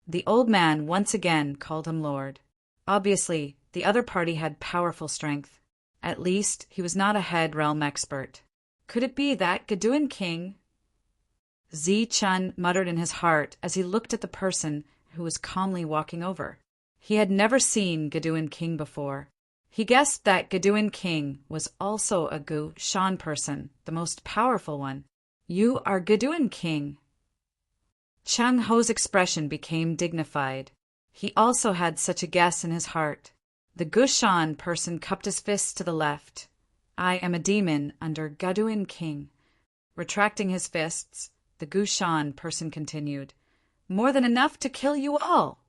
The old man once again called him Lord. Obviously, the other party had powerful strength. At least, he was not a head realm expert. Could it be that Gaduan king? Zi Chun muttered in his heart as he looked at the person who was calmly walking over. He had never seen Gaduan king before. He guessed that Gaduan king was also a Gu Shan person, the most powerful one. "You are Gaduan king." Chung Ho's expression became dignified. He also had such a guess in his heart. The Gushan person cupped his fists to the left. "I am a demon under Gaduan king." Retracting his fists, the Gushan person continued, "More than enough to kill you all."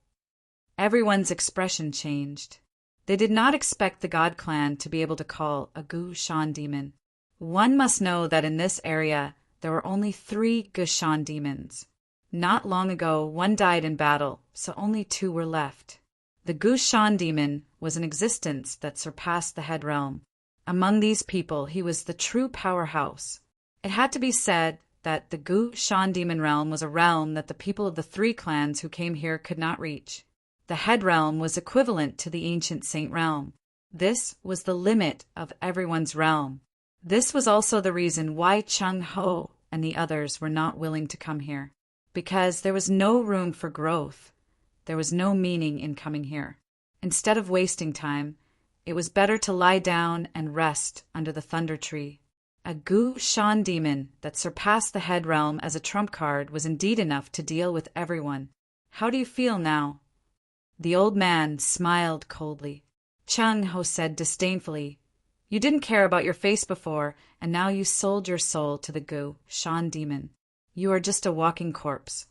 Everyone's expression changed. They did not expect the God clan to be able to call a Gushan demon. One must know that in this area there were only 3 Gushan demons. Not long ago, one died in battle, so only 2 were left. The Gushan demon was an existence that surpassed the head realm. Among these people, he was the true powerhouse. It had to be said that the Gushan demon realm was a realm that the people of the 3 clans who came here could not reach. The head realm was equivalent to the ancient saint realm. This was the limit of everyone's realm. This was also the reason why Chung Ho and the others were not willing to come here. Because there was no room for growth. There was no meaning in coming here. Instead of wasting time, it was better to lie down and rest under the thunder tree. A Gushan demon that surpassed the head realm as a trump card was indeed enough to deal with everyone. How do you feel now? The old man smiled coldly. Chung Ho said disdainfully, "You didn't care about your face before, and now you sold your soul to the Gushan demon. You are just a walking corpse."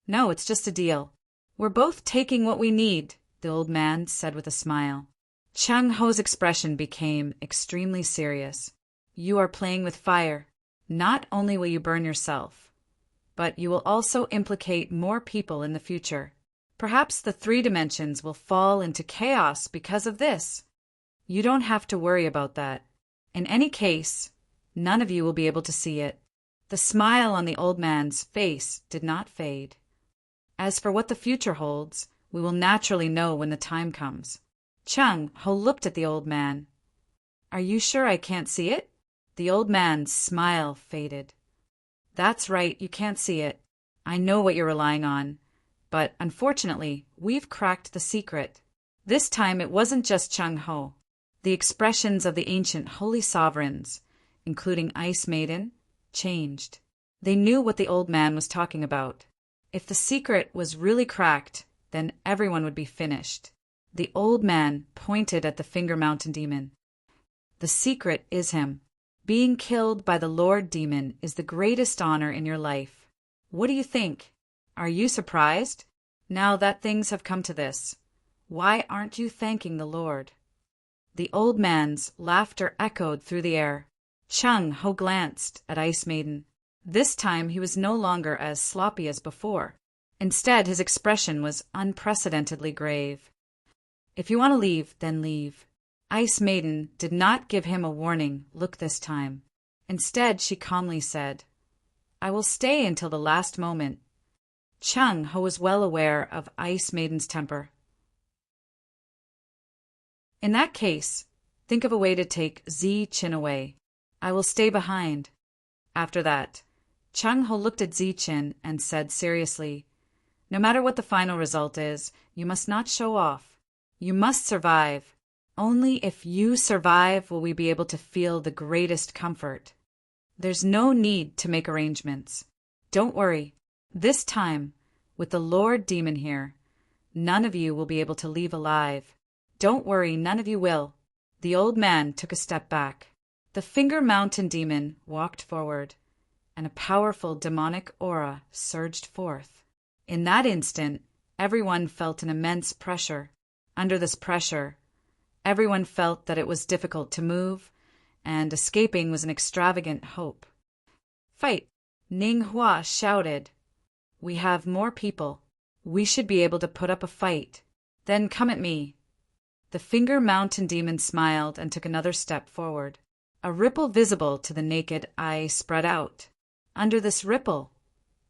"No, it's just a deal. We're both taking what we need," the old man said with a smile. Chung Ho's expression became extremely serious. "You are playing with fire. Not only will you burn yourself, but you will also implicate more people in the future. Perhaps the 3 dimensions will fall into chaos because of this. You don't have to worry about that. In any case, none of you will be able to see it." The smile on the old man's face did not fade. "As for what the future holds, we will naturally know when the time comes." Chung Ho looked at the old man. "Are you sure I can't see it?" The old man's smile faded. "That's right, you can't see it. I know what you're relying on. But unfortunately, we've cracked the secret." This time it wasn't just Chung Ho. The expressions of the ancient holy sovereigns, including Ice Maiden, changed. They knew what the old man was talking about. If the secret was really cracked, then everyone would be finished. The old man pointed at the Finger Mountain demon. "The secret is him. Being killed by the Lord Demon is the greatest honor in your life. What do you think? Are you surprised? Now that things have come to this, why aren't you thanking the Lord? The old man's laughter echoed through the air. Chung Ho glanced at Ice Maiden. This time he was no longer as sloppy as before. Instead, his expression was unprecedentedly grave. If you want to leave, then leave. Ice Maiden did not give him a warning look this time. Instead, she calmly said, I will stay until the last moment. Chung Ho was well aware of Ice Maiden's temper. In that case, think of a way to take Zi Qin away. I will stay behind. After that, Chung Ho looked at Zi Qin and said seriously, no matter what the final result is, you must not show off. You must survive. Only if you survive will we be able to feel the greatest comfort. There's no need to make arrangements. Don't worry. This time, with the Lord Demon here, none of you will be able to leave alive. Don't worry, none of you will. The old man took a step back. The Finger Mountain Demon walked forward, and a powerful demonic aura surged forth. In that instant, everyone felt an immense pressure. Under this pressure, everyone felt that it was difficult to move, and escaping was an extravagant hope. Fight! Ning Hua shouted. We have more people. We should be able to put up a fight. Then come at me. The Finger Mountain Demon smiled and took another step forward. A ripple visible to the naked eye spread out. Under this ripple,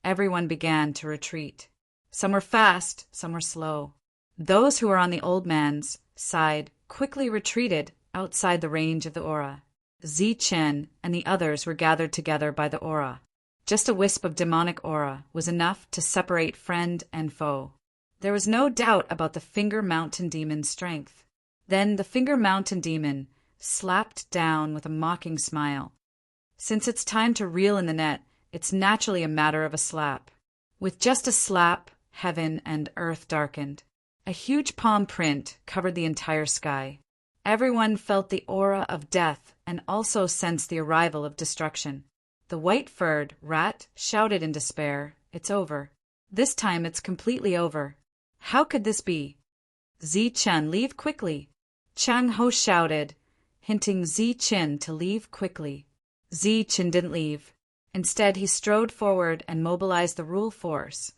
everyone began to retreat. Some were fast, some were slow. Those who were on the old man's side quickly retreated outside the range of the aura. Zi Qin and the others were gathered together by the aura. Just a wisp of demonic aura was enough to separate friend and foe. There was no doubt about the Finger Mountain Demon's strength. Then the Finger Mountain Demon slapped down with a mocking smile. Since it's time to reel in the net, it's naturally a matter of a slap. With just a slap, heaven and earth darkened. A huge palm print covered the entire sky. Everyone felt the aura of death and also sensed the arrival of destruction. The white-furred rat shouted in despair, It's over. This time it's completely over. How could this be? Zi Qin, leave quickly. Chung Ho shouted, hinting Zi Qin to leave quickly. Zi Qin didn't leave. Instead, he strode forward and mobilized the rule force,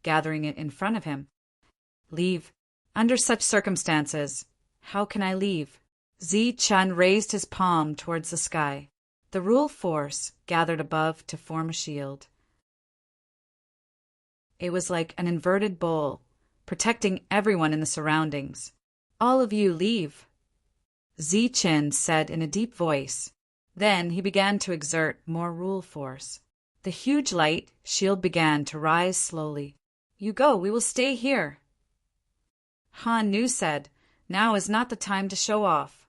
gathering it in front of him. Leave. Under such circumstances, how can I leave? Zi Qin raised his palm towards the sky. The rule force gathered above to form a shield. It was like an inverted bowl, protecting everyone in the surroundings. All of you leave, Zi Qin said in a deep voice. Then he began to exert more rule force. The huge light shield began to rise slowly. You go, we will stay here. Han Nu said, now is not the time to show off.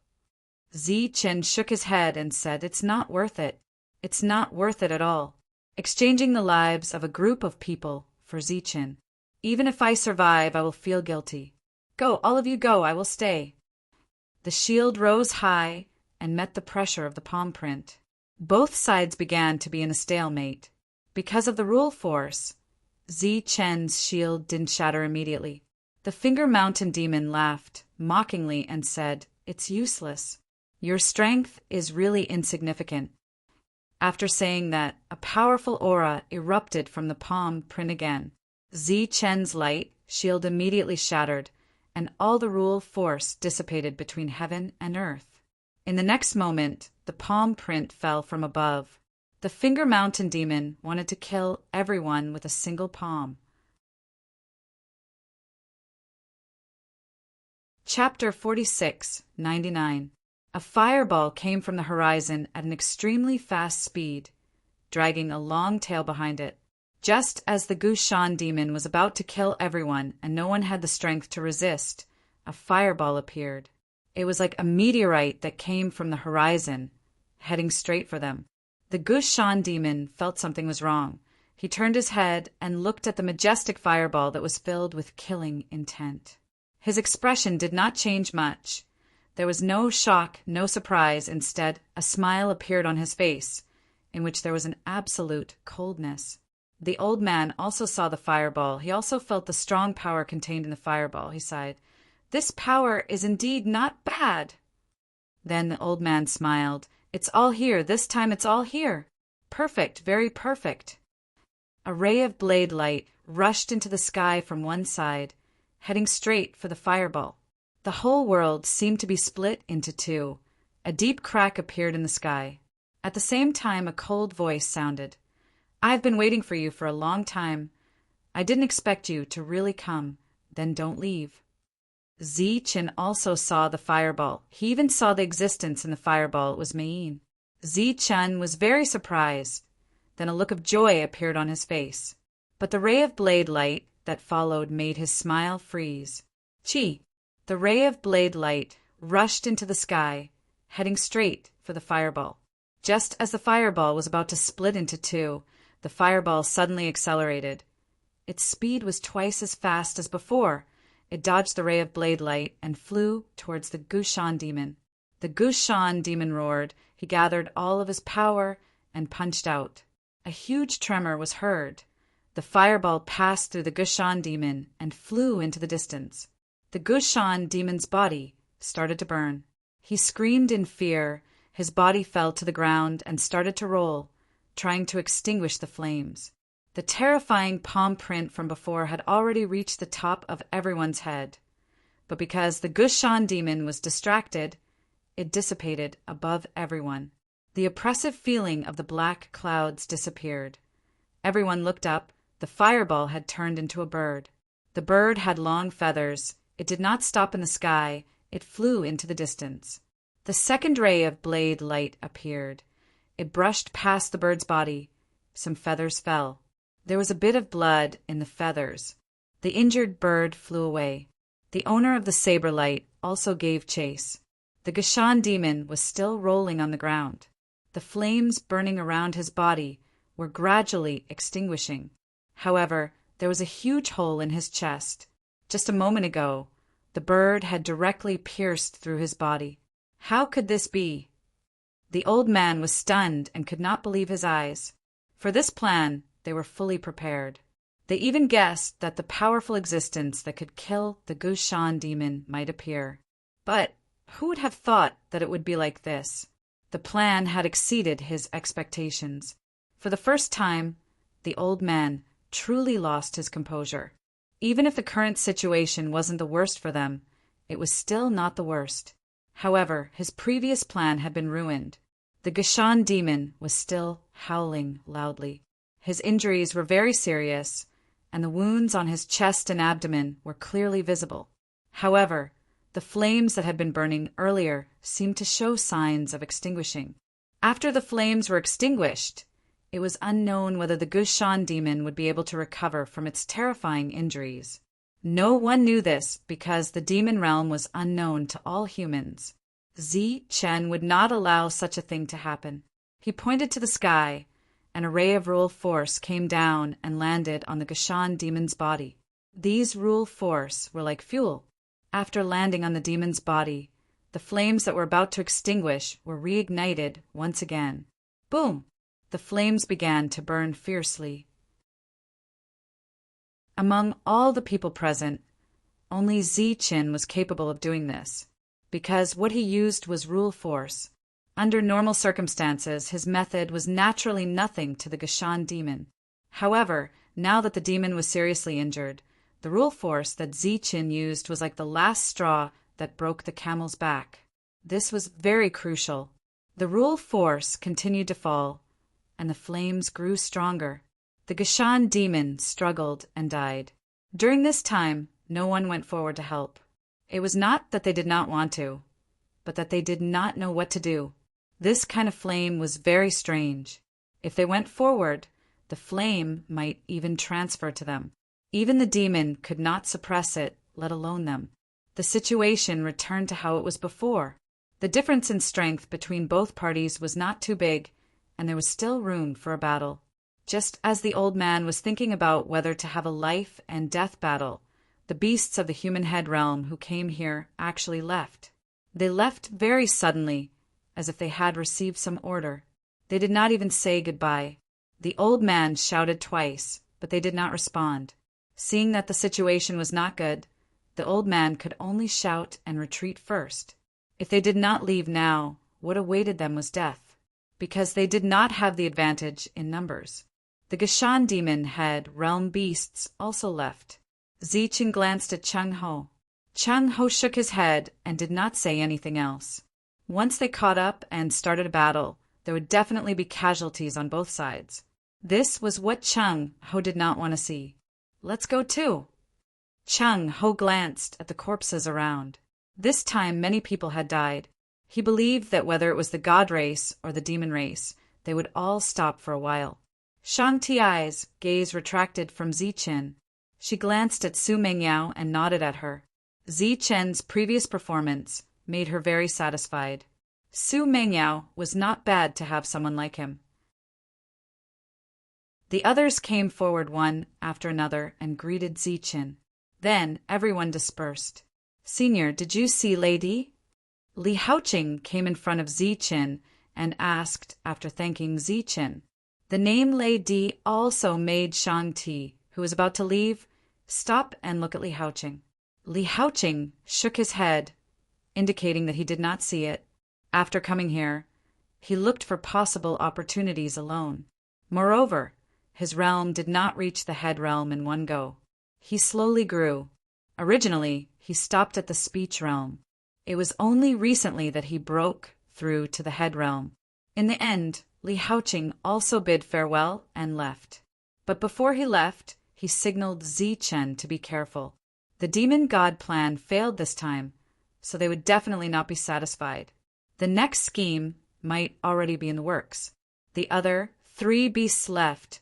Zi Qin shook his head and said, it's not worth it. It's not worth it at all. Exchanging the lives of a group of people for Zi Qin. Even if I survive, I will feel guilty. Go, all of you go, I will stay. The shield rose high and met the pressure of the palm print. Both sides began to be in a stalemate. Because of the rule force, Zi Qin's shield didn't shatter immediately. The Finger Mountain Demon laughed mockingly and said, it's useless. Your strength is really insignificant. After saying that, a powerful aura erupted from the palm print again. Zi Qin's light shield immediately shattered, and all the rule force dissipated between heaven and earth. In the next moment, the palm print fell from above. The Finger Mountain Demon wanted to kill everyone with a single palm. Chapter 46:99. A fireball came from the horizon at an extremely fast speed, dragging a long tail behind it. Just as the Gushan demon was about to kill everyone and no one had the strength to resist, a fireball appeared. It was like a meteorite that came from the horizon, heading straight for them. The Gushan demon felt something was wrong. He turned his head and looked at the majestic fireball that was filled with killing intent. His expression did not change much. There was no shock, no surprise. Instead, a smile appeared on his face, in which there was an absolute coldness. The old man also saw the fireball. He also felt the strong power contained in the fireball. He sighed, "This power is indeed not bad." Then the old man smiled. "It's all here. This time it's all here. Perfect, very perfect." A ray of blade light rushed into the sky from one side, heading straight for the fireball. The whole world seemed to be split into two. A deep crack appeared in the sky. At the same time, a cold voice sounded. "I've been waiting for you for a long time. I didn't expect you to really come. Then don't leave." Zichen also saw the fireball. He even saw the existence in the fireball. It was Mein. Zichen was very surprised. Then a look of joy appeared on his face. But the ray of blade light that followed made his smile freeze. Chi! The ray of blade light rushed into the sky, heading straight for the fireball. Just as the fireball was about to split into two, the fireball suddenly accelerated. Its speed was twice as fast as before. It dodged the ray of blade light and flew towards the Gushan demon. The Gushan demon roared. He gathered all of his power and punched out. A huge tremor was heard. The fireball passed through the Gushan demon and flew into the distance. The Gushan demon's body started to burn. He screamed in fear. His body fell to the ground and started to roll, trying to extinguish the flames. The terrifying palm print from before had already reached the top of everyone's head. But because the Gushan demon was distracted, it dissipated above everyone. The oppressive feeling of the black clouds disappeared. Everyone looked up. The fireball had turned into a bird. The bird had long feathers. It did not stop in the sky. It flew into the distance. The second ray of blade light appeared. It brushed past the bird's body. Some feathers fell. There was a bit of blood in the feathers. The injured bird flew away. The owner of the saber light also gave chase. The Gushan demon was still rolling on the ground. The flames burning around his body were gradually extinguishing. However, there was a huge hole in his chest. Just a moment ago, the bird had directly pierced through his body. How could this be? The old man was stunned and could not believe his eyes. For this plan, they were fully prepared. They even guessed that the powerful existence that could kill the Gushan demon might appear. But who would have thought that it would be like this? The plan had exceeded his expectations. For the first time, the old man truly lost his composure. Even if the current situation wasn't the worst for them, it was still not the worst. However, his previous plan had been ruined. The Gushan demon was still howling loudly. His injuries were very serious, and the wounds on his chest and abdomen were clearly visible. However, the flames that had been burning earlier seemed to show signs of extinguishing. After the flames were extinguished, it was unknown whether the Gushan demon would be able to recover from its terrifying injuries. No one knew this because the demon realm was unknown to all humans. Zichen would not allow such a thing to happen. He pointed to the sky, and a ray of rule force came down and landed on the Gushan demon's body. These rule force were like fuel. After landing on the demon's body, the flames that were about to extinguish were reignited once again. Boom! The flames began to burn fiercely. Among all the people present, only Zichen was capable of doing this, because what he used was rule force. Under normal circumstances, his method was naturally nothing to the Gushan demon. However, now that the demon was seriously injured, the rule force that Zichen used was like the last straw that broke the camel's back. This was very crucial. The rule force continued to fall, and the flames grew stronger. The Gushan demon struggled and died. During this time, no one went forward to help. It was not that they did not want to, but that they did not know what to do. This kind of flame was very strange. If they went forward, the flame might even transfer to them. Even the demon could not suppress it, let alone them. The situation returned to how it was before. The difference in strength between both parties was not too big, and there was still room for a battle. Just as the old man was thinking about whether to have a life and death battle, the beasts of the human head realm who came here actually left. They left very suddenly, as if they had received some order. They did not even say goodbye. The old man shouted twice, but they did not respond. Seeing that the situation was not good, the old man could only shout and retreat first. If they did not leave now, what awaited them was death, because they did not have the advantage in numbers. The Gashan demon head realm beasts also left. Zichen glanced at Chung Ho. Chung Ho shook his head and did not say anything else. Once they caught up and started a battle, there would definitely be casualties on both sides. This was what Chung Ho did not want to see. Let's go too. Chung Ho glanced at the corpses around. This time many people had died. He believed that whether it was the god race or the demon race, they would all stop for a while. Shang Ti's gaze retracted from Zichen. She glanced at Su Mengyao and nodded at her. Zichen's previous performance made her very satisfied. Su Mengyao was not bad to have someone like him. The others came forward one after another and greeted Zichen. Then everyone dispersed. Senior, did you see Lady? Li Haoqing came in front of Zichen and asked after thanking Zichen. The name Lady also made Shang Ti, who was about to leave, stop and look at Li Haoqing. Li Haoqing shook his head, indicating that he did not see it. After coming here, he looked for possible opportunities alone. Moreover, his realm did not reach the head realm in one go. He slowly grew. Originally, he stopped at the speech realm. It was only recently that he broke through to the head realm. In the end, Li Haoqing also bid farewell and left. But before he left, he signaled Zichen to be careful. The demon god plan failed this time, so they would definitely not be satisfied. The next scheme might already be in the works. The other 3 beasts left,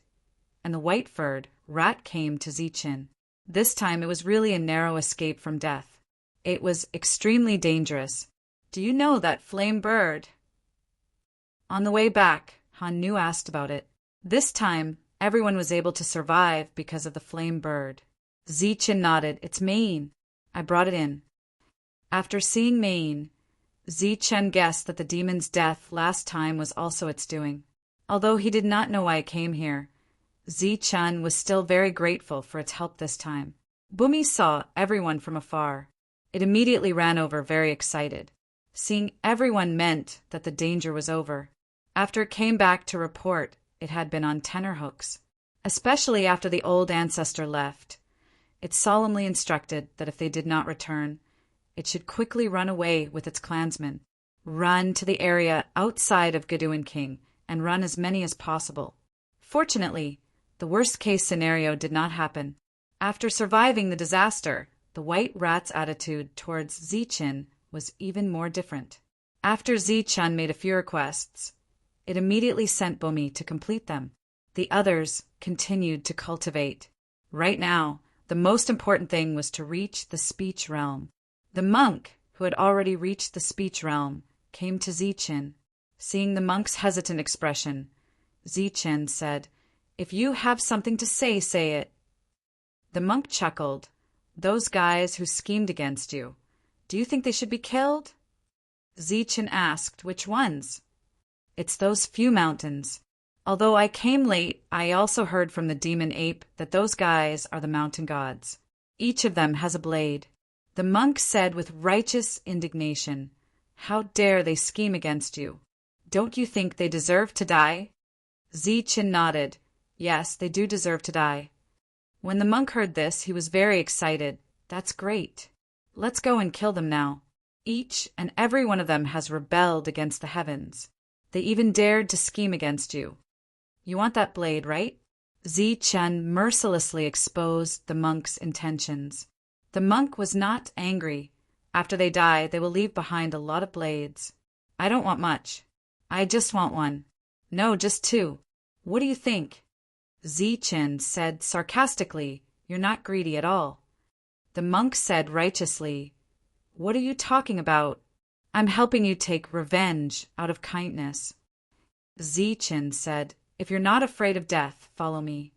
and the white-furred rat came to Zichen. This time it was really a narrow escape from death. It was extremely dangerous. Do you know that flame bird? On the way back, Han Nu asked about it. This time, everyone was able to survive because of the flame bird. Zichen nodded. It's Maine. I brought it in. After seeing Maine, Zichen guessed that the demon's death last time was also its doing. Although he did not know why it came here, Zichen was still very grateful for its help this time. Bumi saw everyone from afar. It immediately ran over very excited. Seeing everyone meant that the danger was over. After it came back to report, it had been on tenterhooks. Especially after the old ancestor left, it solemnly instructed that if they did not return, it should quickly run away with its clansmen. Run to the area outside of Gaduan King and run as many as possible. Fortunately, the worst-case scenario did not happen. After surviving the disaster, the white rat's attitude towards Zichen was even more different. After Zichen made a few requests, it immediately sent Bumi to complete them. The others continued to cultivate. Right now, the most important thing was to reach the speech realm. The monk, who had already reached the speech realm, came to Zichen. Seeing the monk's hesitant expression, Zichen said, "If you have something to say, say it." The monk chuckled. "Those guys who schemed against you, do you think they should be killed?" Zichen asked, "Which ones?" "It's those few mountains. Although I came late, I also heard from the demon ape that those guys are the mountain gods. Each of them has a blade." The monk said with righteous indignation, "How dare they scheme against you? Don't you think they deserve to die?" Zichen nodded. "Yes, they do deserve to die." When the monk heard this, he was very excited. "That's great. Let's go and kill them now. Each and every one of them has rebelled against the heavens. They even dared to scheme against you. You want that blade, right?" Zichen mercilessly exposed the monk's intentions. The monk was not angry. After they die, they will leave behind a lot of blades. "I don't want much. I just want one. No, just 2. What do you think?" Zichen said sarcastically, "You're not greedy at all." The monk said righteously, "What are you talking about? I'm helping you take revenge out of kindness." Zichen said, "If you're not afraid of death, follow me."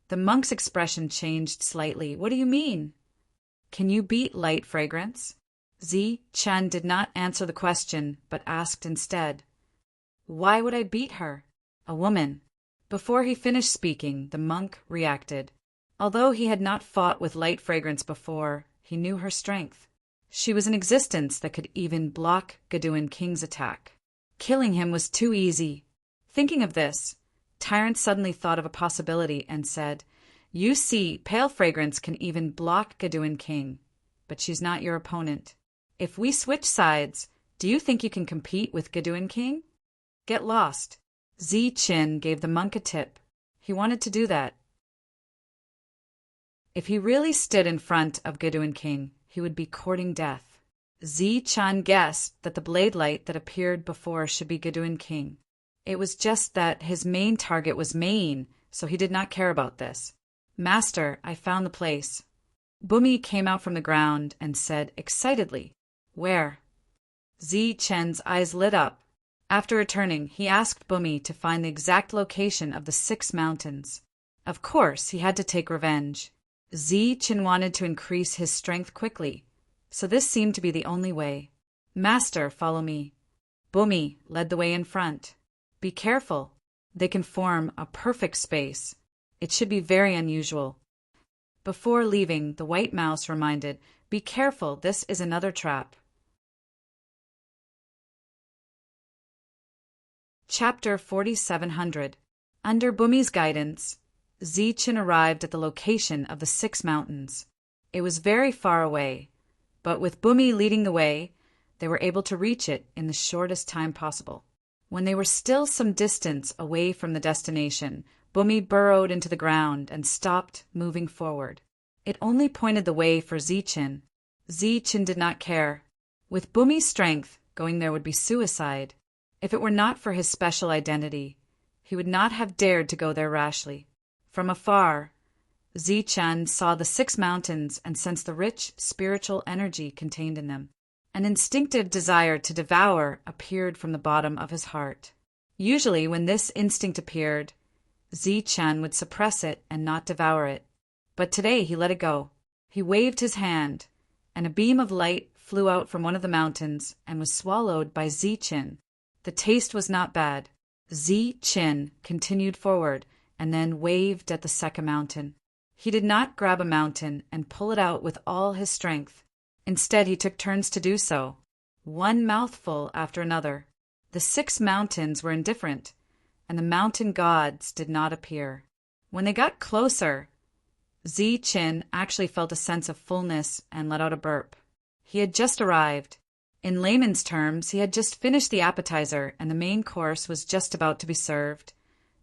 The monk's expression changed slightly. "What do you mean? Can you beat light fragrance?" Zi Chen did not answer the question, but asked instead, "Why would I beat her? A woman." Before he finished speaking, the monk reacted. Although he had not fought with light fragrance before, he knew her strength. She was an existence that could even block Geduin King's attack. Killing him was too easy. Thinking of this, Tyrant suddenly thought of a possibility and said, "You see, Pale Fragrance can even block Geduin King, but she's not your opponent. If we switch sides, do you think you can compete with Geduin King? Get lost." Zi Qin gave the monk a tip. He wanted to do that. If he really stood in front of Geduin King, he would be courting death. Zi Chen guessed that the blade light that appeared before should be Geduin King. It was just that his main target was Maine, so he did not care about this. "Master, I found the place." Bumi came out from the ground and said excitedly, "Where?" Zi Chen's eyes lit up. After returning, he asked Bumi to find the exact location of the 6 mountains. Of course, he had to take revenge. Zi Chen wanted to increase his strength quickly, so this seemed to be the only way. "Master, follow me." Bumi led the way in front. "Be careful. They can form a perfect space. It should be very unusual." Before leaving, the white mouse reminded, "Be careful, this is another trap." Chapter 4700. Under Bumi's guidance, Zi Chen arrived at the location of the 6 mountains. It was very far away, but with Bumi leading the way, they were able to reach it in the shortest time possible. When they were still some distance away from the destination, Bumi burrowed into the ground and stopped moving forward. It only pointed the way for Zi Chen. Zi Chen did not care. With Bumi's strength, going there would be suicide. If it were not for his special identity, he would not have dared to go there rashly. From afar, Zi Chen saw the 6 mountains and sensed the rich spiritual energy contained in them. An instinctive desire to devour appeared from the bottom of his heart. Usually, when this instinct appeared, Zi Chen would suppress it and not devour it. But today he let it go. He waved his hand, and a beam of light flew out from one of the mountains and was swallowed by Zi Chen. The taste was not bad. Zi Chen continued forward and then waved at the second mountain. He did not grab a mountain and pull it out with all his strength. Instead, he took turns to do so, one mouthful after another. The 6 mountains were indifferent, and the mountain gods did not appear. When they got closer, Zi Chen actually felt a sense of fullness and let out a burp. He had just arrived. In layman's terms, he had just finished the appetizer and the main course was just about to be served.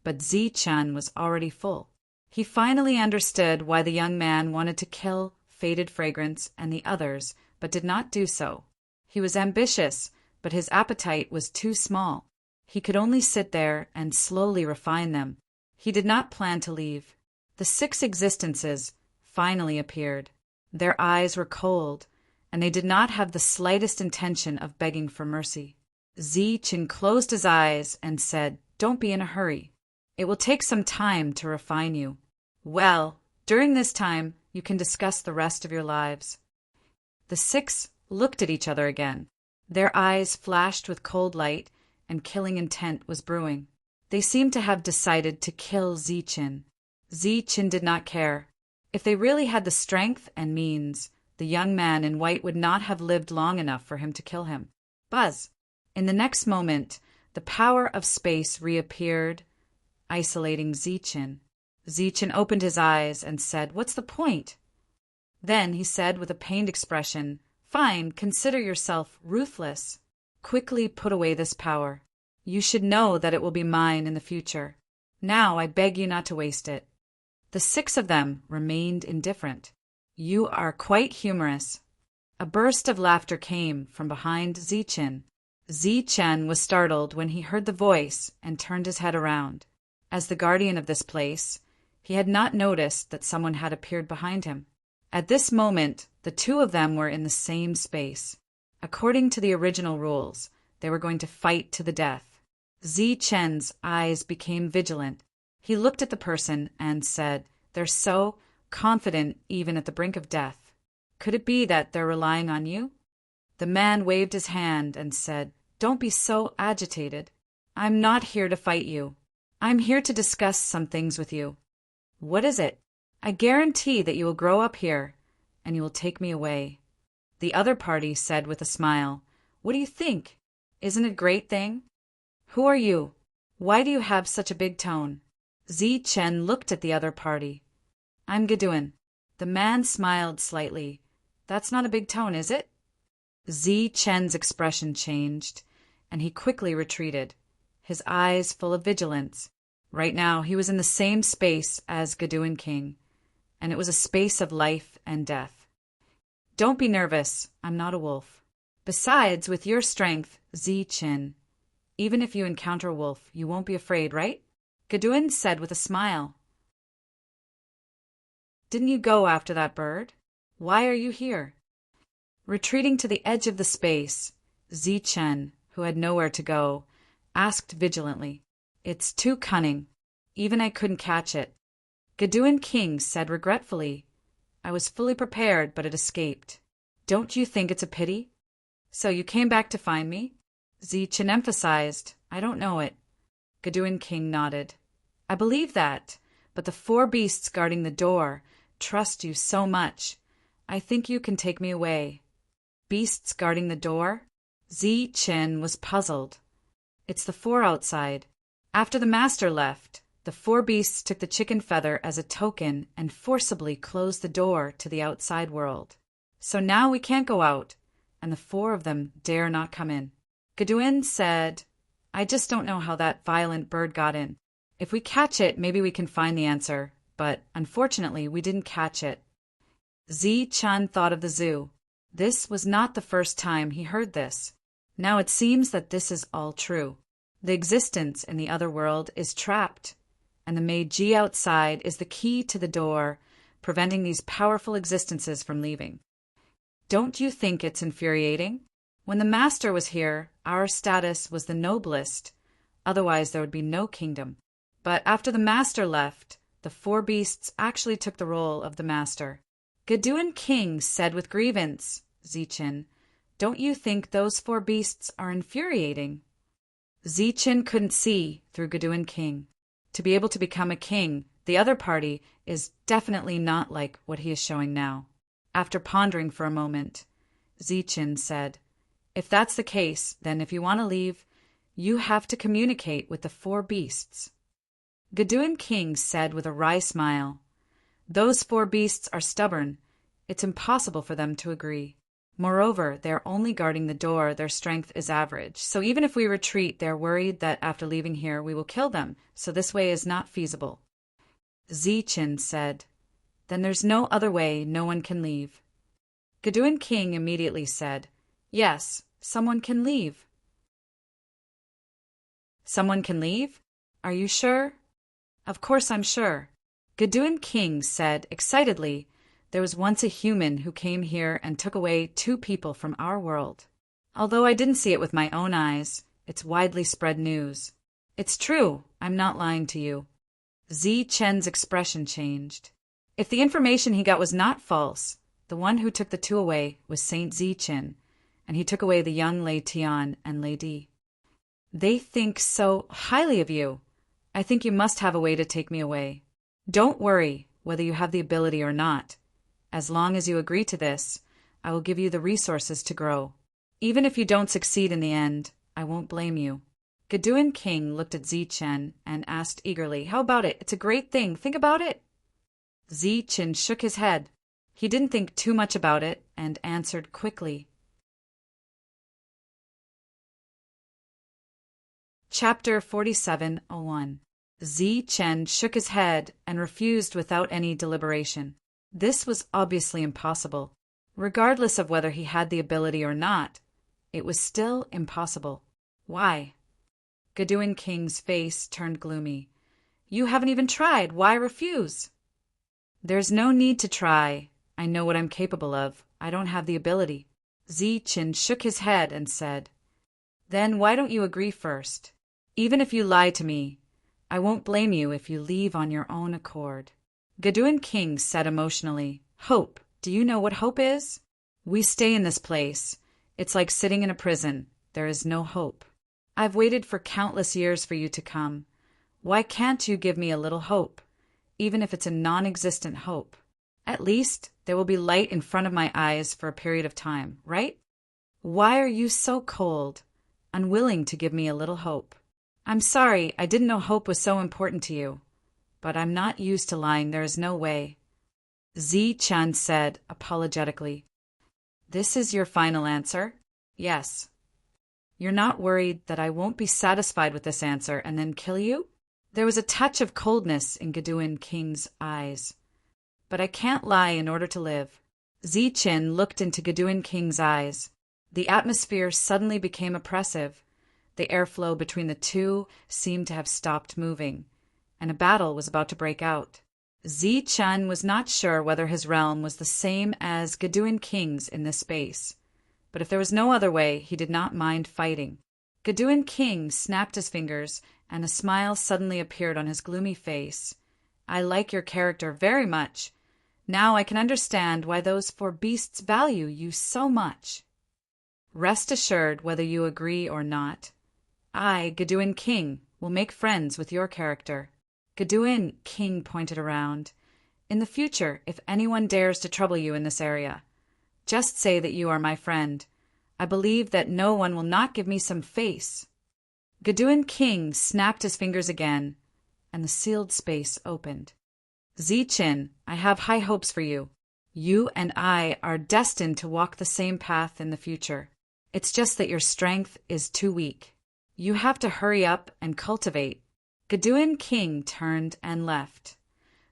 But Zi Chen was already full. He finally understood why the young man wanted to kill Faded Fragrance and the others, but did not do so. He was ambitious, but his appetite was too small. He could only sit there and slowly refine them. He did not plan to leave. The 6 existences finally appeared. Their eyes were cold, and they did not have the slightest intention of begging for mercy. Zi Chen closed his eyes and said, "Don't be in a hurry. It will take some time to refine you. Well, during this time, you can discuss the rest of your lives." The 6 looked at each other again. Their eyes flashed with cold light, and killing intent was brewing. They seemed to have decided to kill Zi Chen. Zi Chen did not care. If they really had the strength and means, the young man in white would not have lived long enough for him to kill him. Buzz! In the next moment, the power of space reappeared, isolating Zi Chen. Zi Chen opened his eyes and said, "What's the point?" Then he said with a pained expression, "Fine, consider yourself ruthless. Quickly put away this power. You should know that it will be mine in the future. Now I beg you not to waste it." The 6 of them remained indifferent. "You are quite humorous." A burst of laughter came from behind Zi Chen. Zi Chen was startled when he heard the voice and turned his head around. As the guardian of this place, he had not noticed that someone had appeared behind him. At this moment, the 2 of them were in the same space. According to the original rules, they were going to fight to the death. Zi Chen's eyes became vigilant. He looked at the person and said, "They're so confident even at the brink of death. Could it be that they're relying on you?" The man waved his hand and said, "Don't be so agitated. I'm not here to fight you. I'm here to discuss some things with you." "What is it?" "I guarantee that you will grow up here, and you will take me away." The other party said with a smile, "What do you think? Isn't it a great thing?" "Who are you? Why do you have such a big tone?" Chen looked at the other party. "I'm Geduin." The man smiled slightly. "That's not a big tone, is it?" Chen's expression changed, and he quickly retreated, his eyes full of vigilance. Right now he was in the same space as Geduin King, and it was a space of life and death. "Don't be nervous. I'm not a wolf. Besides, with your strength, Chen, even if you encounter a wolf, you won't be afraid, right?" Geduin said with a smile. "Didn't you go after that bird? Why are you here?" Retreating to the edge of the space, Chen, who had nowhere to go, asked vigilantly, "It's too cunning. Even I couldn't catch it." Geduin King said regretfully, "I was fully prepared, but it escaped. Don't you think it's a pity?" "So you came back to find me?" Chen emphasized, "I don't know it." Geduin King nodded. "I believe that, but the 4 beasts guarding the door trust you so much. I think you can take me away." "Beasts guarding the door?" Chen was puzzled. "It's the 4 outside. After the master left, the 4 beasts took the chicken feather as a token and forcibly closed the door to the outside world. So now we can't go out, and the 4 of them dare not come in." Geduin said, "I just don't know how that violent bird got in. If we catch it, maybe we can find the answer, but unfortunately we didn't catch it." Chen thought of the zoo. This was not the first time he heard this. Now it seems that this is all true. The existence in the other world is trapped, and the Meiji outside is the key to the door, preventing these powerful existences from leaving. Don't you think it's infuriating? When the master was here, our status was the noblest, otherwise there would be no kingdom. But after the master left, the 4 beasts actually took the role of the master. Geduin King said with grievance, "Chen, don't you think those 4 beasts are infuriating?" Chen couldn't see through Geduin King. To be able to become a king, the other party is definitely not like what he is showing now. After pondering for a moment, Chen said, "If that's the case, then if you want to leave, you have to communicate with the 4 beasts." Geduin King said with a wry smile, "Those 4 beasts are stubborn. It's impossible for them to agree. Moreover, they are only guarding the door. Their strength is average. So even if we retreat, they're worried that after leaving here we will kill them. So this way is not feasible." Chen said, "Then there's no other way. No one can leave." Geduin King immediately said, "Yes, someone can leave." "Someone can leave? Are you sure?" "Of course I'm sure." Geduin King said excitedly, "There was once a human who came here and took away 2 people from our world. Although I didn't see it with my own eyes, it's widely spread news. It's true, I'm not lying to you." Chen's expression changed. If the information he got was not false, the one who took the 2 away was Saint Chen, and he took away the young Lei Tian and Lei Di. "They think so highly of you. I think you must have a way to take me away. Don't worry whether you have the ability or not. As long as you agree to this, I will give you the resources to grow. Even if you don't succeed in the end, I won't blame you." Geduin King looked at Chen and asked eagerly, "How about it? It's a great thing. Think about it." Chen shook his head. He didn't think too much about it and answered quickly. Chapter 47:01. Chen shook his head and refused without any deliberation. This was obviously impossible. Regardless of whether he had the ability or not, it was still impossible. Why? Geduin King's face turned gloomy. "You haven't even tried. Why refuse?" "There's no need to try. I know what I'm capable of. I don't have the ability." Chen shook his head and said, "Then why don't you agree first? Even if you lie to me, I won't blame you if you leave on your own accord." Geduin King said emotionally, "Hope. Do you know what hope is? We stay in this place. It's like sitting in a prison. There is no hope. I've waited for countless years for you to come. Why can't you give me a little hope, even if it's a non-existent hope? At least there will be light in front of my eyes for a period of time, right? Why are you so cold, unwilling to give me a little hope? I'm sorry, I didn't know hope was so important to you. But I'm not used to lying, there is no way. Zi-chan said apologetically. This is your final answer? Yes. You're not worried that I won't be satisfied with this answer and then kill you? There was a touch of coldness in Geduin King's eyes. But I can't lie in order to live. Zi-chin looked into Geduin King's eyes. The atmosphere suddenly became oppressive. The airflow between the two seemed to have stopped moving, and a battle was about to break out. Zi-chan was not sure whether his realm was the same as Geduin King's in this space, but if there was no other way, he did not mind fighting. Geduin King snapped his fingers, and a smile suddenly appeared on his gloomy face. I like your character very much. Now I can understand why those four beasts value you so much. Rest assured, whether you agree or not, I, Geduin King, will make friends with your character. Geduin King pointed around. In the future, if anyone dares to trouble you in this area, just say that you are my friend. I believe that no one will not give me some face. Geduin King snapped his fingers again, and the sealed space opened. Zi-chin, I have high hopes for you. You and I are destined to walk the same path in the future. It's just that your strength is too weak. You have to hurry up and cultivate. Geduin King turned and left.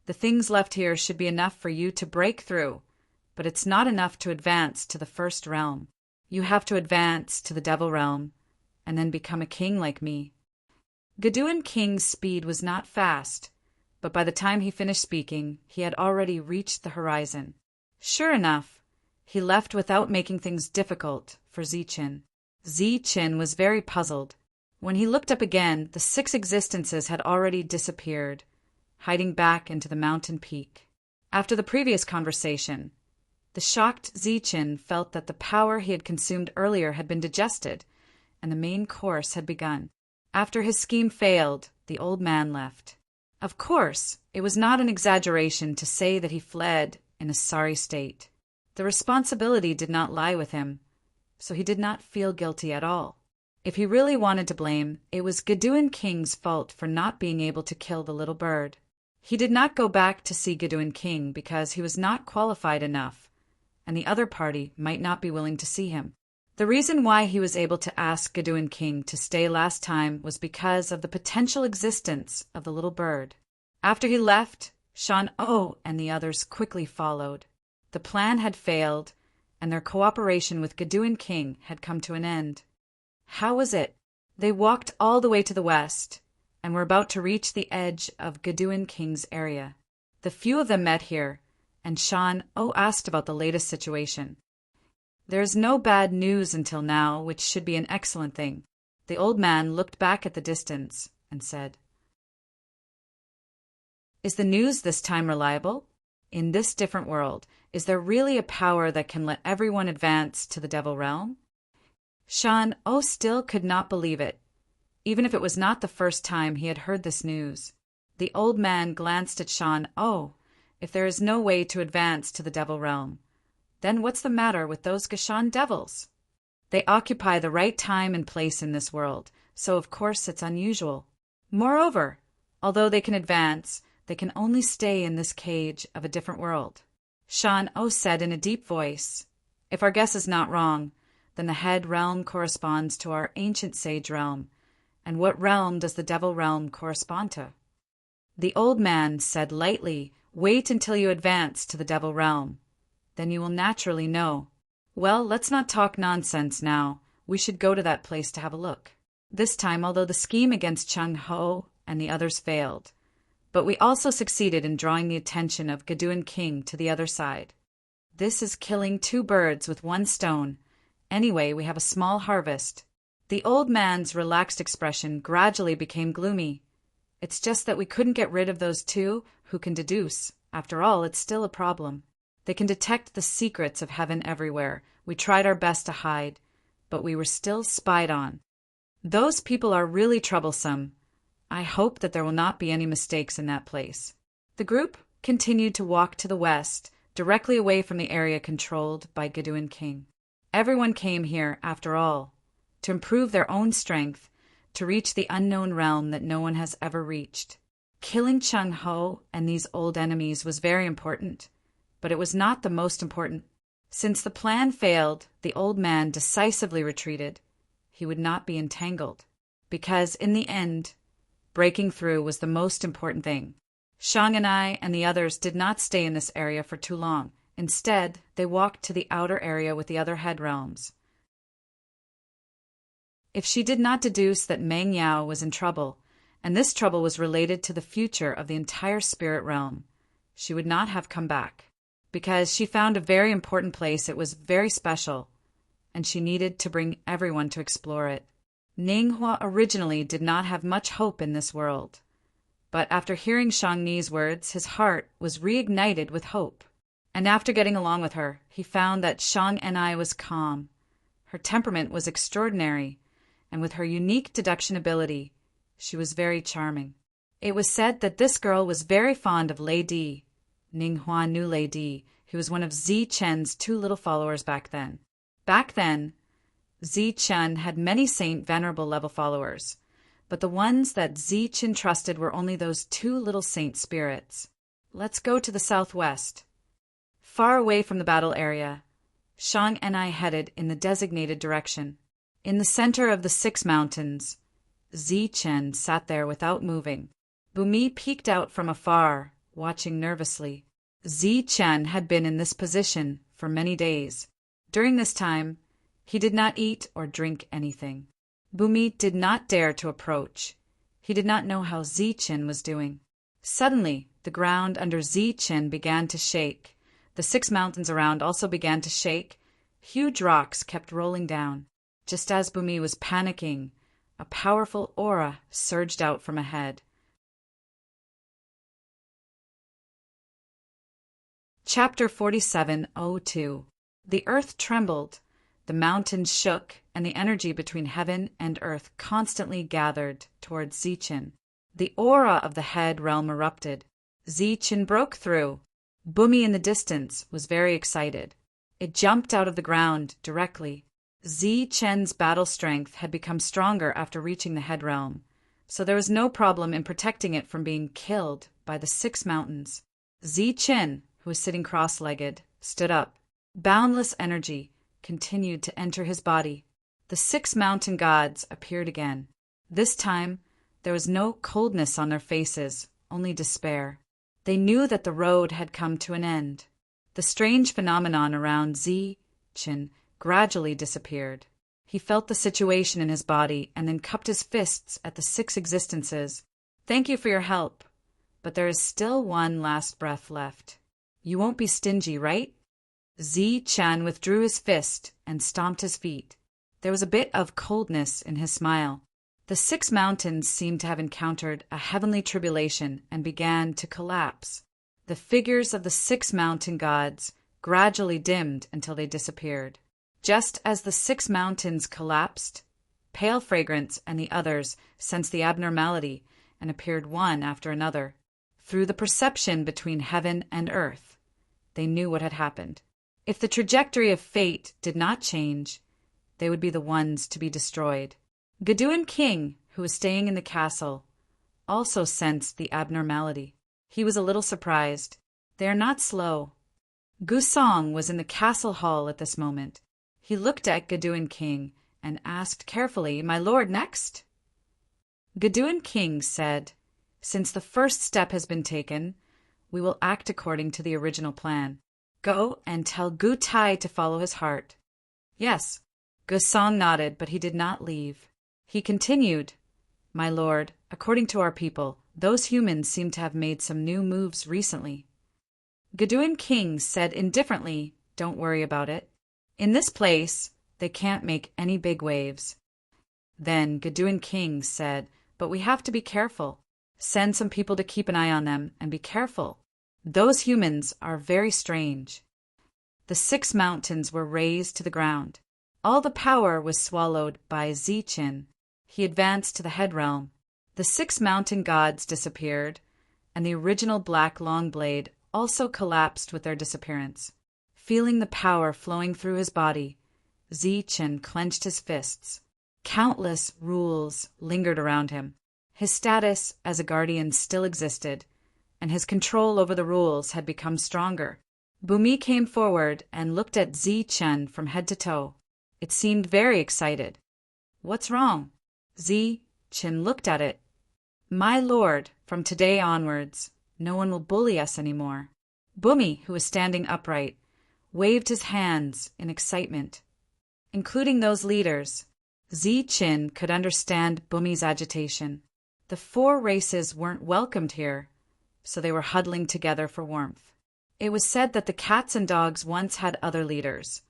The things left here should be enough for you to break through, but it's not enough to advance to the first realm. You have to advance to the devil realm, and then become a king like me. Geduin King's speed was not fast, but by the time he finished speaking, he had already reached the horizon. Sure enough, he left without making things difficult for Zi-chin. Zi-chin was very puzzled. When he looked up again, the 6 existences had already disappeared, hiding back into the mountain peak. After the previous conversation, the shocked Zi-chin felt that the power he had consumed earlier had been digested, and the main course had begun. After his scheme failed, the old man left. Of course, it was not an exaggeration to say that he fled in a sorry state. The responsibility did not lie with him, so he did not feel guilty at all. If he really wanted to blame, it was Geduin King's fault for not being able to kill the little bird. He did not go back to see Geduin King because he was not qualified enough, and the other party might not be willing to see him. The reason why he was able to ask Geduin King to stay last time was because of the potential existence of the little bird. After he left, Shan-Oh and the others quickly followed. The plan had failed, and their cooperation with Geduin King had come to an end. How was it? They walked all the way to the west, and were about to reach the edge of Geduin King's area. The few of them met here, and Shan-Oh asked about the latest situation. There is no bad news until now, which should be an excellent thing. The old man looked back at the distance and said, Is the news this time reliable? In this different world, is there really a power that can let everyone advance to the devil realm? Shan-Oh still could not believe it, even if it was not the first time he had heard this news. The old man glanced at Shan-Oh. If there is no way to advance to the devil realm, then what's the matter with those Gashan devils? They occupy the right time and place in this world, so of course it's unusual. Moreover, although they can advance, they can only stay in this cage of a different world. Shan-Oh said in a deep voice, If our guess is not wrong, then the head realm corresponds to our ancient sage realm. And what realm does the devil realm correspond to? The old man said lightly, Wait until you advance to the devil realm. Then you will naturally know. Well, let's not talk nonsense now. We should go to that place to have a look. This time, although the scheme against Chung-Ho and the others failed, but we also succeeded in drawing the attention of Geduin King to the other side. This is killing 2 birds with 1 stone. Anyway, we have a small harvest. The old man's relaxed expression gradually became gloomy. It's just that we couldn't get rid of those 2 who can deduce. After all, it's still a problem. They can detect the secrets of heaven everywhere. We tried our best to hide. but we were still spied on. Those people are really troublesome. I hope that there will not be any mistakes in that place. The group continued to walk to the west, directly away from the area controlled by Gudun King. Everyone came here, after all, to improve their own strength, to reach the unknown realm that no one has ever reached. Killing Chung Ho and these old enemies was very important, but it was not the most important. Since the plan failed, the old man decisively retreated. He would not be entangled, because in the end, breaking through was the most important thing. Shang and I and the others did not stay in this area for too long. Instead, they walked to the outer area with the other head realms. If she did not deduce that Meng Yao was in trouble, and this trouble was related to the future of the entire spirit realm, she would not have come back, because she found a very important place. It was very special, and she needed to bring everyone to explore it. Ninghua originally did not have much hope in this world, but after hearing Shang Ni's words, his heart was reignited with hope. And after getting along with her, he found that Shang Ni was calm. Her temperament was extraordinary, and with her unique deduction ability, she was very charming. It was said that this girl was very fond of Lei Di. Ninghua knew Lei Di, who was one of Zi Chen's 2 little followers back then. Back then, Zi Chen had many saint venerable level followers, but the ones that Zi Chen trusted were only those 2 little saint spirits. Let's go to the southwest. Far away from the battle area, Shang and I headed in the designated direction. In the center of the 6 mountains, Zi Chen sat there without moving. Bumi peeked out from afar, watching nervously. Zi Chen had been in this position for many days. During this time, he did not eat or drink anything. Bumi did not dare to approach. He did not know how Zi Chen was doing. Suddenly, the ground under Zi Chen began to shake. The 6 mountains around also began to shake. Huge rocks kept rolling down. Just as Bumi was panicking, a powerful aura surged out from ahead. Chapter 47:02. The earth trembled, the mountains shook, and the energy between heaven and earth constantly gathered towards Zichen. The aura of the head realm erupted. Zichen broke through. Bumi in the distance was very excited. It jumped out of the ground directly. Zichen's battle strength had become stronger after reaching the head realm, so there was no problem in protecting it from being killed by the 6 mountains. Zichen, who was sitting cross-legged, stood up. Boundless energy continued to enter his body. The 6 mountain gods appeared again. This time, there was no coldness on their faces, only despair. They knew that the road had come to an end. The strange phenomenon around Zichen gradually disappeared. He felt the situation in his body and then cupped his fists at the 6 existences. Thank you for your help, but there is still one last breath left. You won't be stingy, right? Zi-chan withdrew his fist and stomped his feet. There was a bit of coldness in his smile. The 6 mountains seemed to have encountered a heavenly tribulation and began to collapse. The figures of the 6 mountain gods gradually dimmed until they disappeared. Just as the 6 mountains collapsed, Pale Fragrance and the others sensed the abnormality and appeared one after another. Through the perception between heaven and earth, they knew what had happened. If the trajectory of fate did not change, they would be the ones to be destroyed. Gudun King, who was staying in the castle, also sensed the abnormality. He was a little surprised. They are not slow. Gusong was in the castle hall at this moment. He looked at Gudun King and asked carefully, "My lord, next?" Gudun King said, "Since the first step has been taken, we will act according to the original plan. Go and tell Gu Tai to follow his heart." Yes, Gusong nodded, but he did not leave. He continued, "My lord, according to our people, those humans seem to have made some new moves recently." Gudun King said indifferently, "Don't worry about it. In this place, they can't make any big waves." Then Gudun King said, "But we have to be careful. Send some people to keep an eye on them and be careful. Those humans are very strange." The 6 mountains were razed to the ground. All the power was swallowed by Ziqin. He advanced to the head realm. The 6 mountain gods disappeared, and the original black long blade also collapsed with their disappearance. Feeling the power flowing through his body, Ziqin clenched his fists. Countless rules lingered around him. His status as a guardian still existed, and his control over the rules had become stronger. Bumi came forward and looked at Ziqin from head to toe. It seemed very excited. "What's wrong?" Ziqin looked at it. "My lord, from today onwards, no one will bully us anymore." Bumi, who was standing upright, waved his hands in excitement. Including those leaders, Ziqin could understand Bumi's agitation. The 4 races weren't welcomed here, so they were huddling together for warmth. It was said that the cats and dogs once had other leaders,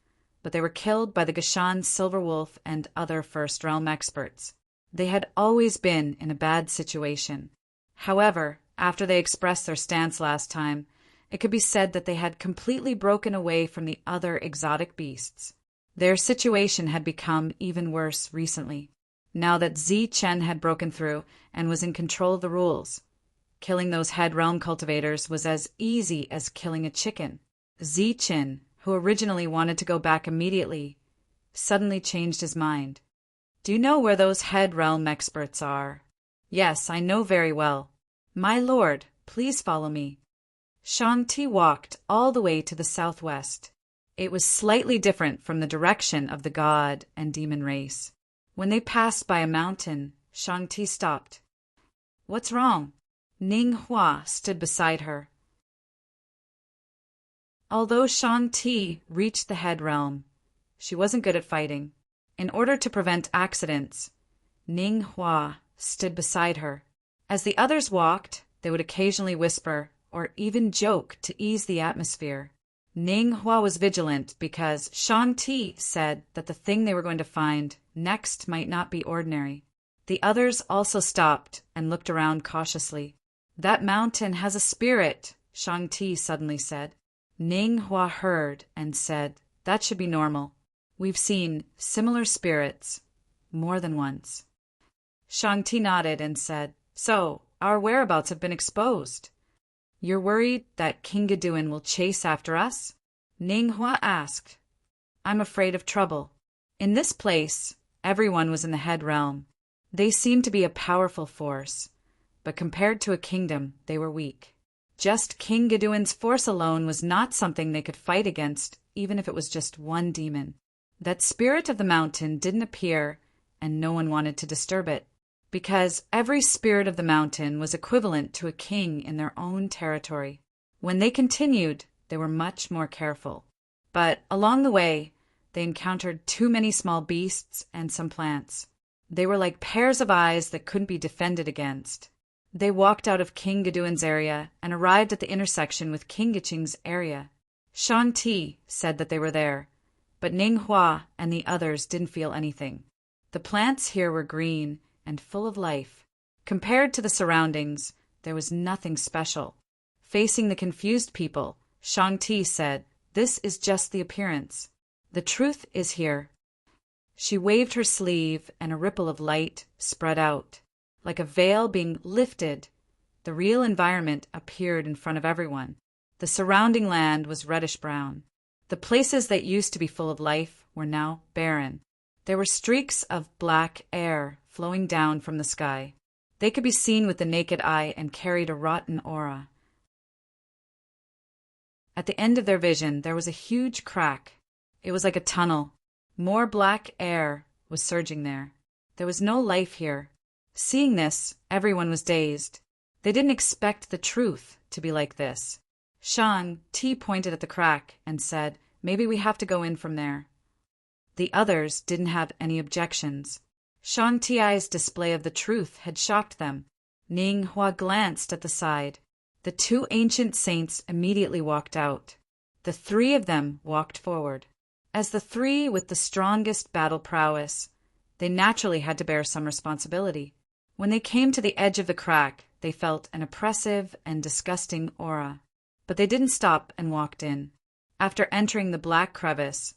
but they were killed by the Gashan Silver Wolf and other First Realm experts. They had always been in a bad situation. However, after they expressed their stance last time, it could be said that they had completely broken away from the other exotic beasts. Their situation had become even worse recently, now that Ziqin had broken through and was in control of the rules. Killing those head realm cultivators was as easy as killing a chicken. Ziqin, who originally wanted to go back immediately, suddenly changed his mind. "Do you know where those head realm experts are?" "Yes, I know very well." "My lord, please follow me." Shang-Ti walked all the way to the southwest. It was slightly different from the direction of the god and demon race. When they passed by a mountain, Shang-Ti stopped. "What's wrong?" Ning Hua stood beside her. Although Shang-Ti reached the head realm, she wasn't good at fighting. In order to prevent accidents, Ning Hua stood beside her. As the others walked, they would occasionally whisper or even joke to ease the atmosphere. Ning Hua was vigilant because Shang-Ti said that the thing they were going to find next might not be ordinary. The others also stopped and looked around cautiously. "That mountain has a spirit," Shang-Ti suddenly said. Ning Hua heard and said, "That should be normal. We've seen similar spirits more than once." Shang-Ti nodded and said, "So, our whereabouts have been exposed. You're worried that King Geduin will chase after us?" Ning Hua asked. "I'm afraid of trouble. In this place, everyone was in the head realm. They seemed to be a powerful force, but compared to a kingdom, they were weak. Just King Geduin's force alone was not something they could fight against, even if it was just one demon. That spirit of the mountain didn't appear, and no one wanted to disturb it, because every spirit of the mountain was equivalent to a king in their own territory. When they continued, they were much more careful. But along the way, they encountered too many small beasts and some plants. They were like pairs of eyes that couldn't be defended against. They walked out of King Geduin's area and arrived at the intersection with King Giching's area. Shang-Ti said that they were there, but Ning Hua and the others didn't feel anything. The plants here were green and full of life. Compared to the surroundings, there was nothing special. Facing the confused people, Shang-Ti said, "This is just the appearance. The truth is here." She waved her sleeve and a ripple of light spread out. Like a veil being lifted, the real environment appeared in front of everyone. The surrounding land was reddish-brown. The places that used to be full of life were now barren. There were streaks of black air flowing down from the sky. They could be seen with the naked eye and carried a rotten aura. At the end of their vision, there was a huge crack. It was like a tunnel. More black air was surging there. There was no life here. Seeing this, everyone was dazed. They didn't expect the truth to be like this. Shang-Ti pointed at the crack and said, "Maybe we have to go in from there." The others didn't have any objections. Shang-Ti's display of the truth had shocked them. Ning Hua glanced at the side. The 2 ancient saints immediately walked out. The 3 of them walked forward. As the 3 with the strongest battle prowess, they naturally had to bear some responsibility. When they came to the edge of the crack, they felt an oppressive and disgusting aura. But they didn't stop and walked in. After entering the black crevice,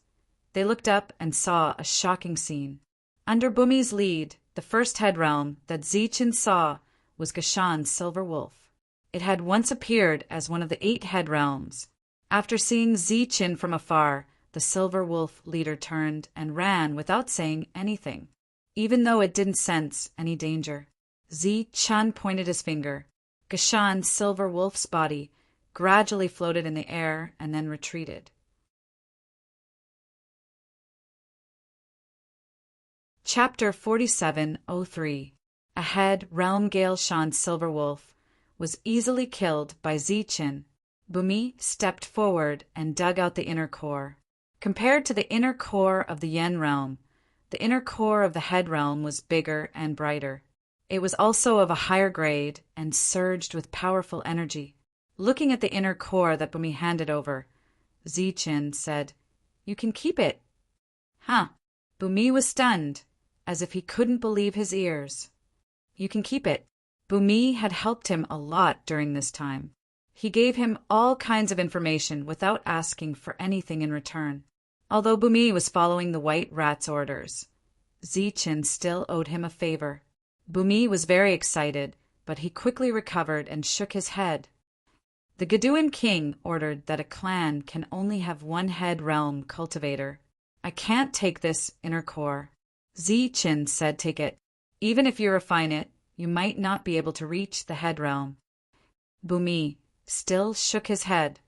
They looked up and saw a shocking scene. Under Bumi's lead, the first head realm that Zichen saw was Gashan's silver wolf. It had once appeared as one of the 8 head realms. After seeing Zichen from afar, the silver wolf leader turned and ran without saying anything, even though it didn't sense any danger. Zichen pointed his finger. Gashan's silver wolf's body gradually floated in the air and then retreated. Chapter 4703. Ahead, Realm Gale Shan's silver wolf was easily killed by Zichen. Bumi stepped forward and dug out the inner core. Compared to the inner core of the Yen realm, the inner core of the head realm was bigger and brighter. It was also of a higher grade and surged with powerful energy. Looking at the inner core that Bumi handed over, Zichen said, "You can keep it." Huh. Bumi was stunned, as if he couldn't believe his ears. You can keep it. Bumi had helped him a lot during this time. He gave him all kinds of information without asking for anything in return. Although Bumi was following the White Rat's orders, Zichen still owed him a favor. Bumi was very excited, but he quickly recovered and shook his head. The Gaduan king ordered that a clan can only have 1 head realm cultivator. I can't take this inner core. Zichen said, "Take it. Even if you refine it, you might not be able to reach the head realm." Bumi still shook his head.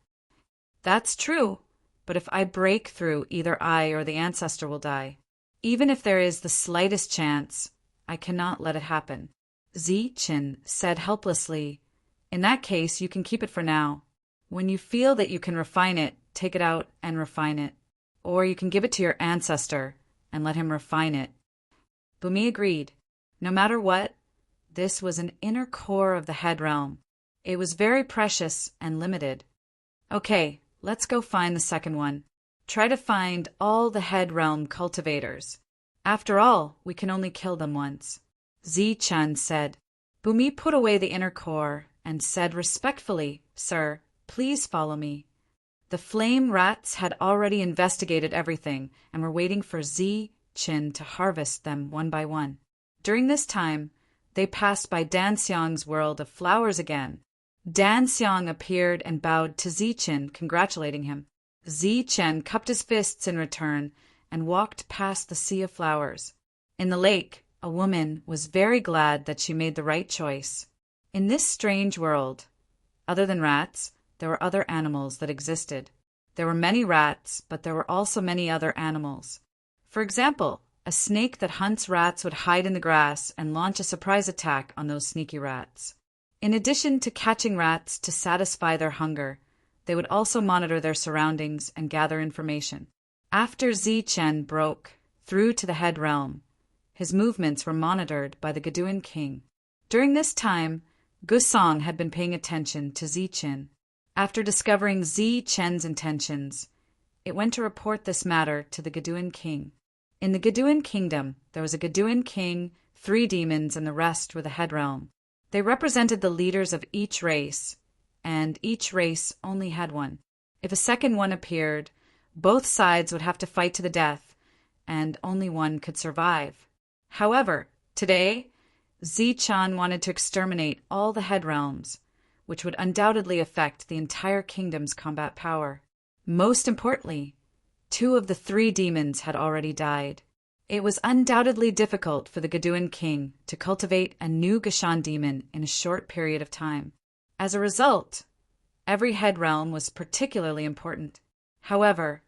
"That's true, but if I break through, either I or the ancestor will die. Even if there is the slightest chance, I cannot let it happen." Zichen said helplessly, "In that case, you can keep it for now. When you feel that you can refine it, take it out and refine it. Or you can give it to your ancestor and let him refine it." Bumi agreed. No matter what, this was an inner core of the head realm. It was very precious and limited. "Okay, let's go find the second one. Try to find all the head realm cultivators. After all, we can only kill them once," Zichen said. Bumi put away the inner core and said respectfully, "Sir, please follow me." The flame rats had already investigated everything and were waiting for Zichen to harvest them one by one. During this time, they passed by Danxiang's world of flowers again. Danxiang appeared and bowed to Zichen, congratulating him. Zichen cupped his fists in return and walked past the sea of flowers. In the lake, a woman was very glad that she made the right choice. In this strange world, other than rats, there were other animals that existed. There were many rats, but there were also many other animals. For example, a snake that hunts rats would hide in the grass and launch a surprise attack on those sneaky rats. In addition to catching rats to satisfy their hunger, they would also monitor their surroundings and gather information. After Zichen broke through to the head realm, his movements were monitored by the Gaduan king. During this time, Gusong had been paying attention to Zichen. After discovering Zichen's intentions, it went to report this matter to the Gaduan king. In the Gaduan kingdom, there was a Gaduan king, 3 demons, and the rest were the head realm. They represented the leaders of each race, and each race only had one. If a second one appeared, both sides would have to fight to the death, and only one could survive. However, today, Zichen wanted to exterminate all the head realms, which would undoubtedly affect the entire kingdom's combat power. Most importantly, 2 of the 3 demons had already died. It was undoubtedly difficult for the Gaduan king to cultivate a new Gashan demon in a short period of time. As a result, every head realm was particularly important. However,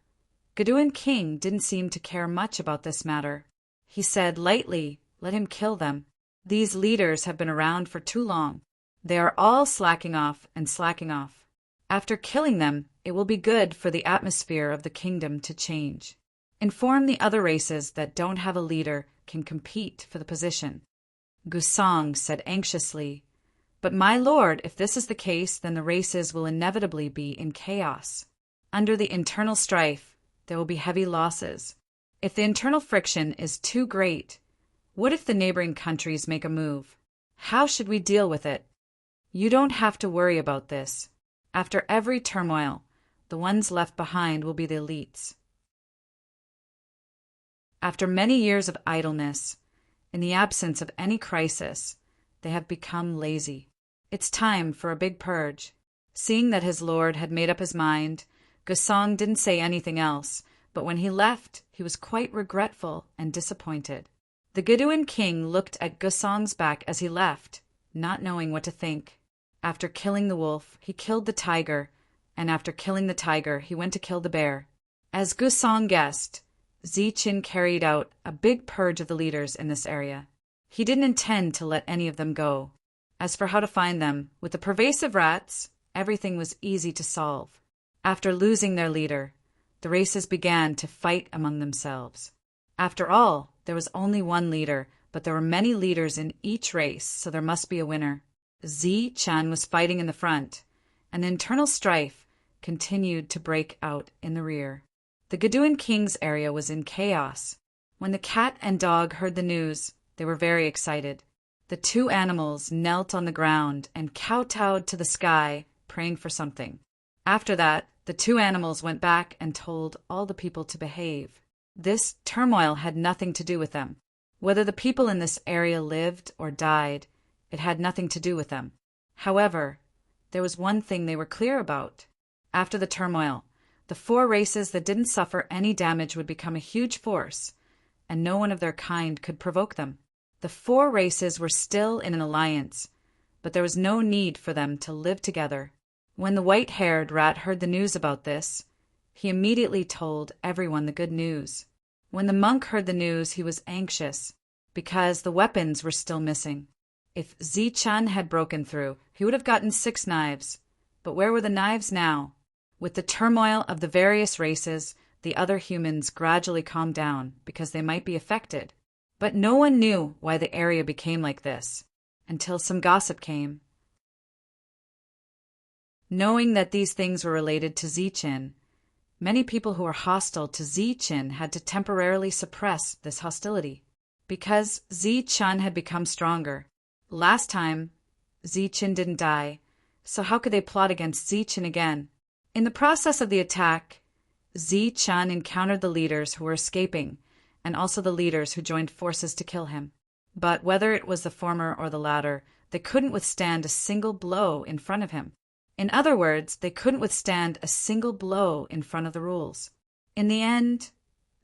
Gaduan king didn't seem to care much about this matter. He said lightly, "Let him kill them. These leaders have been around for too long. They are all slacking off and slacking off. After killing them, it will be good for the atmosphere of the kingdom to change. Inform the other races that don't have a leader can compete for the position." Gusong said anxiously, "But my lord, if this is the case, then the races will inevitably be in chaos. Under the internal strife, there will be heavy losses. If the internal friction is too great, what if the neighboring countries make a move? How should we deal with it? You don't have to worry about this. After every turmoil, the ones left behind will be the elites." After many years of idleness, in the absence of any crisis, they have become lazy. It's time for a big purge. Seeing that his lord had made up his mind, Gusong didn't say anything else, but when he left, he was quite regretful and disappointed. The Geduin king looked at Gusong's back as he left, not knowing what to think. After killing the wolf, he killed the tiger, and after killing the tiger, he went to kill the bear. As Gusong guessed, Ziqin carried out a big purge of the leaders in this area. He didn't intend to let any of them go. As for how to find them, with the pervasive rats, everything was easy to solve. After losing their leader, the races began to fight among themselves. After all, there was only one leader, but there were many leaders in each race, so there must be a winner. Ziqin was fighting in the front, and internal strife continued to break out in the rear. The Geduin king's area was in chaos. When the cat and dog heard the news, they were very excited. The two animals knelt on the ground and kowtowed to the sky, praying for something. After that, the two animals went back and told all the people to behave. This turmoil had nothing to do with them. Whether the people in this area lived or died, it had nothing to do with them. However, there was one thing they were clear about. After the turmoil, the four races that didn't suffer any damage would become a huge force, and no one of their kind could provoke them. The four races were still in an alliance, but there was no need for them to live together. When the white-haired rat heard the news about this, he immediately told everyone the good news. When the monk heard the news, he was anxious, because the weapons were still missing. If Ziqin had broken through, he would have gotten 6 knives. But where were the knives now? With the turmoil of the various races, the other humans gradually calmed down because they might be affected. But no one knew why the area became like this, until some gossip came. Knowing that these things were related to Ziqin, many people who were hostile to Ziqin had to temporarily suppress this hostility, because Ziqin had become stronger. Last time, Ziqin didn't die, so how could they plot against Ziqin again? In the process of the attack, Ziqin encountered the leaders who were escaping, and also the leaders who joined forces to kill him. But whether it was the former or the latter, they couldn't withstand a single blow in front of him. In other words, they couldn't withstand a single blow in front of the rules. In the end,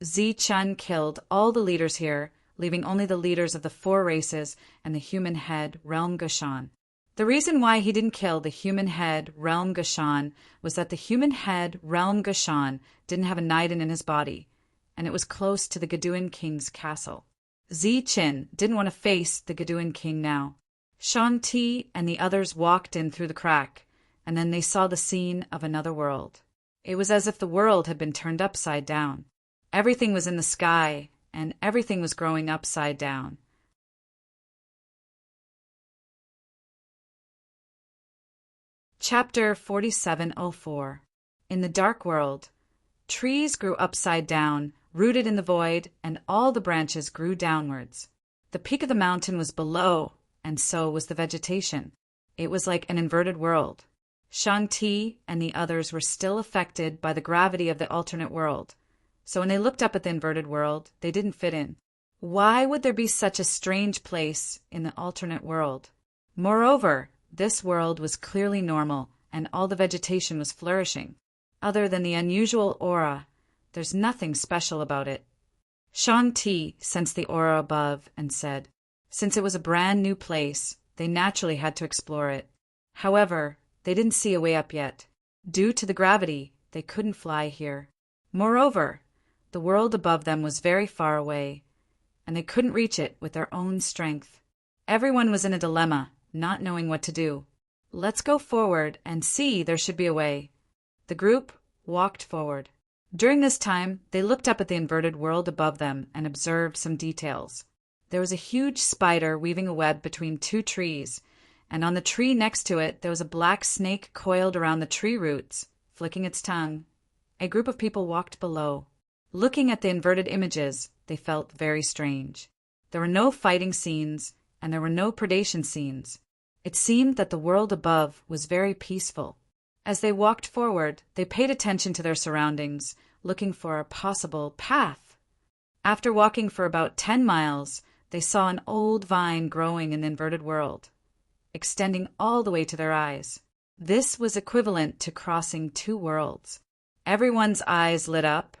Ziqin killed all the leaders here, leaving only the leaders of the 4 races and the human head Realm Gushan. The reason why he didn't kill the human head Realm Gushan was that the human head Realm Gushan didn't have a Niden in his body, and it was close to the Geduin king's castle. Ziqin didn't want to face the Geduin king now. Shang-Ti and the others walked in through the crack, and then they saw the scene of another world. It was as if the world had been turned upside down. Everything was in the sky, and everything was growing upside down. Chapter 4704. In the dark world, trees grew upside down, rooted in the void, and all the branches grew downwards. The peak of the mountain was below, and so was the vegetation. It was like an inverted world. Shang-Ti and the others were still affected by the gravity of the alternate world, so when they looked up at the inverted world, they didn't fit in. Why would there be such a strange place in the alternate world? Moreover, this world was clearly normal, and all the vegetation was flourishing. Other than the unusual aura, there's nothing special about it. Shang-Ti sensed the aura above and said, since it was a brand new place, they naturally had to explore it. However, they didn't see a way up yet. Due to the gravity, they couldn't fly here. Moreover, the world above them was very far away, and they couldn't reach it with their own strength. Everyone was in a dilemma, not knowing what to do. Let's go forward and see there should be a way. The group walked forward. During this time, they looked up at the inverted world above them and observed some details. There was a huge spider weaving a web between 2 trees, and on the tree next to it there was a black snake coiled around the tree roots, flicking its tongue. A group of people walked below. Looking at the inverted images, they felt very strange. There were no fighting scenes, and there were no predation scenes. It seemed that the world above was very peaceful. As they walked forward, they paid attention to their surroundings, looking for a possible path. After walking for about 10 miles, they saw an old vine growing in the inverted world, extending all the way to their eyes. This was equivalent to crossing 2 worlds. Everyone's eyes lit up,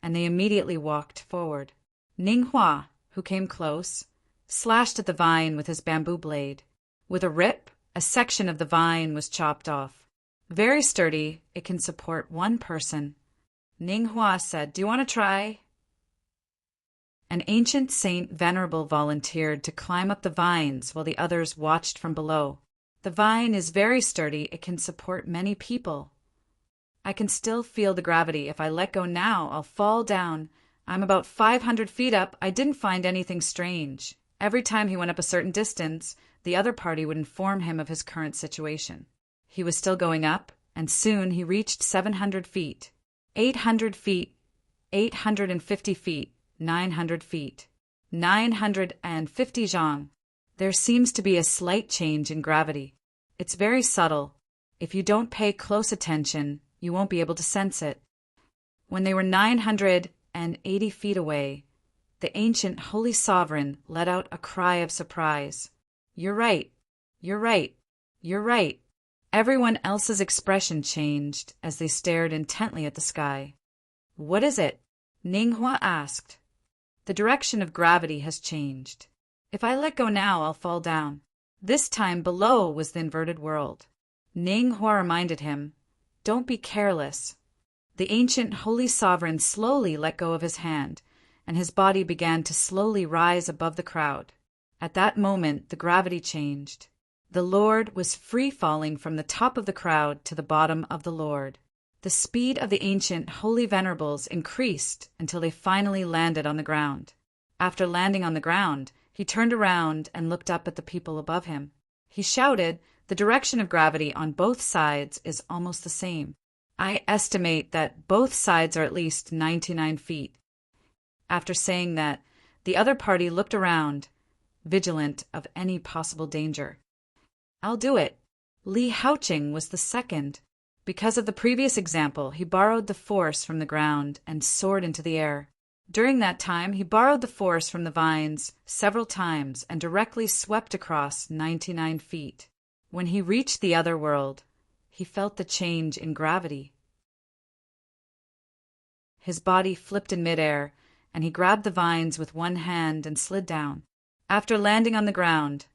and they immediately walked forward. Ninghua, who came close, slashed at the vine with his bamboo blade. With a rip, a section of the vine was chopped off. Very sturdy, it can support 1 person. Ninghua said, "Do you want to try?" An ancient Saint Venerable volunteered to climb up the vines while the others watched from below. The vine is very sturdy, it can support many people. I can still feel the gravity. If I let go now, I'll fall down. I'm about 500 feet up. I didn't find anything strange. Every time he went up a certain distance, the other party would inform him of his current situation. He was still going up, and soon he reached 700 feet, 800 feet, 850 feet, 900 feet, 950 zhang. There seems to be a slight change in gravity. It's very subtle. If you don't pay close attention, you won't be able to sense it. When they were 980 feet away, the ancient holy sovereign let out a cry of surprise. "You're right. You're right. You're right." Everyone else's expression changed as they stared intently at the sky. "What is it?" Ninghua asked. "The direction of gravity has changed. If I let go now, I'll fall down." This time below was the inverted world. Ninghua reminded him, "Don't be careless." The ancient holy sovereign slowly let go of his hand, and his body began to slowly rise above the crowd. At that moment, the gravity changed. The Lord was free-falling from the top of the crowd to the bottom of the Lord. The speed of the ancient holy venerables increased until they finally landed on the ground. After landing on the ground, he turned around and looked up at the people above him. He shouted, "The direction of gravity on both sides is almost the same. I estimate that both sides are at least 99 feet. After saying that, the other party looked around, vigilant of any possible danger. "I'll do it." Li Haoqing was the second. Because of the previous example, he borrowed the force from the ground and soared into the air. During that time, he borrowed the force from the vines several times and directly swept across 99 feet. When he reached the other world, he felt the change in gravity. His body flipped in midair, and he grabbed the vines with one hand and slid down. After landing on the ground,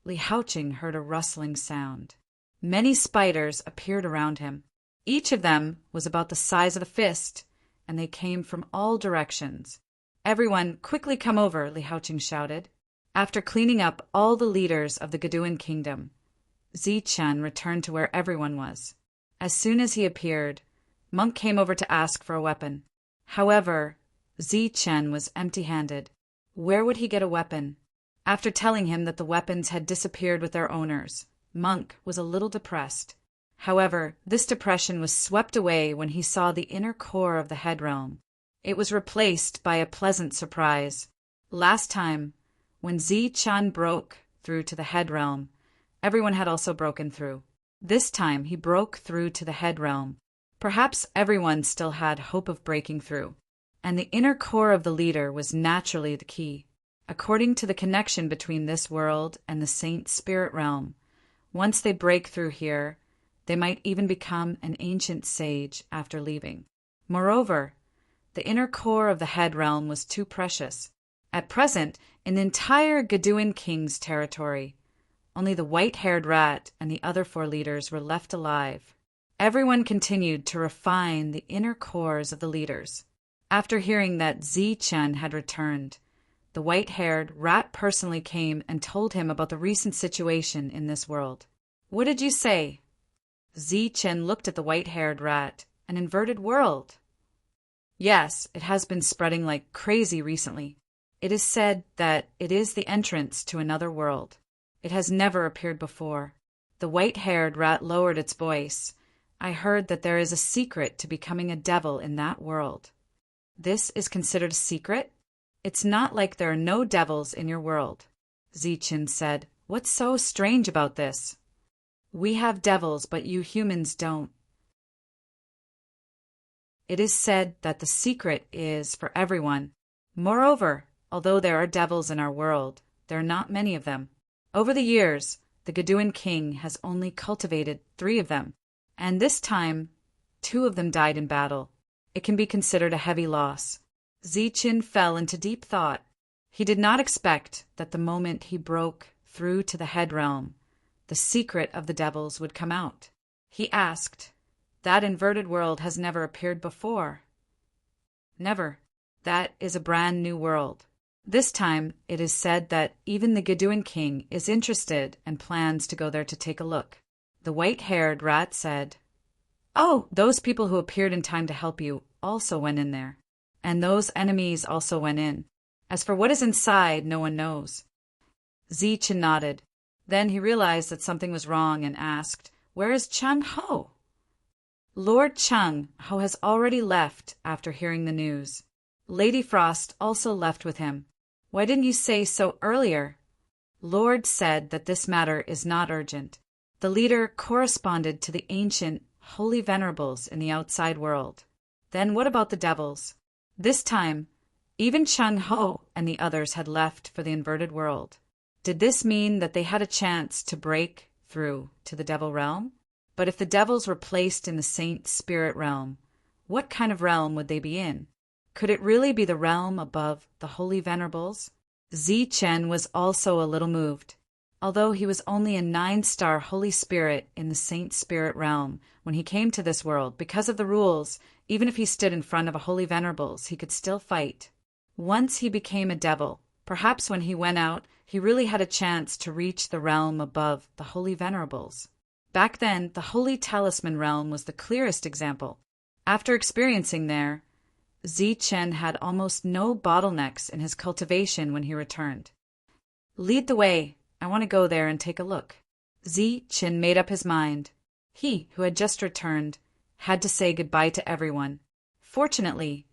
Li Haoqing heard a rustling sound. Many spiders appeared around him. Each of them was about the size of a fist, and they came from all directions. "Everyone, quickly come over," Li Haoqing shouted. After cleaning up all the leaders of the Gaduan kingdom, Zichen returned to where everyone was. As soon as he appeared, Monk came over to ask for a weapon. However, Zichen was empty-handed. Where would he get a weapon? After telling him that the weapons had disappeared with their owners, Monk was a little depressed. However, this depression was swept away when he saw the inner core of the head realm. It was replaced by a pleasant surprise. Last time, when Zichen broke through to the head realm, everyone had also broken through. This time he broke through to the head realm. Perhaps everyone still had hope of breaking through, and the inner core of the leader was naturally the key. According to the connection between this world and the saint spirit realm, once they break through here, they might even become an ancient sage after leaving. Moreover, the inner core of the head realm was too precious. At present, in the entire Gaduan king's territory, only the white-haired rat and the other 4 leaders were left alive. Everyone continued to refine the inner cores of the leaders. After hearing that Zichen had returned, the white-haired rat personally came and told him about the recent situation in this world. "What did you say?" Zichen looked at the white-haired rat. "An inverted world." "Yes, it has been spreading like crazy recently. It is said that it is the entrance to another world. It has never appeared before." The white-haired rat lowered its voice. "I heard that there is a secret to becoming a devil in that world." "This is considered a secret? It's not like there are no devils in your world." Zichen said, "What's so strange about this? We have devils, but you humans don't." "It is said that the secret is for everyone. Moreover, although there are devils in our world, there are not many of them. Over the years, the Gaduan king has only cultivated 3 of them, and this time 2 of them died in battle. It can be considered a heavy loss. Ziqin fell into deep thought. He did not expect that the moment he broke through to the head realm, the secret of the devils would come out. He asked, "That inverted world has never appeared before." "Never. That is a brand new world." This time, it is said that even the Gaduan king is interested and plans to go there to take a look. The white-haired rat said, "Oh, those people who appeared in time to help you also went in there. And those enemies also went in. As for what is inside, no one knows." Ziqin nodded. Then he realized that something was wrong and asked, "Where is Chang Ho?" Lord Chang Ho has already left after hearing the news. Lady Frost also left with him. "Why didn't you say so earlier?" Lord said that this matter is not urgent. The leader corresponded to the ancient holy venerables in the outside world. Then what about the devils? This time, even Chang Ho and the others had left for the inverted world. Did this mean that they had a chance to break through to the devil realm? But if the devils were placed in the saint spirit realm, what kind of realm would they be in? Could it really be the realm above the holy venerables? Ziqin was also a little moved. Although he was only a 9-star holy spirit in the saint spirit realm when he came to this world, because of the rules, even if he stood in front of a holy venerables, he could still fight. Once he became a devil, perhaps when he went out, he really had a chance to reach the realm above the holy venerables. Back then, the holy talisman realm was the clearest example. After experiencing there, Ziqin had almost no bottlenecks in his cultivation when he returned. "Lead the way. I want to go there and take a look." Ziqin made up his mind. He, who had just returned, had to say goodbye to everyone. Fortunately,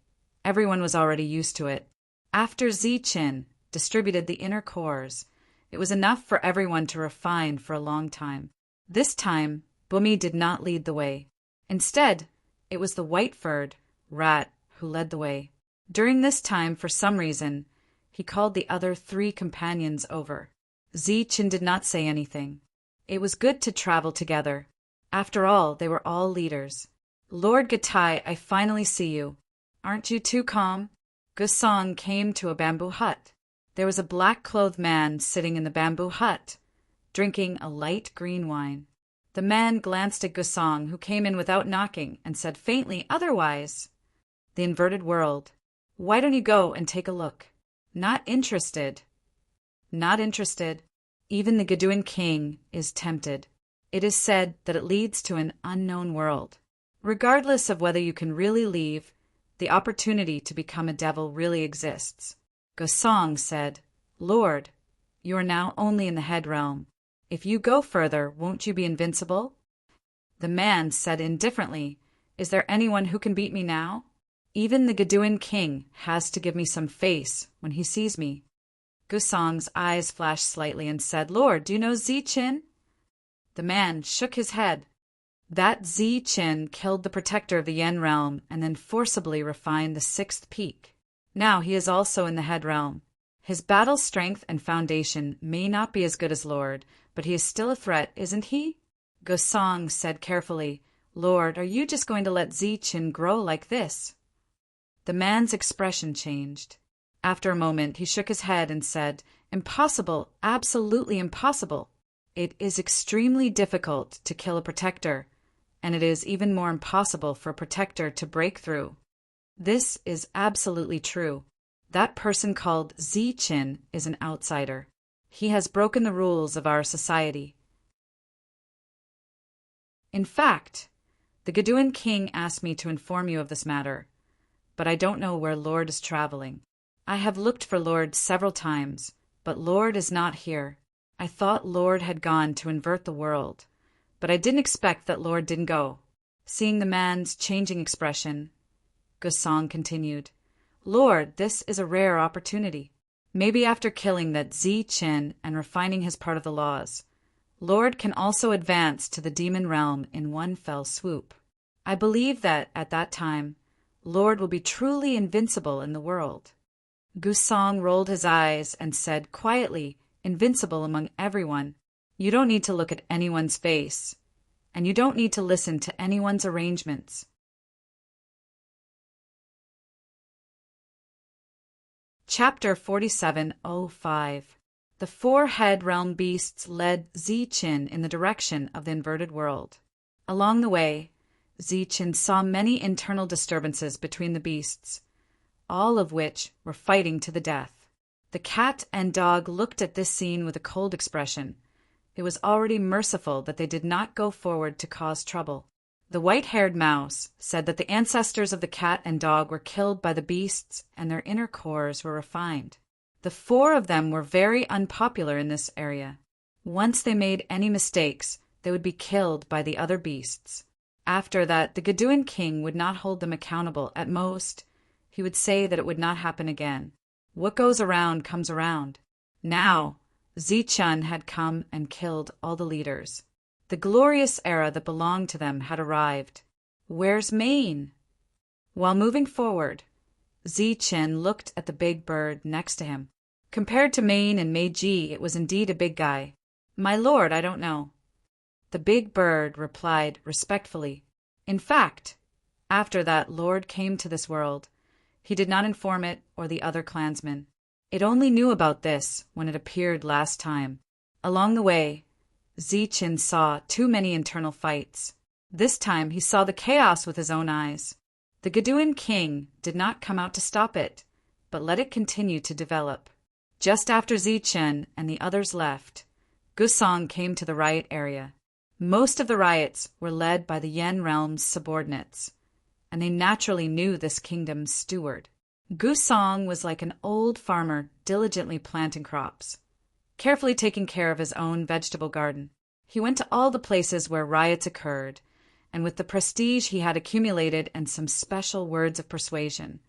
everyone was already used to it. After Ziqin distributed the inner cores, it was enough for everyone to refine for a long time. This time, Bumi did not lead the way. Instead, it was the white-furred rat who led the way. During this time, for some reason, he called the other 3 companions over. Ziqin did not say anything. It was good to travel together. After all, they were all leaders. "Lord Gatai, I finally see you. Aren't you too calm?" Gusong came to a bamboo hut. There was a black-clothed man sitting in the bamboo hut, drinking a light green wine. The man glanced at Gusong, who came in without knocking, and said faintly, "Otherwise." "The inverted world. Why don't you go and take a look?" "Not interested." "Not interested." Even the Gaduan king is tempted. It is said that it leads to an unknown world. Regardless of whether you can really leave, the opportunity to become a devil really exists. Gosong said, "Lord, you are now only in the head realm. If you go further, won't you be invincible?" The man said indifferently, "Is there anyone who can beat me now? Even the Gaduan king has to give me some face when he sees me." Gusong's eyes flashed slightly and said, "Lord, do you know Ziqin?" The man shook his head. That Ziqin killed the protector of the Yen realm and then forcibly refined the 6th peak. Now he is also in the head realm. His battle strength and foundation may not be as good as Lord, but he is still a threat, isn't he? Gosong said carefully, "Lord, are you just going to let Ziqin grow like this?" The man's expression changed. After a moment, he shook his head and said, "Impossible, absolutely impossible. It is extremely difficult to kill a protector, and it is even more impossible for a protector to break through." This is absolutely true. That person called Ziqin is an outsider. He has broken the rules of our society. In fact, the Gaduan king asked me to inform you of this matter, but I don't know where Lord is traveling. I have looked for Lord several times, but Lord is not here. I thought Lord had gone to invert the world, but I didn't expect that Lord didn't go. Seeing the man's changing expression, Gosong continued, "Lord, this is a rare opportunity. Maybe after killing that Ziqin and refining his part of the laws, Lord can also advance to the demon realm in one fell swoop. I believe that, at that time, Lord will be truly invincible in the world." Gusong rolled his eyes and said quietly, invincible among everyone, "You don't need to look at anyone's face, and you don't need to listen to anyone's arrangements." Chapter 47:05. The four-head realm beasts led Ziqin in the direction of the inverted world. Along the way, Ziqin saw many internal disturbances between the beasts, all of which were fighting to the death. The cat and dog looked at this scene with a cold expression. It was already merciful that they did not go forward to cause trouble. The white-haired mouse said that the ancestors of the cat and dog were killed by the beasts and their inner cores were refined. The four of them were very unpopular in this area. Once they made any mistakes, they would be killed by the other beasts. After that, the Gaduan king would not hold them accountable. At most, he would say that it would not happen again. What goes around comes around. Now, Zichun had come and killed all the leaders. The glorious era that belonged to them had arrived. Where's Maine? While moving forward, Zichen looked at the big bird next to him. Compared to Maine and Meiji, it was indeed a big guy. "My lord, I don't know." The big bird replied respectfully. In fact, after that lord came to this world, he did not inform it or the other clansmen. It only knew about this when it appeared last time. Along the way, Zichen saw too many internal fights. This time he saw the chaos with his own eyes. The Gaduan king did not come out to stop it, but let it continue to develop. Just after Zichen and the others left, Gusong came to the riot area. Most of the riots were led by the Yen realm's subordinates, and they naturally knew this kingdom's steward. Gusong was like an old farmer diligently planting crops, carefully taking care of his own vegetable garden. He went to all the places where riots occurred, and with the prestige he had accumulated and some special words of persuasion,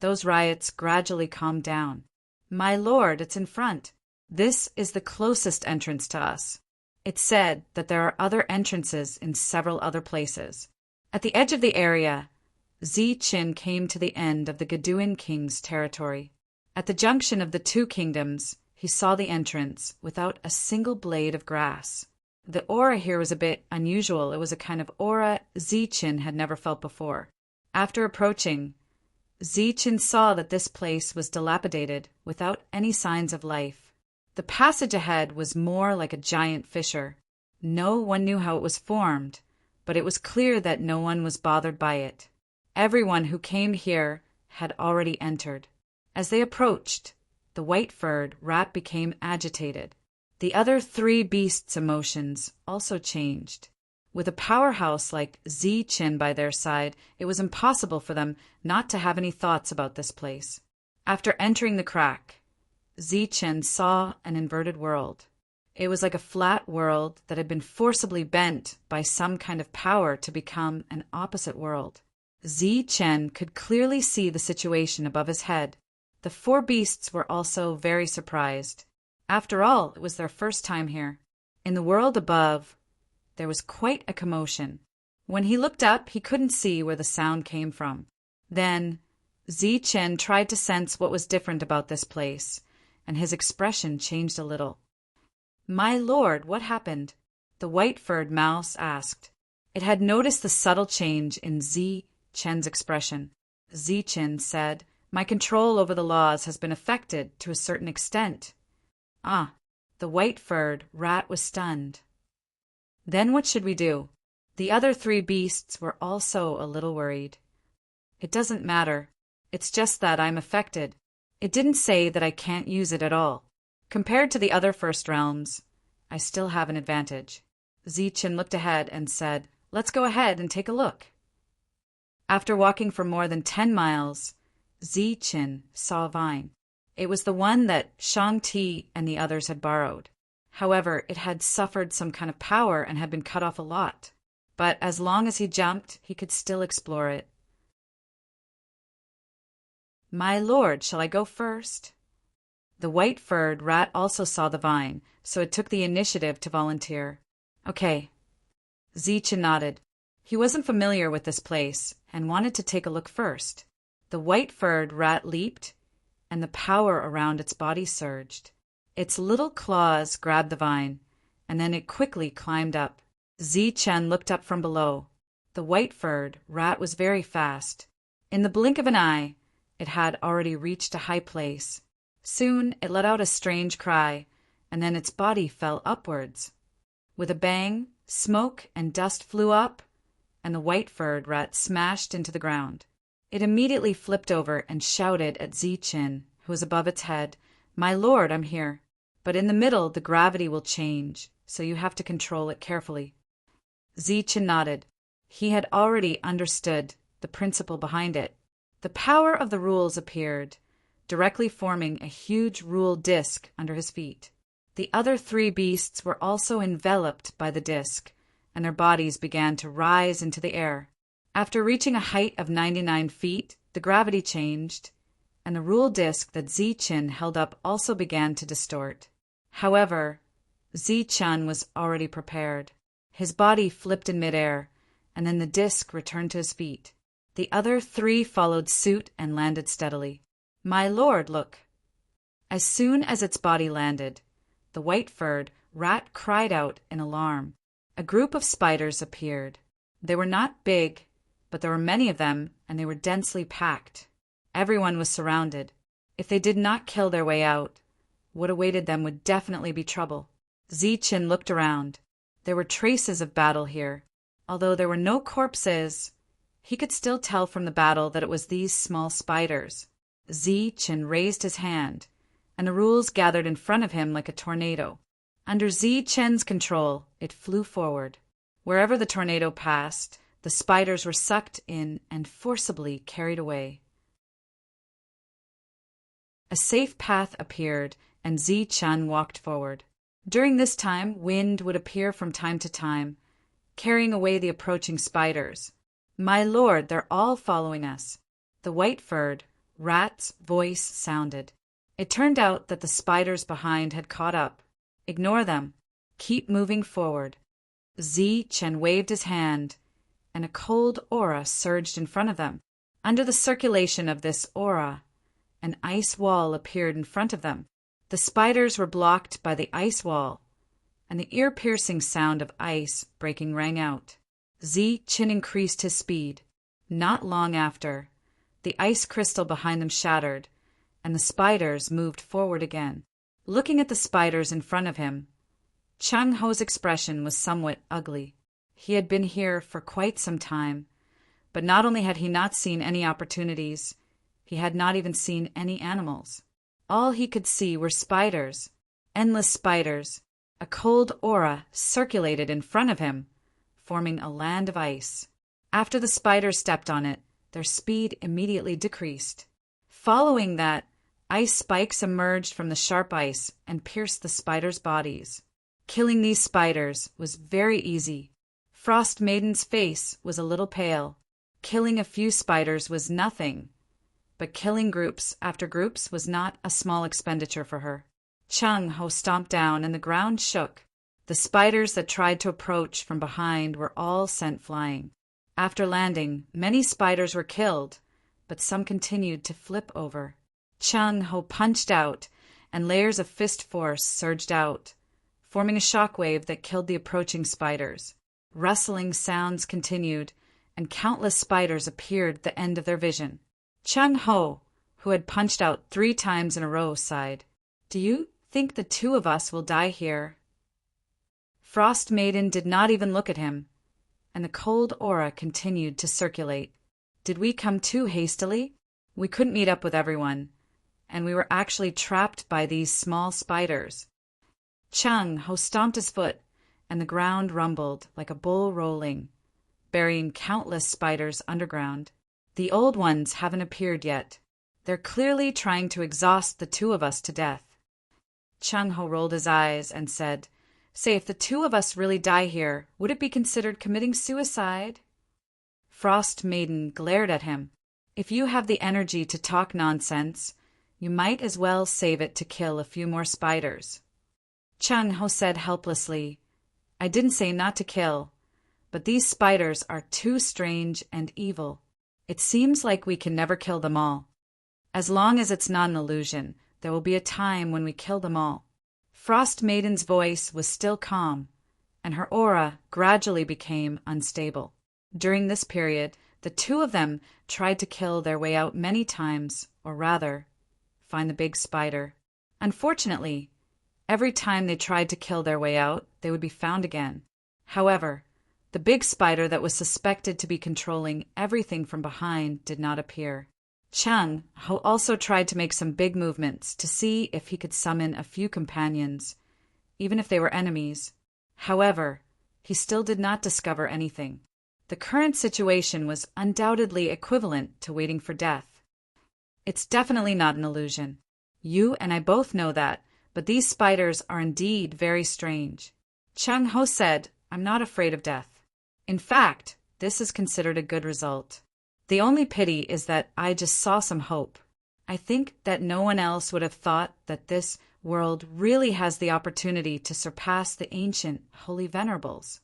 those riots gradually calmed down. "My lord, it's in front. This is the closest entrance to us." It said that there are other entrances in several other places. At the edge of the area, Zichen came to the end of the Gaduan king's territory. At the junction of the two kingdoms, he saw the entrance without a single blade of grass. The aura here was a bit unusual. It was a kind of aura Zichen had never felt before. After approaching, Zichen saw that this place was dilapidated, without any signs of life. The passage ahead was more like a giant fissure. No one knew how it was formed, but it was clear that no one was bothered by it. Everyone who came here had already entered. As they approached, the white-furred rat became agitated. The other three beasts' emotions also changed. With a powerhouse like Zichen by their side, it was impossible for them not to have any thoughts about this place. After entering the crack, Zichen saw an inverted world. It was like a flat world that had been forcibly bent by some kind of power to become an opposite world. Zichen could clearly see the situation above his head. The four beasts were also very surprised. After all, it was their first time here. In the world above, there was quite a commotion. When he looked up, he couldn't see where the sound came from. Then, Zichen tried to sense what was different about this place, and his expression changed a little. "My lord, what happened?" the white-furred mouse asked. It had noticed the subtle change in Zichen's expression. Zichen said, "My control over the laws has been affected to a certain extent." Ah, the white-furred rat was stunned. Then what should we do? The other three beasts were also a little worried. "It doesn't matter. It's just that I'm affected. It didn't say that I can't use it at all. Compared to the other first realms, I still have an advantage." Zichen looked ahead and said, "Let's go ahead and take a look." After walking for more than 10 miles, Zichen saw a vine. It was the one that Shang-Ti and the others had borrowed. However, it had suffered some kind of power and had been cut off a lot. But as long as he jumped, he could still explore it. "My lord, shall I go first?" The white-furred rat also saw the vine, so it took the initiative to volunteer. "Okay." Zichen nodded. He wasn't familiar with this place and wanted to take a look first. The white-furred rat leaped. and the power around its body surged. Its little claws grabbed the vine, and then it quickly climbed up. Zi-Chen looked up from below. The white-furred rat was very fast. In the blink of an eye, it had already reached a high place. Soon it let out a strange cry, and then its body fell upwards. With a bang, smoke and dust flew up, and the white-furred rat smashed into the ground. It immediately flipped over and shouted at Zi-Chen, who was above its head, "My lord, I'm here. But in the middle the gravity will change, so you have to control it carefully." Zi-Chen nodded. He had already understood the principle behind it. The power of the rules appeared, directly forming a huge rule disc under his feet. The other three beasts were also enveloped by the disc, and their bodies began to rise into the air. After reaching a height of 99 feet, the gravity changed, and the rule disc that Zi-Chen held up also began to distort. However, Zi-Chen was already prepared. His body flipped in midair, and then the disc returned to his feet. The other three followed suit and landed steadily. "My lord, look!" As soon as its body landed, the white-furred rat cried out in alarm. A group of spiders appeared. They were not big, but there were many of them, and they were densely packed. Everyone was surrounded. If they did not kill their way out, what awaited them would definitely be trouble. Zi-Chen looked around. There were traces of battle here. Although there were no corpses, he could still tell from the battle that it was these small spiders. Zi-Chen raised his hand, and the rules gathered in front of him like a tornado. Under Zi-Chen's control, it flew forward. Wherever the tornado passed, the spiders were sucked in and forcibly carried away. A safe path appeared, and Zi-Chen walked forward. During this time, wind would appear from time to time, carrying away the approaching spiders. "My lord, they're all following us." The white-furred rat's voice sounded. It turned out that the spiders behind had caught up. "Ignore them. Keep moving forward." Zi-Chen waved his hand, and a cold aura surged in front of them. Under the circulation of this aura, an ice wall appeared in front of them. The spiders were blocked by the ice wall, and the ear-piercing sound of ice breaking rang out. Zi-Chen increased his speed. Not long after, the ice crystal behind them shattered, and the spiders moved forward again. Looking at the spiders in front of him, Chang Ho's expression was somewhat ugly. He had been here for quite some time, but not only had he not seen any opportunities, he had not even seen any animals. All he could see were spiders, endless spiders. A cold aura circulated in front of him, forming a land of ice. After the spiders stepped on it, their speed immediately decreased. Following that, ice spikes emerged from the sharp ice and pierced the spiders' bodies. Killing these spiders was very easy. Frost Maiden's face was a little pale. Killing a few spiders was nothing, but killing groups after groups was not a small expenditure for her. Chang Ho stomped down and the ground shook. The spiders that tried to approach from behind were all sent flying. After landing, many spiders were killed, but some continued to flip over. Chang Ho punched out, and layers of fist force surged out, forming a shockwave that killed the approaching spiders. Rustling sounds continued, and countless spiders appeared at the end of their vision. Chang Ho, who had punched out 3 times in a row, sighed. "Do you think the 2 of us will die here?" Frost Maiden did not even look at him, and the cold aura continued to circulate. "Did we come too hastily? We couldn't meet up with everyone, and we were actually trapped by these small spiders." Chang Ho stomped his foot, and the ground rumbled like a bull rolling, burying countless spiders underground. "The old ones haven't appeared yet. They're clearly trying to exhaust the 2 of us to death." Chang Ho rolled his eyes and said, "Say, if the 2 of us really die here, would it be considered committing suicide?" Frost Maiden glared at him. "If you have the energy to talk nonsense, you might as well save it to kill a few more spiders." Chang Ho said helplessly, "I didn't say not to kill, but these spiders are too strange and evil. It seems like we can never kill them all. As long as it's not an illusion, there will be a time when we kill them all. Frost Maiden's voice was still calm, and her aura gradually became unstable. During this period, the two of them tried to kill their way out many times, or rather, find the big spider. Unfortunately, every time they tried to kill their way out, they would be found again. However, the big spider that was suspected to be controlling everything from behind did not appear. Chung Ho also tried to make some big movements to see if he could summon a few companions, even if they were enemies. However, he still did not discover anything. The current situation was undoubtedly equivalent to waiting for death. It's definitely not an illusion. You and I both know that, but these spiders are indeed very strange. Chung Ho said, I'm not afraid of death. In fact, this is considered a good result. The only pity is that I just saw some hope. I think that no one else would have thought that this world really has the opportunity to surpass the ancient holy venerables.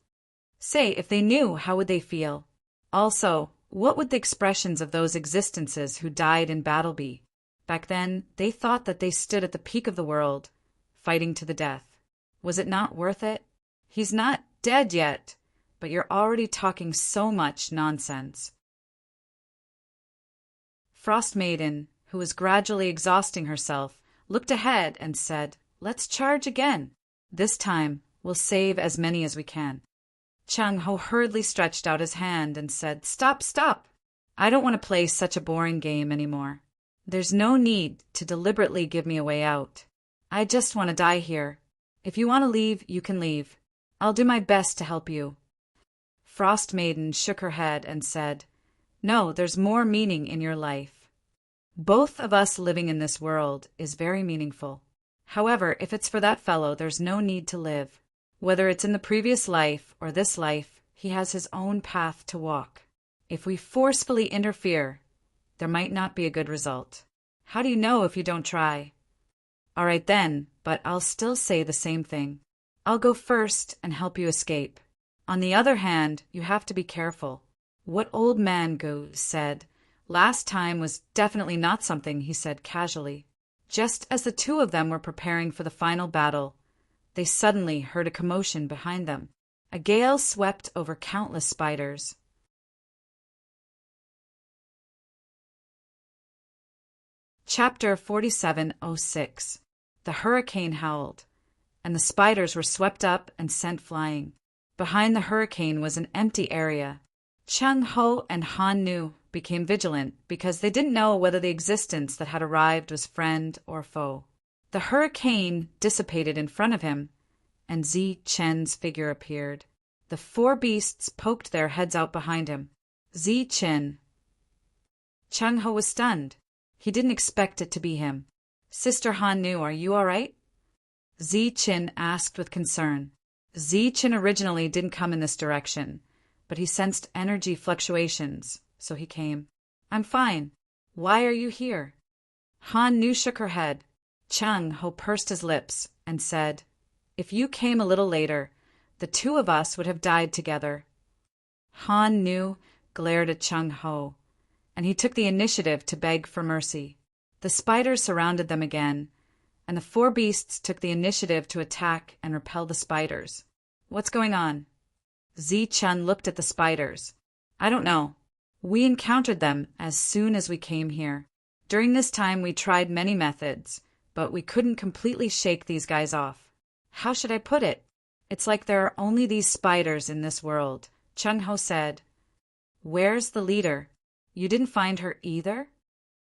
Say, if they knew, how would they feel? Also, what would the expressions of those existences who died in battle be? Back then, they thought that they stood at the peak of the world, fighting to the death. Was it not worth it? He's not dead yet, but you're already talking so much nonsense. Frost Maiden, who was gradually exhausting herself, looked ahead and said, Let's charge again. This time, we'll save as many as we can. Chung Ho hurriedly stretched out his hand and said, Stop, stop. I don't want to play such a boring game anymore. There's no need to deliberately give me a way out. I just want to die here. If you want to leave, you can leave. I'll do my best to help you. Frost Maiden shook her head and said, No, there's more meaning in your life. Both of us living in this world is very meaningful. However, if it's for that fellow, there's no need to live. Whether it's in the previous life or this life, he has his own path to walk. If we forcefully interfere, there might not be a good result. How do you know if you don't try? All right then, but I'll still say the same thing. I'll go first and help you escape. On the other hand, you have to be careful. What Old Man Goose said last time was definitely not something he said casually. Just as the two of them were preparing for the final battle, they suddenly heard a commotion behind them. A gale swept over countless spiders. Chapter 4706. The hurricane howled, and the spiders were swept up and sent flying. Behind the hurricane was an empty area. Chung Ho and Han Nu became vigilant because they didn't know whether the existence that had arrived was friend or foe. The hurricane dissipated in front of him, and Zi Chen's figure appeared. The four beasts poked their heads out behind him. Zi Chen. Chung Ho was stunned. He didn't expect it to be him. Sister Han Nu, are you all right? Zi Chen asked with concern. Zi Chen originally didn't come in this direction, but he sensed energy fluctuations, so he came. I'm fine. Why are you here? Han Nu shook her head. Chung Ho pursed his lips and said, If you came a little later, the two of us would have died together. Han Nu glared at Chung Ho, and he took the initiative to beg for mercy. The spiders surrounded them again, and the four beasts took the initiative to attack and repel the spiders. What's going on? Zi Chen looked at the spiders. I don't know. We encountered them as soon as we came here. During this time we tried many methods, but we couldn't completely shake these guys off. How should I put it? It's like there are only these spiders in this world. Chung Ho said. Where's the leader? You didn't find her either?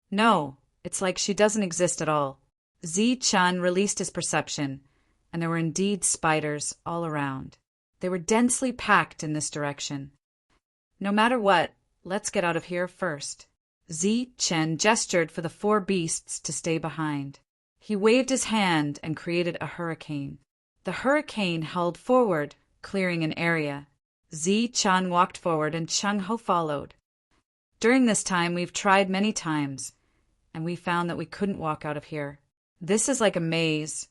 No, it's like she doesn't exist at all. Zi Chen released his perception, and there were indeed spiders all around. They were densely packed in this direction. No matter what, let's get out of here first. Zi Chen gestured for the four beasts to stay behind. He waved his hand and created a hurricane. The hurricane held forward, clearing an area. Zi Chen walked forward and Chung Ho followed. During this time, we've tried many times, and we found that we couldn't walk out of here. This is like a maze,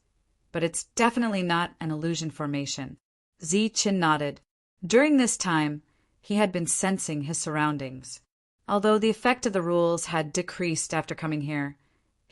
but it's definitely not an illusion formation. Zi Chen nodded. During this time, he had been sensing his surroundings. Although the effect of the rules had decreased after coming here,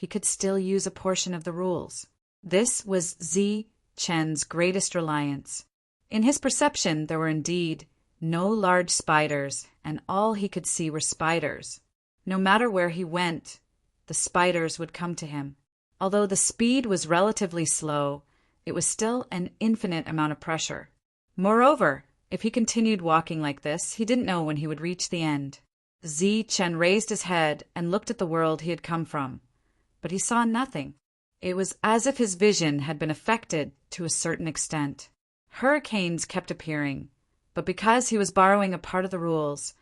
he could still use a portion of the rules. This was Zi Chen's greatest reliance. In his perception, there were indeed no large spiders, and all he could see were spiders. No matter where he went, the spiders would come to him. Although the speed was relatively slow, it was still an infinite amount of pressure. Moreover, if he continued walking like this, he didn't know when he would reach the end. Zi Chen raised his head and looked at the world he had come from, but he saw nothing. It was as if his vision had been affected to a certain extent. Hurricanes kept appearing, but because he was borrowing a part of the rules,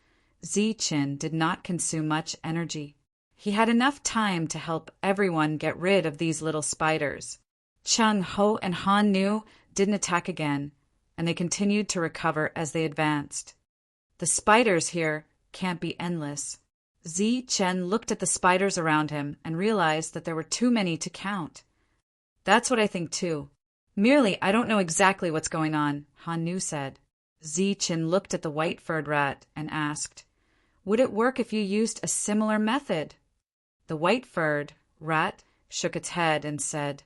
Zi Chen did not consume much energy. He had enough time to help everyone get rid of these little spiders. Cheng Ho and Han Nu didn't attack again, and they continued to recover as they advanced. The spiders here can't be endless. Zi Chen looked at the spiders around him and realized that there were too many to count. That's what I think too. Merely, I don't know exactly what's going on, Han Nu said. Zi Chen looked at the white-furred rat and asked, would it work if you used a similar method? The white-furred rat shook its head and said,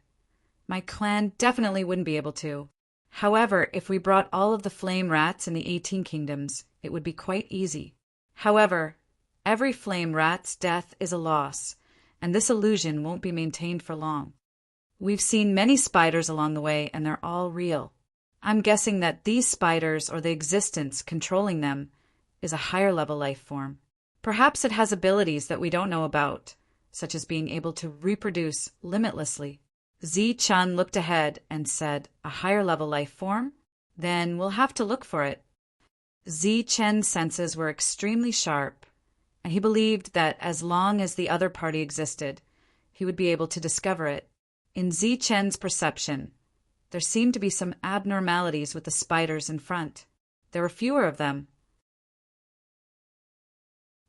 my clan definitely wouldn't be able to. However, if we brought all of the flame rats in the 18 kingdoms, it would be quite easy. However, every flame rat's death is a loss, and this illusion won't be maintained for long. We've seen many spiders along the way, and they're all real. I'm guessing that these spiders, or the existence controlling them, is a higher-level life form. Perhaps it has abilities that we don't know about, such as being able to reproduce limitlessly. Zi Chen looked ahead and said, a higher-level life form? Then we'll have to look for it. Zi Chen's senses were extremely sharp, and he believed that as long as the other party existed, he would be able to discover it. In Zi Chen's perception, there seemed to be some abnormalities with the spiders in front. There were fewer of them.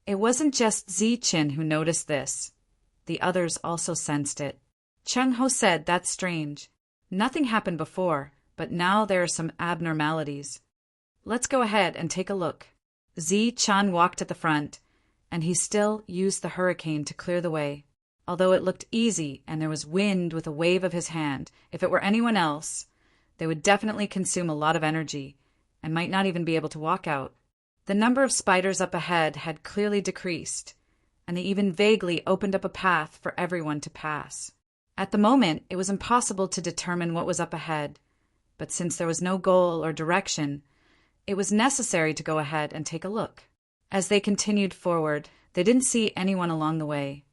It wasn't just Zi Chen who noticed this. The others also sensed it. Cheng Ho said, that's strange. Nothing happened before, but now there are some abnormalities. Let's go ahead and take a look. Zi Chen walked at the front, and he still used the hurricane to clear the way. Although it looked easy and there was wind with a wave of his hand, if it were anyone else, they would definitely consume a lot of energy and might not even be able to walk out. The number of spiders up ahead had clearly decreased, and they even vaguely opened up a path for everyone to pass. At the moment, it was impossible to determine what was up ahead, but since there was no goal or direction, it was necessary to go ahead and take a look. As they continued forward, they didn't see anyone along the way,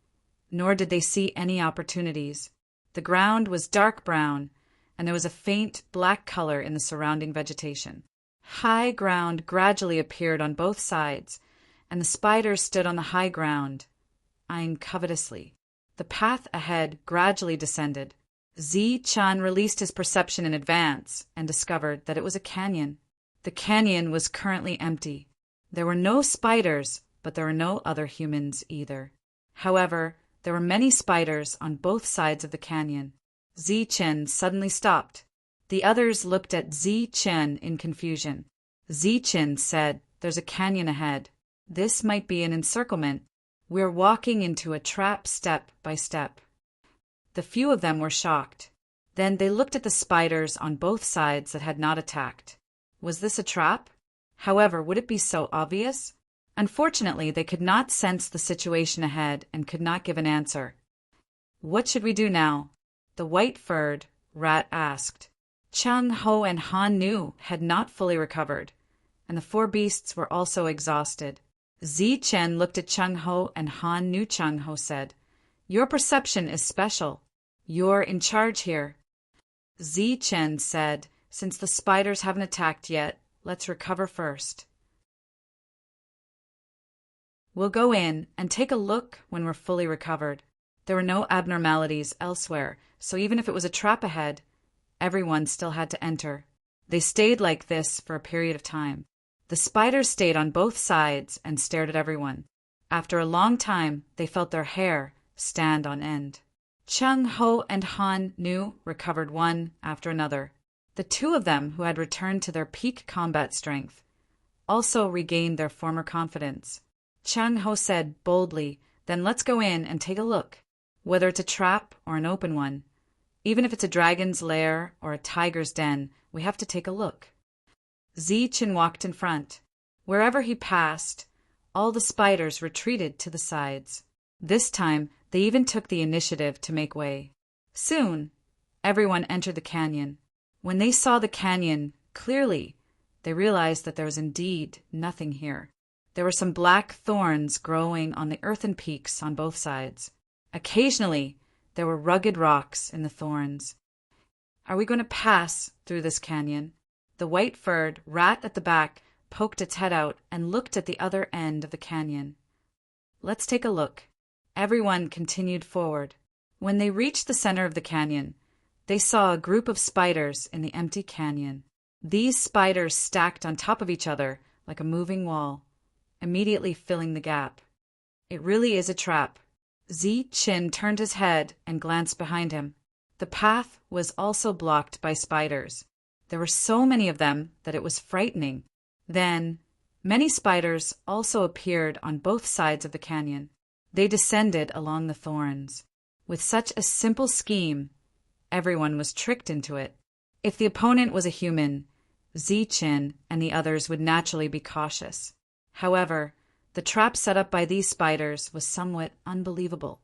nor did they see any opportunities. The ground was dark brown, and there was a faint black color in the surrounding vegetation. High ground gradually appeared on both sides, and the spiders stood on the high ground, eyeing covetously. The path ahead gradually descended. Zi Chen released his perception in advance and discovered that it was a canyon. The canyon was currently empty. There were no spiders, but there were no other humans either. However, there were many spiders on both sides of the canyon. Zi Chen suddenly stopped. The others looked at Zi Chen in confusion. Zi Chen said, there's a canyon ahead. This might be an encirclement. We're walking into a trap step by step. The few of them were shocked. Then they looked at the spiders on both sides that had not attacked. Was this a trap? However, would it be so obvious? Unfortunately, they could not sense the situation ahead and could not give an answer. What should we do now? The white-furred rat asked. Cheng Ho and Han Nu had not fully recovered, and the four beasts were also exhausted. Zi Chen looked at Cheng Ho and Han Nu. Cheng Ho said, your perception is special. You're in charge here. Zi Chen said, since the spiders haven't attacked yet, let's recover first. We'll go in and take a look when we're fully recovered. There were no abnormalities elsewhere, so even if it was a trap ahead, everyone still had to enter. They stayed like this for a period of time. The spiders stayed on both sides and stared at everyone. After a long time, they felt their hair stand on end. Cheng Ho and Han Nu recovered one after another. The two of them who had returned to their peak combat strength also regained their former confidence. Cheng Ho said boldly, then let's go in and take a look. Whether it's a trap or an open one, even if it's a dragon's lair or a tiger's den, we have to take a look. Zichen walked in front. Wherever he passed, all the spiders retreated to the sides. This time, they even took the initiative to make way. Soon, everyone entered the canyon. When they saw the canyon clearly, they realized that there was indeed nothing here. There were some black thorns growing on the earthen peaks on both sides. Occasionally, there were rugged rocks in the thorns. Are we going to pass through this canyon? The white-furred rat at the back poked its head out and looked at the other end of the canyon. Let's take a look. Everyone continued forward. When they reached the center of the canyon, they saw a group of spiders in the empty canyon. These spiders stacked on top of each other like a moving wall, immediately filling the gap. It really is a trap. Zichen turned his head and glanced behind him. The path was also blocked by spiders. There were so many of them that it was frightening. Then, many spiders also appeared on both sides of the canyon. They descended along the thorns. With such a simple scheme, everyone was tricked into it. If the opponent was a human, Zichen and the others would naturally be cautious. However, the trap set up by these spiders was somewhat unbelievable.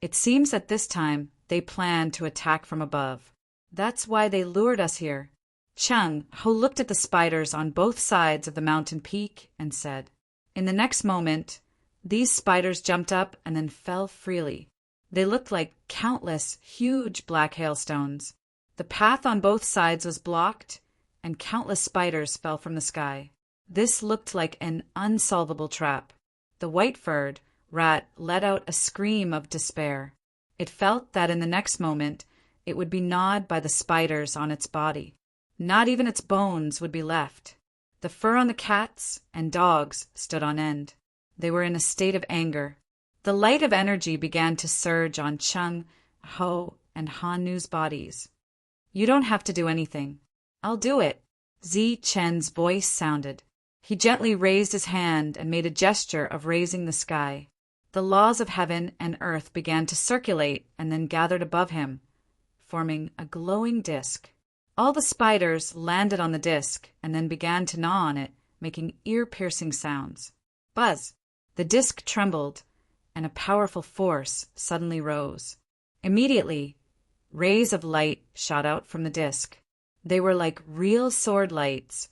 It seems that this time they planned to attack from above. That's why they lured us here. Chung Ho looked at the spiders on both sides of the mountain peak and said, in the next moment, these spiders jumped up and then fell freely. They looked like countless huge black hailstones. The path on both sides was blocked, and countless spiders fell from the sky. This looked like an unsolvable trap. The white-furred rat let out a scream of despair. It felt that in the next moment it would be gnawed by the spiders on its body. Not even its bones would be left. The fur on the cats and dogs stood on end. They were in a state of anger. The light of energy began to surge on Chung, Ho, and Han-Nu's bodies. You don't have to do anything. I'll do it. Zichen's voice sounded. He gently raised his hand and made a gesture of raising the sky. The laws of heaven and earth began to circulate and then gathered above him, forming a glowing disk. All the spiders landed on the disk and then began to gnaw on it, making ear-piercing sounds. Buzz! The disk trembled, and a powerful force suddenly rose. Immediately, rays of light shot out from the disk. They were like real sword lights,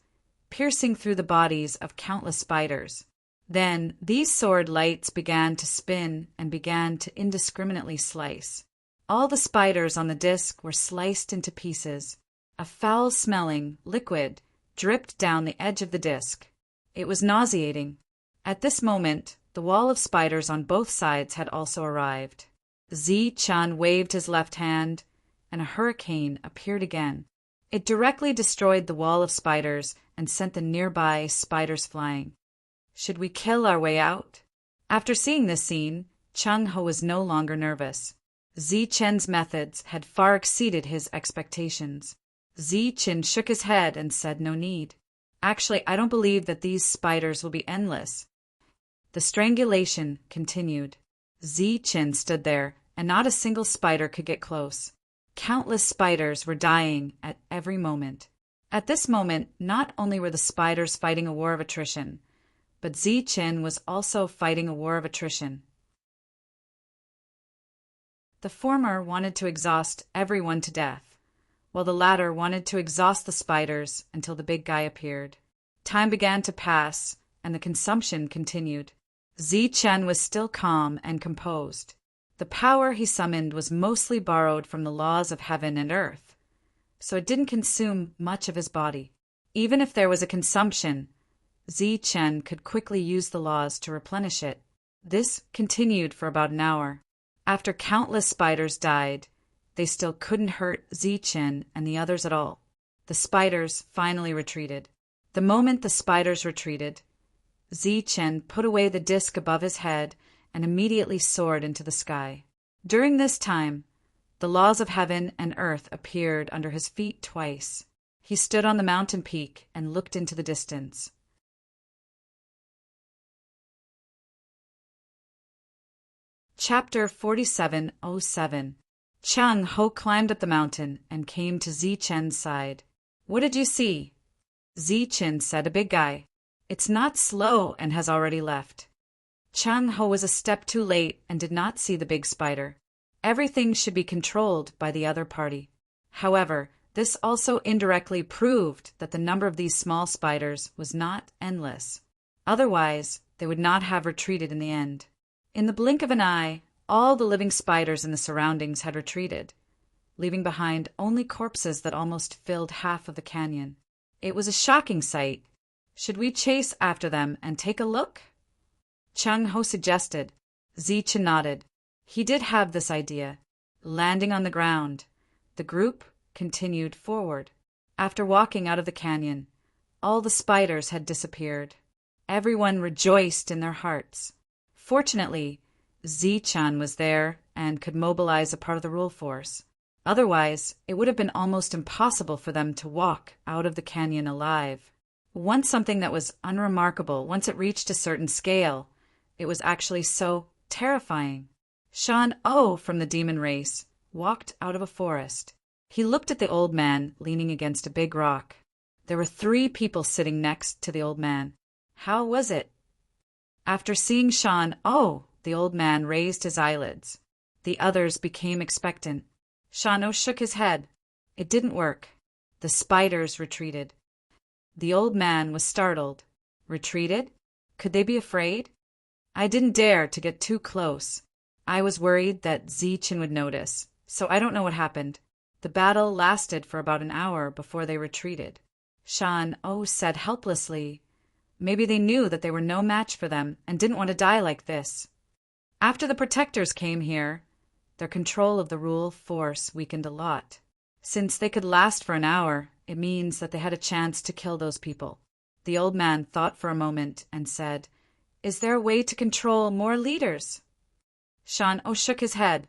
piercing through the bodies of countless spiders. Then these sword lights began to spin and began to indiscriminately slice. All the spiders on the disk were sliced into pieces. A foul-smelling liquid dripped down the edge of the disk. It was nauseating. At this moment, the wall of spiders on both sides had also arrived. Zichen waved his left hand, and a hurricane appeared again. It directly destroyed the wall of spiders and sent the nearby spiders flying. Should we kill our way out? After seeing this scene, Chung Ho was no longer nervous. Zichen's methods had far exceeded his expectations. Zichen shook his head and said no need. Actually, I don't believe that these spiders will be endless. The strangulation continued. Zichen stood there, and not a single spider could get close. Countless spiders were dying at every moment. At this moment, not only were the spiders fighting a war of attrition, but Zichen was also fighting a war of attrition. The former wanted to exhaust everyone to death, while the latter wanted to exhaust the spiders until the big guy appeared. Time began to pass, and the consumption continued. Zichen was still calm and composed. The power he summoned was mostly borrowed from the laws of heaven and earth, so it didn't consume much of his body. Even if there was a consumption, Zichen could quickly use the laws to replenish it. This continued for about an hour. After countless spiders died, they still couldn't hurt Zichen and the others at all. The spiders finally retreated. The moment the spiders retreated, Zichen put away the disc above his head and immediately soared into the sky. During this time, the laws of heaven and earth appeared under his feet twice. He stood on the mountain peak and looked into the distance. Chapter 4707. Chung Ho climbed up the mountain and came to Zichen's side. "What did you see?" Zichen said, "A big guy. It's not slow and has already left." Chung Ho was a step too late and did not see the big spider. Everything should be controlled by the other party. However, this also indirectly proved that the number of these small spiders was not endless. Otherwise, they would not have retreated in the end. In the blink of an eye, all the living spiders in the surroundings had retreated, leaving behind only corpses that almost filled half of the canyon. It was a shocking sight. Should we chase after them and take a look? Chung Ho suggested. Zichen nodded. He did have this idea. Landing on the ground, the group continued forward. After walking out of the canyon, all the spiders had disappeared. Everyone rejoiced in their hearts. Fortunately, Zichan was there and could mobilize a part of the rule force. Otherwise, it would have been almost impossible for them to walk out of the canyon alive. Once something that was unremarkable, once it reached a certain scale, it was actually so terrifying. Shan O from the demon race walked out of a forest. He looked at the old man leaning against a big rock. There were 3 people sitting next to the old man. How was it? After seeing Shan O, the old man raised his eyelids. The others became expectant. Shan O shook his head. It didn't work. The spiders retreated. The old man was startled. Retreated? Could they be afraid? I didn't dare to get too close. I was worried that Zichen would notice, so I don't know what happened. The battle lasted for about an hour before they retreated. Shan O said helplessly, maybe they knew that they were no match for them and didn't want to die like this. After the protectors came here, their control of the rule force weakened a lot. Since they could last for an hour, it means that they had a chance to kill those people. The old man thought for a moment and said, "Is there a way to control more leaders?" Shan O shook his head.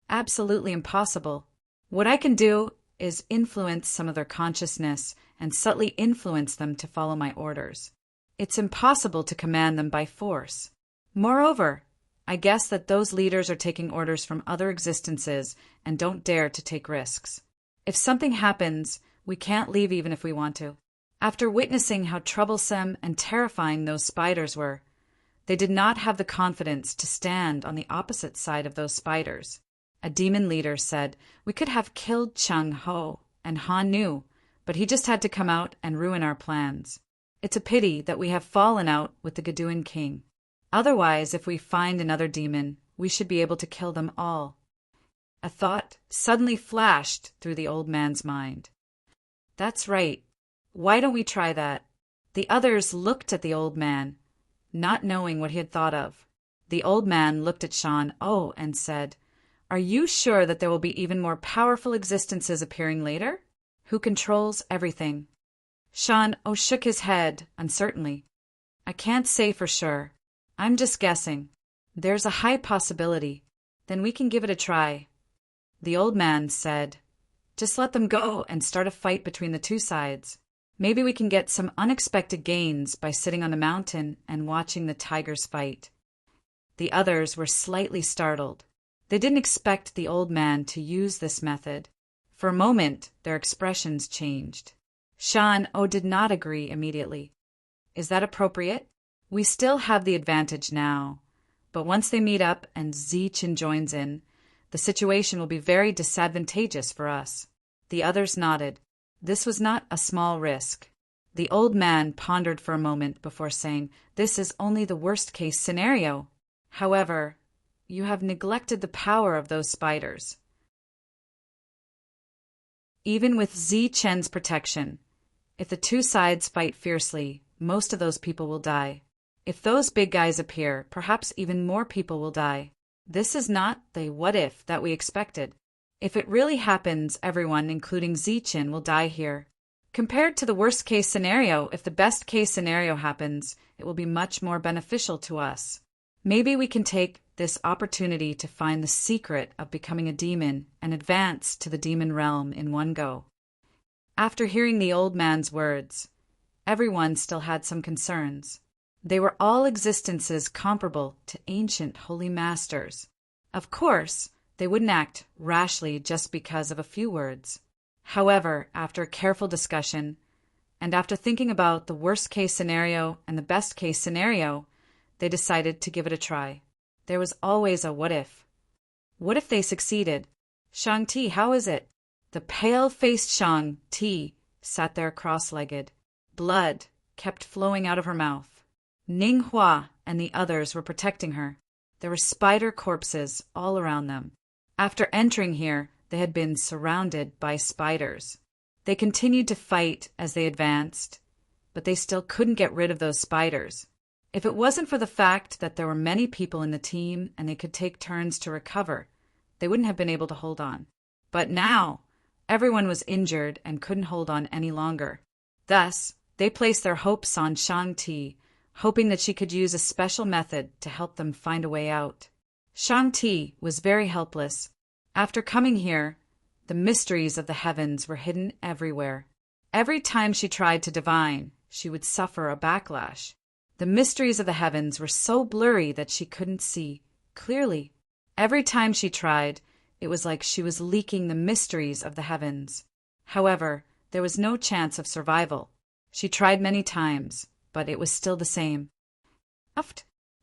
Absolutely impossible. What I can do is influence some of their consciousness and subtly influence them to follow my orders. It's impossible to command them by force. Moreover, I guess that those leaders are taking orders from other existences and don't dare to take risks. If something happens, we can't leave even if we want to. After witnessing how troublesome and terrifying those spiders were, they did not have the confidence to stand on the opposite side of those spiders. A demon leader said, "We could have killed Chung Ho, and Han knew, but he just had to come out and ruin our plans. It's a pity that we have fallen out with the Gaduan king. Otherwise, if we find another demon, we should be able to kill them all." A thought suddenly flashed through the old man's mind. That's right. Why don't we try that? The others looked at the old man, not knowing what he had thought of. The old man looked at Shan O and said, "Are you sure that there will be even more powerful existences appearing later? Who controls everything?" Shan O shook his head uncertainly. "I can't say for sure. I'm just guessing. There's a high possibility. Then we can give it a try." The old man said, "Just let them go and start a fight between the 2 sides. Maybe we can get some unexpected gains by sitting on the mountain and watching the tigers fight." The others were slightly startled. They didn't expect the old man to use this method. For a moment, their expressions changed. Shan O did not agree immediately. "Is that appropriate? We still have the advantage now, but once they meet up and Zichen joins in, the situation will be very disadvantageous for us." The others nodded. This was not a small risk. The old man pondered for a moment before saying, "This is only the worst-case scenario. However, you have neglected the power of those spiders. Even with Zichen's protection, if the 2 sides fight fiercely, most of those people will die. If those big guys appear, perhaps even more people will die. This is not the what-if that we expected. If it really happens, everyone, including Zichen, will die here. Compared to the worst-case scenario, if the best-case scenario happens, it will be much more beneficial to us. Maybe we can take this opportunity to find the secret of becoming a demon and advance to the demon realm in one go." After hearing the old man's words, everyone still had some concerns. They were all existences comparable to ancient holy masters. Of course, they wouldn't act rashly just because of a few words. However, after a careful discussion, and after thinking about the worst-case scenario and the best-case scenario, they decided to give it a try. There was always a what if. What if they succeeded? Shang-Ti, how is it? The pale-faced Shang-Ti sat there cross-legged. Blood kept flowing out of her mouth. Ning Hua and the others were protecting her. There were spider corpses all around them. After entering here, they had been surrounded by spiders. They continued to fight as they advanced, but they still couldn't get rid of those spiders. If it wasn't for the fact that there were many people in the team and they could take turns to recover, they wouldn't have been able to hold on. But now, everyone was injured and couldn't hold on any longer. Thus, they placed their hopes on Shang-Ti, hoping that she could use a special method to help them find a way out. Shang-Ti was very helpless. After coming here, the mysteries of the heavens were hidden everywhere. Every time she tried to divine, she would suffer a backlash. The mysteries of the heavens were so blurry that she couldn't see clearly. Every time she tried, it was like she was leaking the mysteries of the heavens. However, there was no chance of survival. She tried many times, but it was still the same.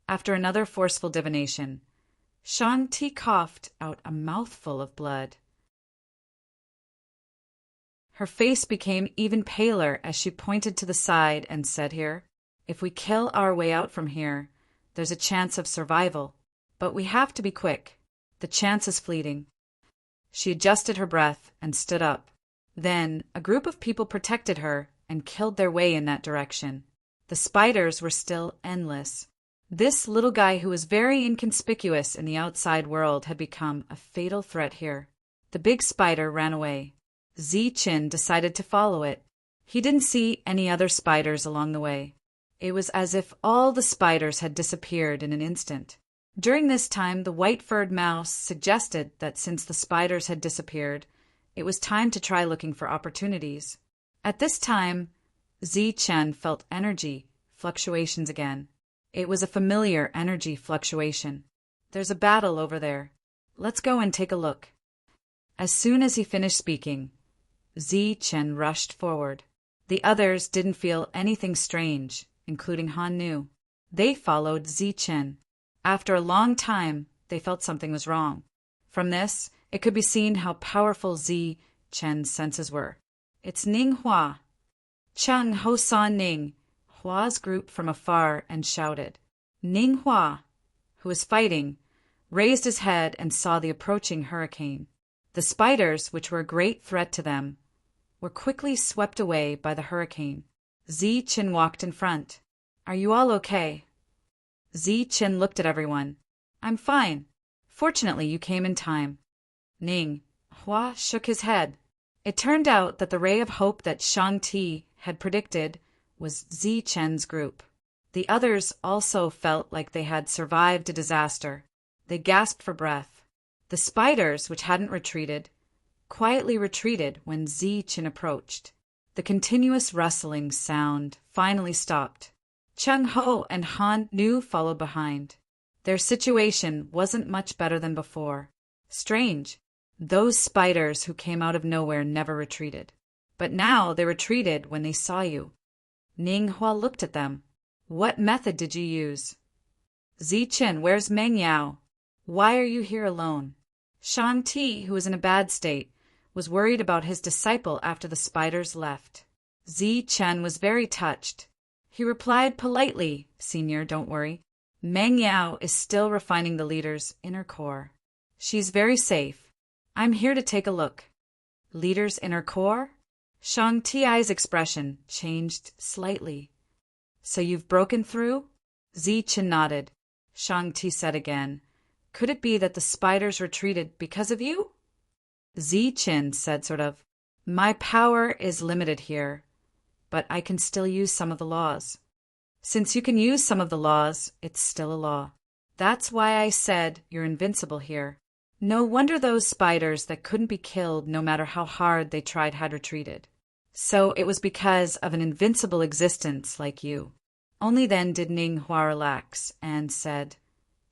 After another forceful divination, Shang-Ti coughed out a mouthful of blood. Her face became even paler as she pointed to the side and said here, "If we kill our way out from here, there's a chance of survival. But we have to be quick. The chance is fleeting." She adjusted her breath and stood up. Then a group of people protected her and killed their way in that direction. The spiders were still endless. This little guy who was very inconspicuous in the outside world had become a fatal threat here. The big spider ran away. Ziqin decided to follow it. He didn't see any other spiders along the way. It was as if all the spiders had disappeared in an instant. During this time, the white-furred mouse suggested that since the spiders had disappeared, it was time to try looking for opportunities. At this time, Ziqin felt energy fluctuations again. It was a familiar energy fluctuation. "There's a battle over there. Let's go and take a look." As soon as he finished speaking, Ziqin rushed forward. The others didn't feel anything strange, including Han Nu. They followed Ziqin. After a long time, they felt something was wrong. From this, it could be seen how powerful Ziqin's senses were. "It's Ning Hua." Cheng Ho saw Ning Hua's group from afar and shouted. Ning Hua, who was fighting, raised his head and saw the approaching hurricane. The spiders, which were a great threat to them, were quickly swept away by the hurricane. Ziqin walked in front. "Are you all okay?" Ziqin looked at everyone. "I'm fine. Fortunately, you came in time." Ning Hua shook his head. It turned out that the ray of hope that Shang-Ti had predicted was Ziqin's group. The others also felt like they had survived a disaster. They gasped for breath. The spiders, which hadn't retreated, quietly retreated when Ziqin approached. The continuous rustling sound finally stopped. Cheng Ho and Han Nu followed behind. Their situation wasn't much better than before. Strange. Those spiders who came out of nowhere never retreated. But now they retreated when they saw you. Ning Hua looked at them. "What method did you use?" "Ziqin, where's Meng Yao? Why are you here alone?" Shang-Ti, who was in a bad state, was worried about his disciple after the spiders left. Ziqin was very touched. He replied politely, "Senior, don't worry. Meng Yao is still refining the leader's inner core. She's very safe. I'm here to take a look." "Leader's inner core?" Shang-Ti's expression changed slightly. "So you've broken through?" Ziqin nodded. Shang-Ti said again, "Could it be that the spiders retreated because of you?" Ziqin said sort of, "My power is limited here, but I can still use some of the laws." "Since you can use some of the laws, it's still a law. That's why I said you're invincible here. No wonder those spiders that couldn't be killed no matter how hard they tried had retreated. So it was because of an invincible existence like you. Only then did Ning Hua relax and said,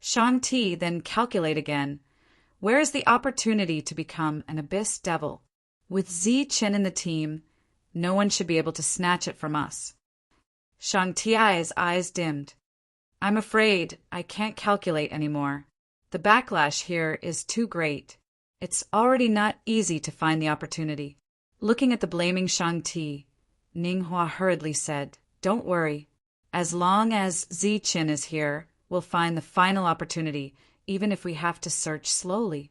Shang-Ti, then calculate again. Where is the opportunity to become an abyss devil? With Zi Chen in the team, no one should be able to snatch it from us. Shang-Ti's eyes dimmed. I'm afraid I can't calculate anymore. The backlash here is too great. It's already not easy to find the opportunity. Looking at the blaming Shang-Ti, Ning Hua hurriedly said, Don't worry. As long as Zi Chen is here, we'll find the final opportunity, even if we have to search slowly.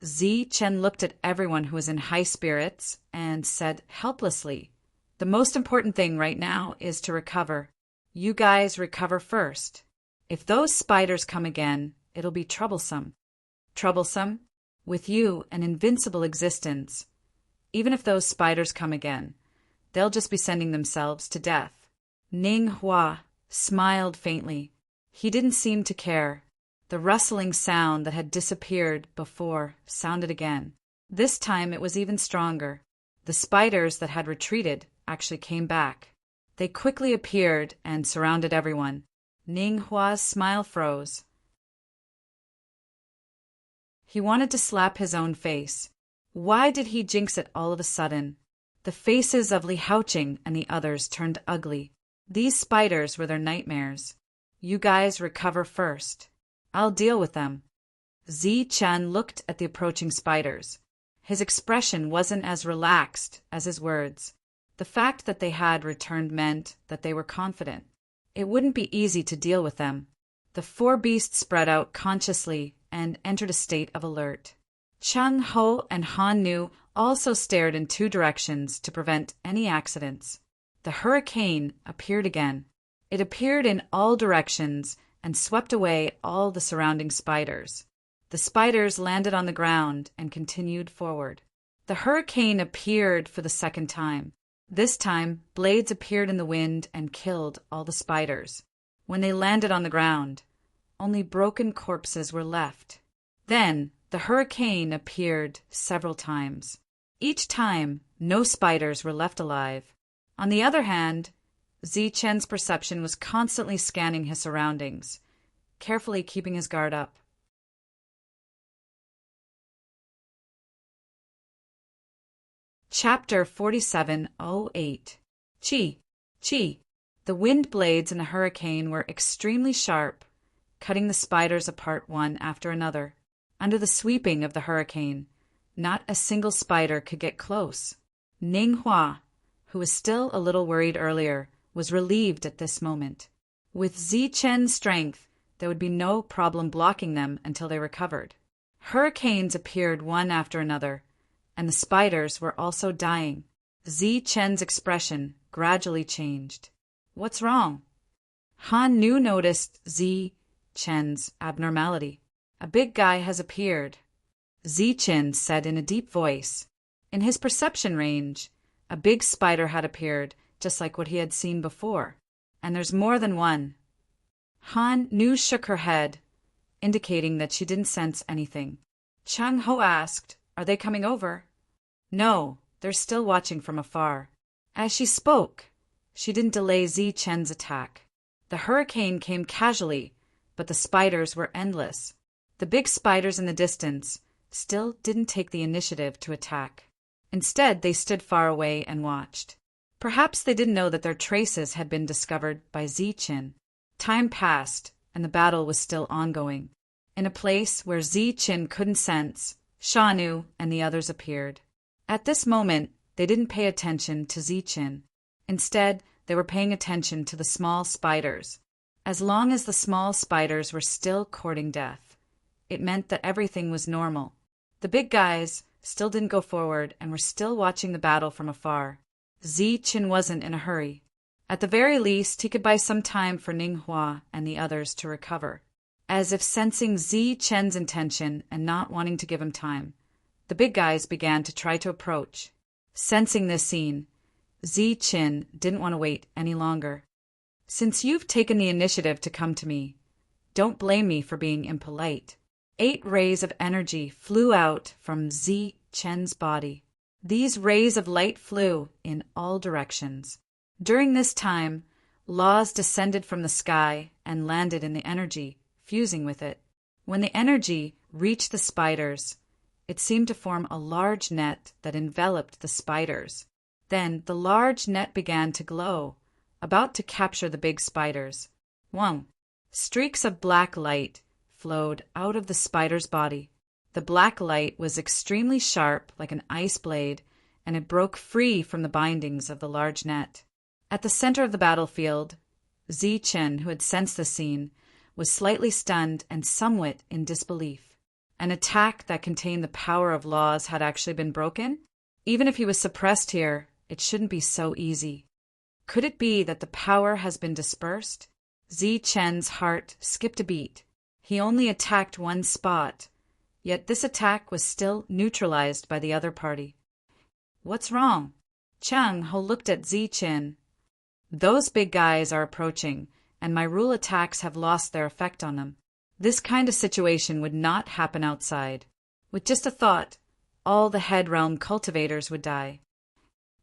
Zi Chen looked at everyone who was in high spirits and said helplessly, The most important thing right now is to recover. You guys recover first. If those spiders come again, it'll be troublesome. Troublesome? With you, an invincible existence. Even if those spiders come again, they'll just be sending themselves to death. Ning Hua smiled faintly. He didn't seem to care. The rustling sound that had disappeared before sounded again. This time it was even stronger. The spiders that had retreated actually came back. They quickly appeared and surrounded everyone. Ning Hua's smile froze. He wanted to slap his own face. Why did he jinx it all of a sudden? The faces of Li Haoqing and the others turned ugly. These spiders were their nightmares. You guys recover first. I'll deal with them. Zi Chen looked at the approaching spiders. His expression wasn't as relaxed as his words. The fact that they had returned meant that they were confident. It wouldn't be easy to deal with them. The four beasts spread out consciously and entered a state of alert. Chang Ho and Han Nu also stared in two directions to prevent any accidents. The hurricane appeared again. It appeared in all directions and swept away all the surrounding spiders. The spiders landed on the ground and continued forward. The hurricane appeared for the second time. This time, blades appeared in the wind and killed all the spiders. When they landed on the ground, only broken corpses were left. Then, the hurricane appeared several times. Each time, no spiders were left alive. On the other hand, Zi Chen's perception was constantly scanning his surroundings, carefully keeping his guard up. Chapter 4708. Chi. The wind blades in the hurricane were extremely sharp, cutting the spiders apart one after another. Under the sweeping of the hurricane, not a single spider could get close. Ning Hua, who was still a little worried earlier, was relieved at this moment. With Zi Chen's strength, there would be no problem blocking them until they recovered. Hurricanes appeared one after another, and the spiders were also dying. Zi Chen's expression gradually changed. What's wrong? Han Nu noticed Zi Chen's abnormality. A big guy has appeared, Zi Chen said in a deep voice. In his perception range, a big spider had appeared, just like what he had seen before. And there's more than one. Han Nu shook her head, indicating that she didn't sense anything. Chang Ho asked, Are they coming over? No, they're still watching from afar. As she spoke, she didn't delay Zi Chen's attack. The hurricane came casually, but the spiders were endless. The big spiders in the distance still didn't take the initiative to attack. Instead, they stood far away and watched. Perhaps they didn't know that their traces had been discovered by Zi Chen. Time passed, and the battle was still ongoing. In a place where Zi Chen couldn't sense, Sha Nu and the others appeared. At this moment, they didn't pay attention to Zi Chen. Instead, they were paying attention to the small spiders. As long as the small spiders were still courting death, it meant that everything was normal. The big guys still didn't go forward and were still watching the battle from afar. Zi Chen wasn't in a hurry. At the very least, he could buy some time for Ning Hua and the others to recover. As if sensing Zi Chen's intention and not wanting to give him time, the big guys began to try to approach. Sensing this scene, Zi Chen didn't want to wait any longer. Since you've taken the initiative to come to me, don't blame me for being impolite. 8 rays of energy flew out from Zi Chen's body. These rays of light flew in all directions. During this time, laws descended from the sky and landed in the energy, fusing with it. When the energy reached the spiders, it seemed to form a large net that enveloped the spiders. Then the large net began to glow, about to capture the big spiders. Whoa! Streaks of black light flowed out of the spider's body. The black light was extremely sharp, like an ice blade, and it broke free from the bindings of the large net. At the center of the battlefield, Zichen, who had sensed the scene, was slightly stunned and somewhat in disbelief. An attack that contained the power of laws had actually been broken? Even if he was suppressed here, it shouldn't be so easy. Could it be that the power has been dispersed? Zichen's heart skipped a beat. He only attacked one spot, yet this attack was still neutralized by the other party. What's wrong? Chang Ho looked at Zichen. Those big guys are approaching, and my rule attacks have lost their effect on them. This kind of situation would not happen outside. With just a thought, all the head realm cultivators would die.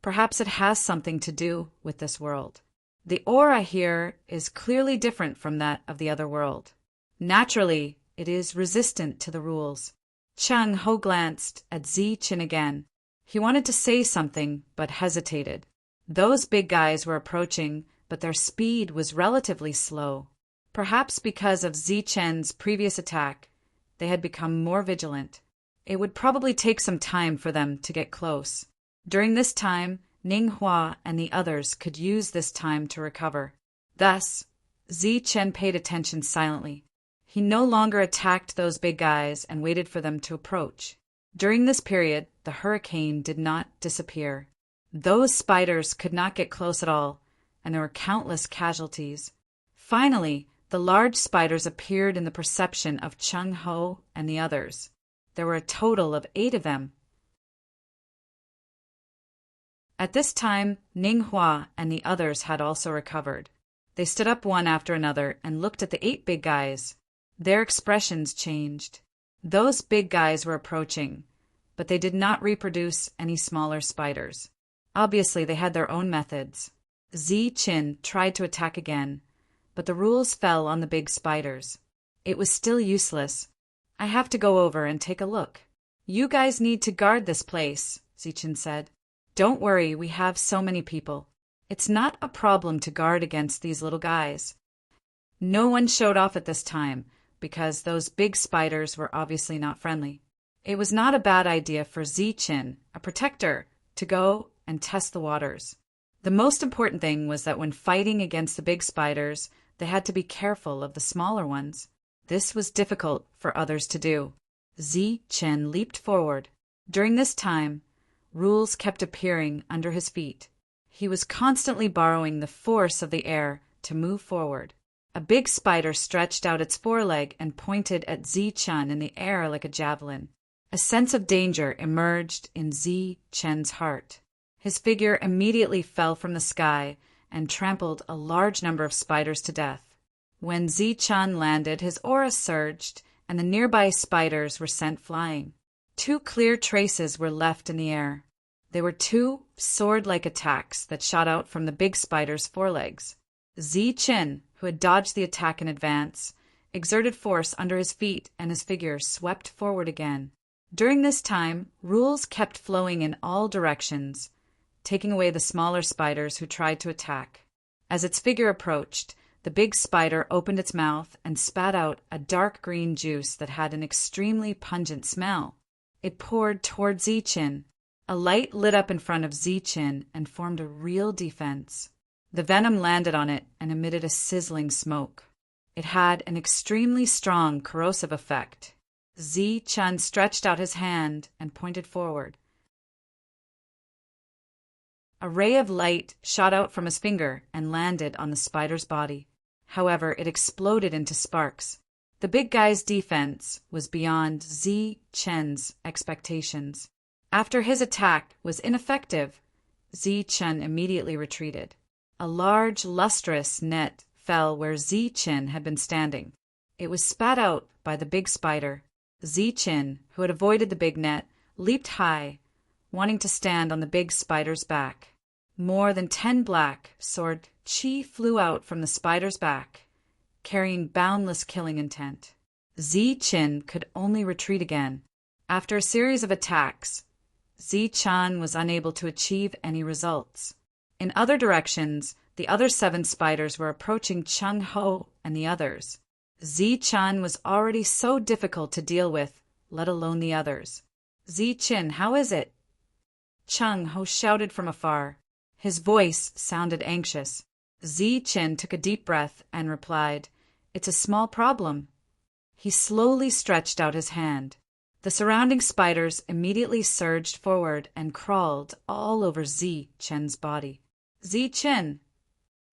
Perhaps it has something to do with this world. The aura here is clearly different from that of the other world. Naturally, it is resistant to the rules. Chang Ho glanced at Zichen again. He wanted to say something, but hesitated. Those big guys were approaching, but their speed was relatively slow. Perhaps because of Zichen's previous attack, they had become more vigilant. It would probably take some time for them to get close. During this time, Ninghua and the others could use this time to recover. Thus, Zichen paid attention silently. He no longer attacked those big guys and waited for them to approach. During this period, the hurricane did not disappear. Those spiders could not get close at all, and there were countless casualties. Finally, the large spiders appeared in the perception of Chang Ho and the others. There were a total of 8 of them. At this time, Ninghua and the others had also recovered. They stood up one after another and looked at the 8 big guys. Their expressions changed. Those big guys were approaching, but they did not reproduce any smaller spiders. Obviously, they had their own methods. Zichen tried to attack again, but the rules fell on the big spiders. It was still useless. I have to go over and take a look. You guys need to guard this place, Zichen said. Don't worry, we have so many people. It's not a problem to guard against these little guys. No one showed off at this time, because those big spiders were obviously not friendly. It was not a bad idea for Zichen, a protector, to go and test the waters. The most important thing was that when fighting against the big spiders, they had to be careful of the smaller ones. This was difficult for others to do. Zichen leaped forward. During this time, rules kept appearing under his feet. He was constantly borrowing the force of the air to move forward. A big spider stretched out its foreleg and pointed at Zichen in the air like a javelin. A sense of danger emerged in Zichen's heart. His figure immediately fell from the sky and trampled a large number of spiders to death. When Zichen landed, his aura surged, and the nearby spiders were sent flying. 2 clear traces were left in the air. They were 2 sword-like attacks that shot out from the big spider's forelegs. Zichen, who had dodged the attack in advance, exerted force under his feet, and his figure swept forward again. During this time, rules kept flowing in all directions, taking away the smaller spiders who tried to attack. As its figure approached, the big spider opened its mouth and spat out a dark green juice that had an extremely pungent smell. It poured toward Zichen. A light lit up in front of Zichen and formed a real defense. The venom landed on it and emitted a sizzling smoke. It had an extremely strong corrosive effect. Zichen stretched out his hand and pointed forward. A ray of light shot out from his finger and landed on the spider's body. However, it exploded into sparks. The big guy's defense was beyond Zichen's expectations. After his attack was ineffective, Zichen immediately retreated. A large, lustrous net fell where Zichen had been standing. It was spat out by the big spider. Zichen, who had avoided the big net, leaped high, wanting to stand on the big spider's back. More than 10 black sword chi flew out from the spider's back, carrying boundless killing intent. Zi-Chin could only retreat again. After a series of attacks, Zi-Chan was unable to achieve any results. In other directions, the other 7 spiders were approaching Chung Ho and the others. Zi-Chan was already so difficult to deal with, let alone the others. "Zi-Chin, how is it?" Chung Ho shouted from afar. His voice sounded anxious. Zi-Chin took a deep breath and replied, "It's a small problem." He slowly stretched out his hand. The surrounding spiders immediately surged forward and crawled all over Zi-Chen's body. "Zi-Chen!"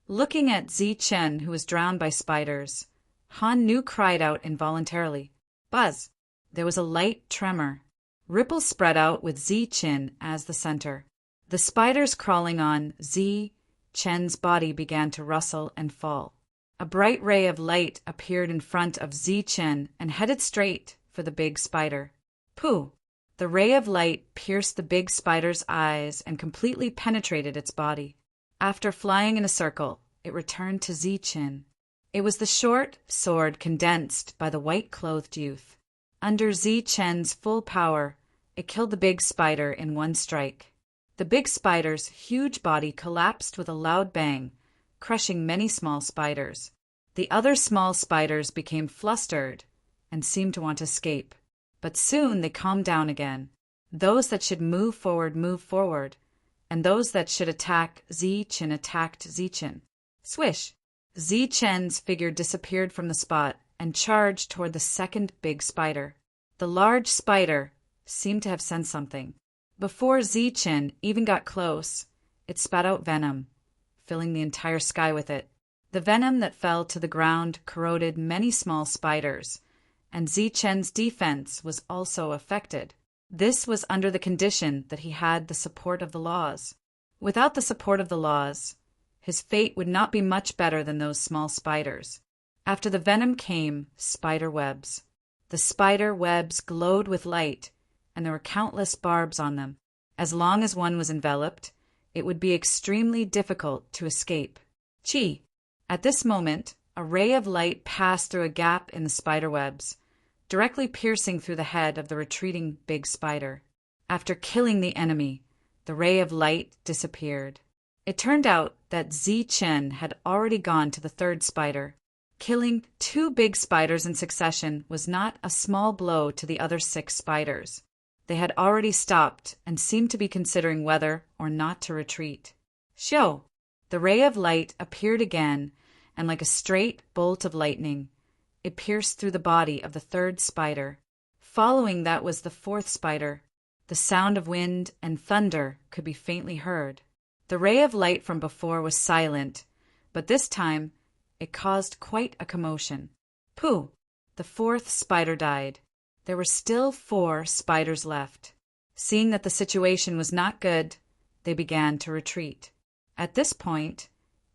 Looking at Zi-Chen, who was drowned by spiders, Han Nu cried out involuntarily. Buzz! There was a light tremor. Ripples spread out with Zi-Chen as the center. The spiders crawling on Zi-Chen's body began to rustle and fall. A bright ray of light appeared in front of Zi-Chen and headed straight for the big spider. Pooh! The ray of light pierced the big spider's eyes and completely penetrated its body. After flying in a circle, it returned to Zi-Chen. It was the short sword condensed by the white-clothed youth. Under Zi-Chen's full power, it killed the big spider in one strike. The big spider's huge body collapsed with a loud bang, crushing many small spiders. The other small spiders became flustered and seemed to want to escape. But soon they calmed down again. Those that should move forward, and those that should attack Zi-Chen attacked Zi-Chen. Swish! Zi-Chen's figure disappeared from the spot and charged toward the second big spider. The large spider seemed to have sensed something. Before Zi-Chen even got close, it spat out venom, filling the entire sky with it. The venom that fell to the ground corroded many small spiders, and Zi-Chen's defense was also affected. This was under the condition that he had the support of the laws. Without the support of the laws, his fate would not be much better than those small spiders. After the venom came spider webs. The spider webs glowed with light, and there were countless barbs on them. As long as one was enveloped, it would be extremely difficult to escape. Chi! At this moment, a ray of light passed through a gap in the spider webs, directly piercing through the head of the retreating big spider. After killing the enemy, the ray of light disappeared. It turned out that Zi-Chen had already gone to the third spider. Killing 2 big spiders in succession was not a small blow to the other 6 spiders. They had already stopped and seemed to be considering whether or not to retreat. Shoo! The ray of light appeared again, and like a straight bolt of lightning, it pierced through the body of the third spider. Following that was the fourth spider. The sound of wind and thunder could be faintly heard. The ray of light from before was silent, but this time it caused quite a commotion. Pooh! The fourth spider died. There were still 4 spiders left. Seeing that the situation was not good, they began to retreat. At this point,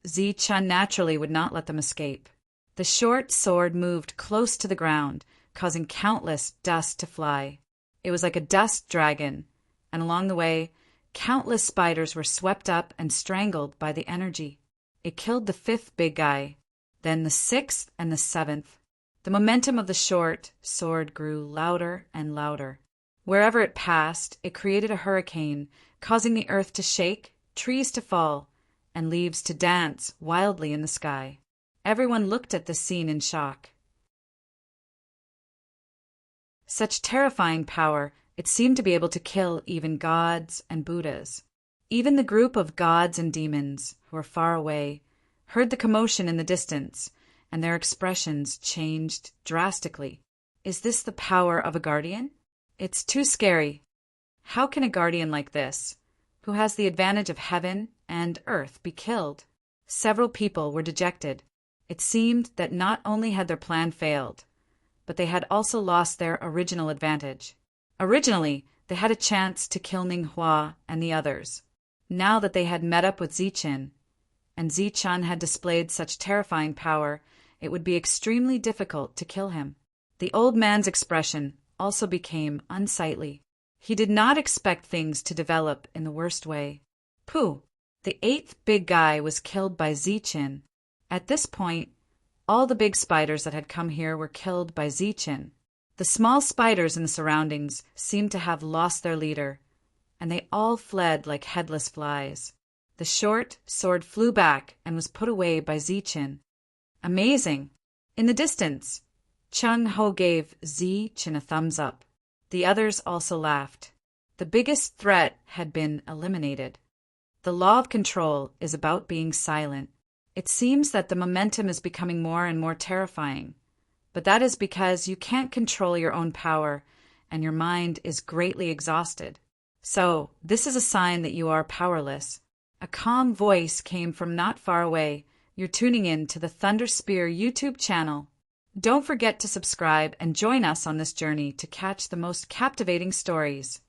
Zi-Chan naturally would not let them escape. The short sword moved close to the ground, causing countless dust to fly. It was like a dust dragon, and along the way, countless spiders were swept up and strangled by the energy. It killed the 5th big guy, then the 6th and the 7th. The momentum of the short sword grew louder and louder. Wherever it passed, it created a hurricane, causing the earth to shake, trees to fall, and leaves to dance wildly in the sky. Everyone looked at the scene in shock. Such terrifying power, it seemed to be able to kill even gods and Buddhas. Even the group of gods and demons, who were far away, heard the commotion in the distance, and their expressions changed drastically. Is this the power of a guardian? It's too scary. How can a guardian like this, who has the advantage of heaven and earth, be killed? Several people were dejected. It seemed that not only had their plan failed, but they had also lost their original advantage. Originally, they had a chance to kill Ning Hua and the others. Now that they had met up with Zi-Chan, and Zi-Chan had displayed such terrifying power, it would be extremely difficult to kill him. The old man's expression also became unsightly. He did not expect things to develop in the worst way. Pooh! The eighth big guy was killed by Zichin. At this point, all the big spiders that had come here were killed by Zichin. The small spiders in the surroundings seemed to have lost their leader, and they all fled like headless flies. The short sword flew back and was put away by Zichin. Amazing! In the distance, Chung Ho gave Zichin a thumbs up. The others also laughed. The biggest threat had been eliminated. The law of control is about being silent. It seems that the momentum is becoming more and more terrifying, but that is because you can't control your own power and your mind is greatly exhausted. So, this is a sign that you are powerless. A calm voice came from not far away. You're tuning in to the Thunder Spear YouTube channel. Don't forget to subscribe and join us on this journey to catch the most captivating stories.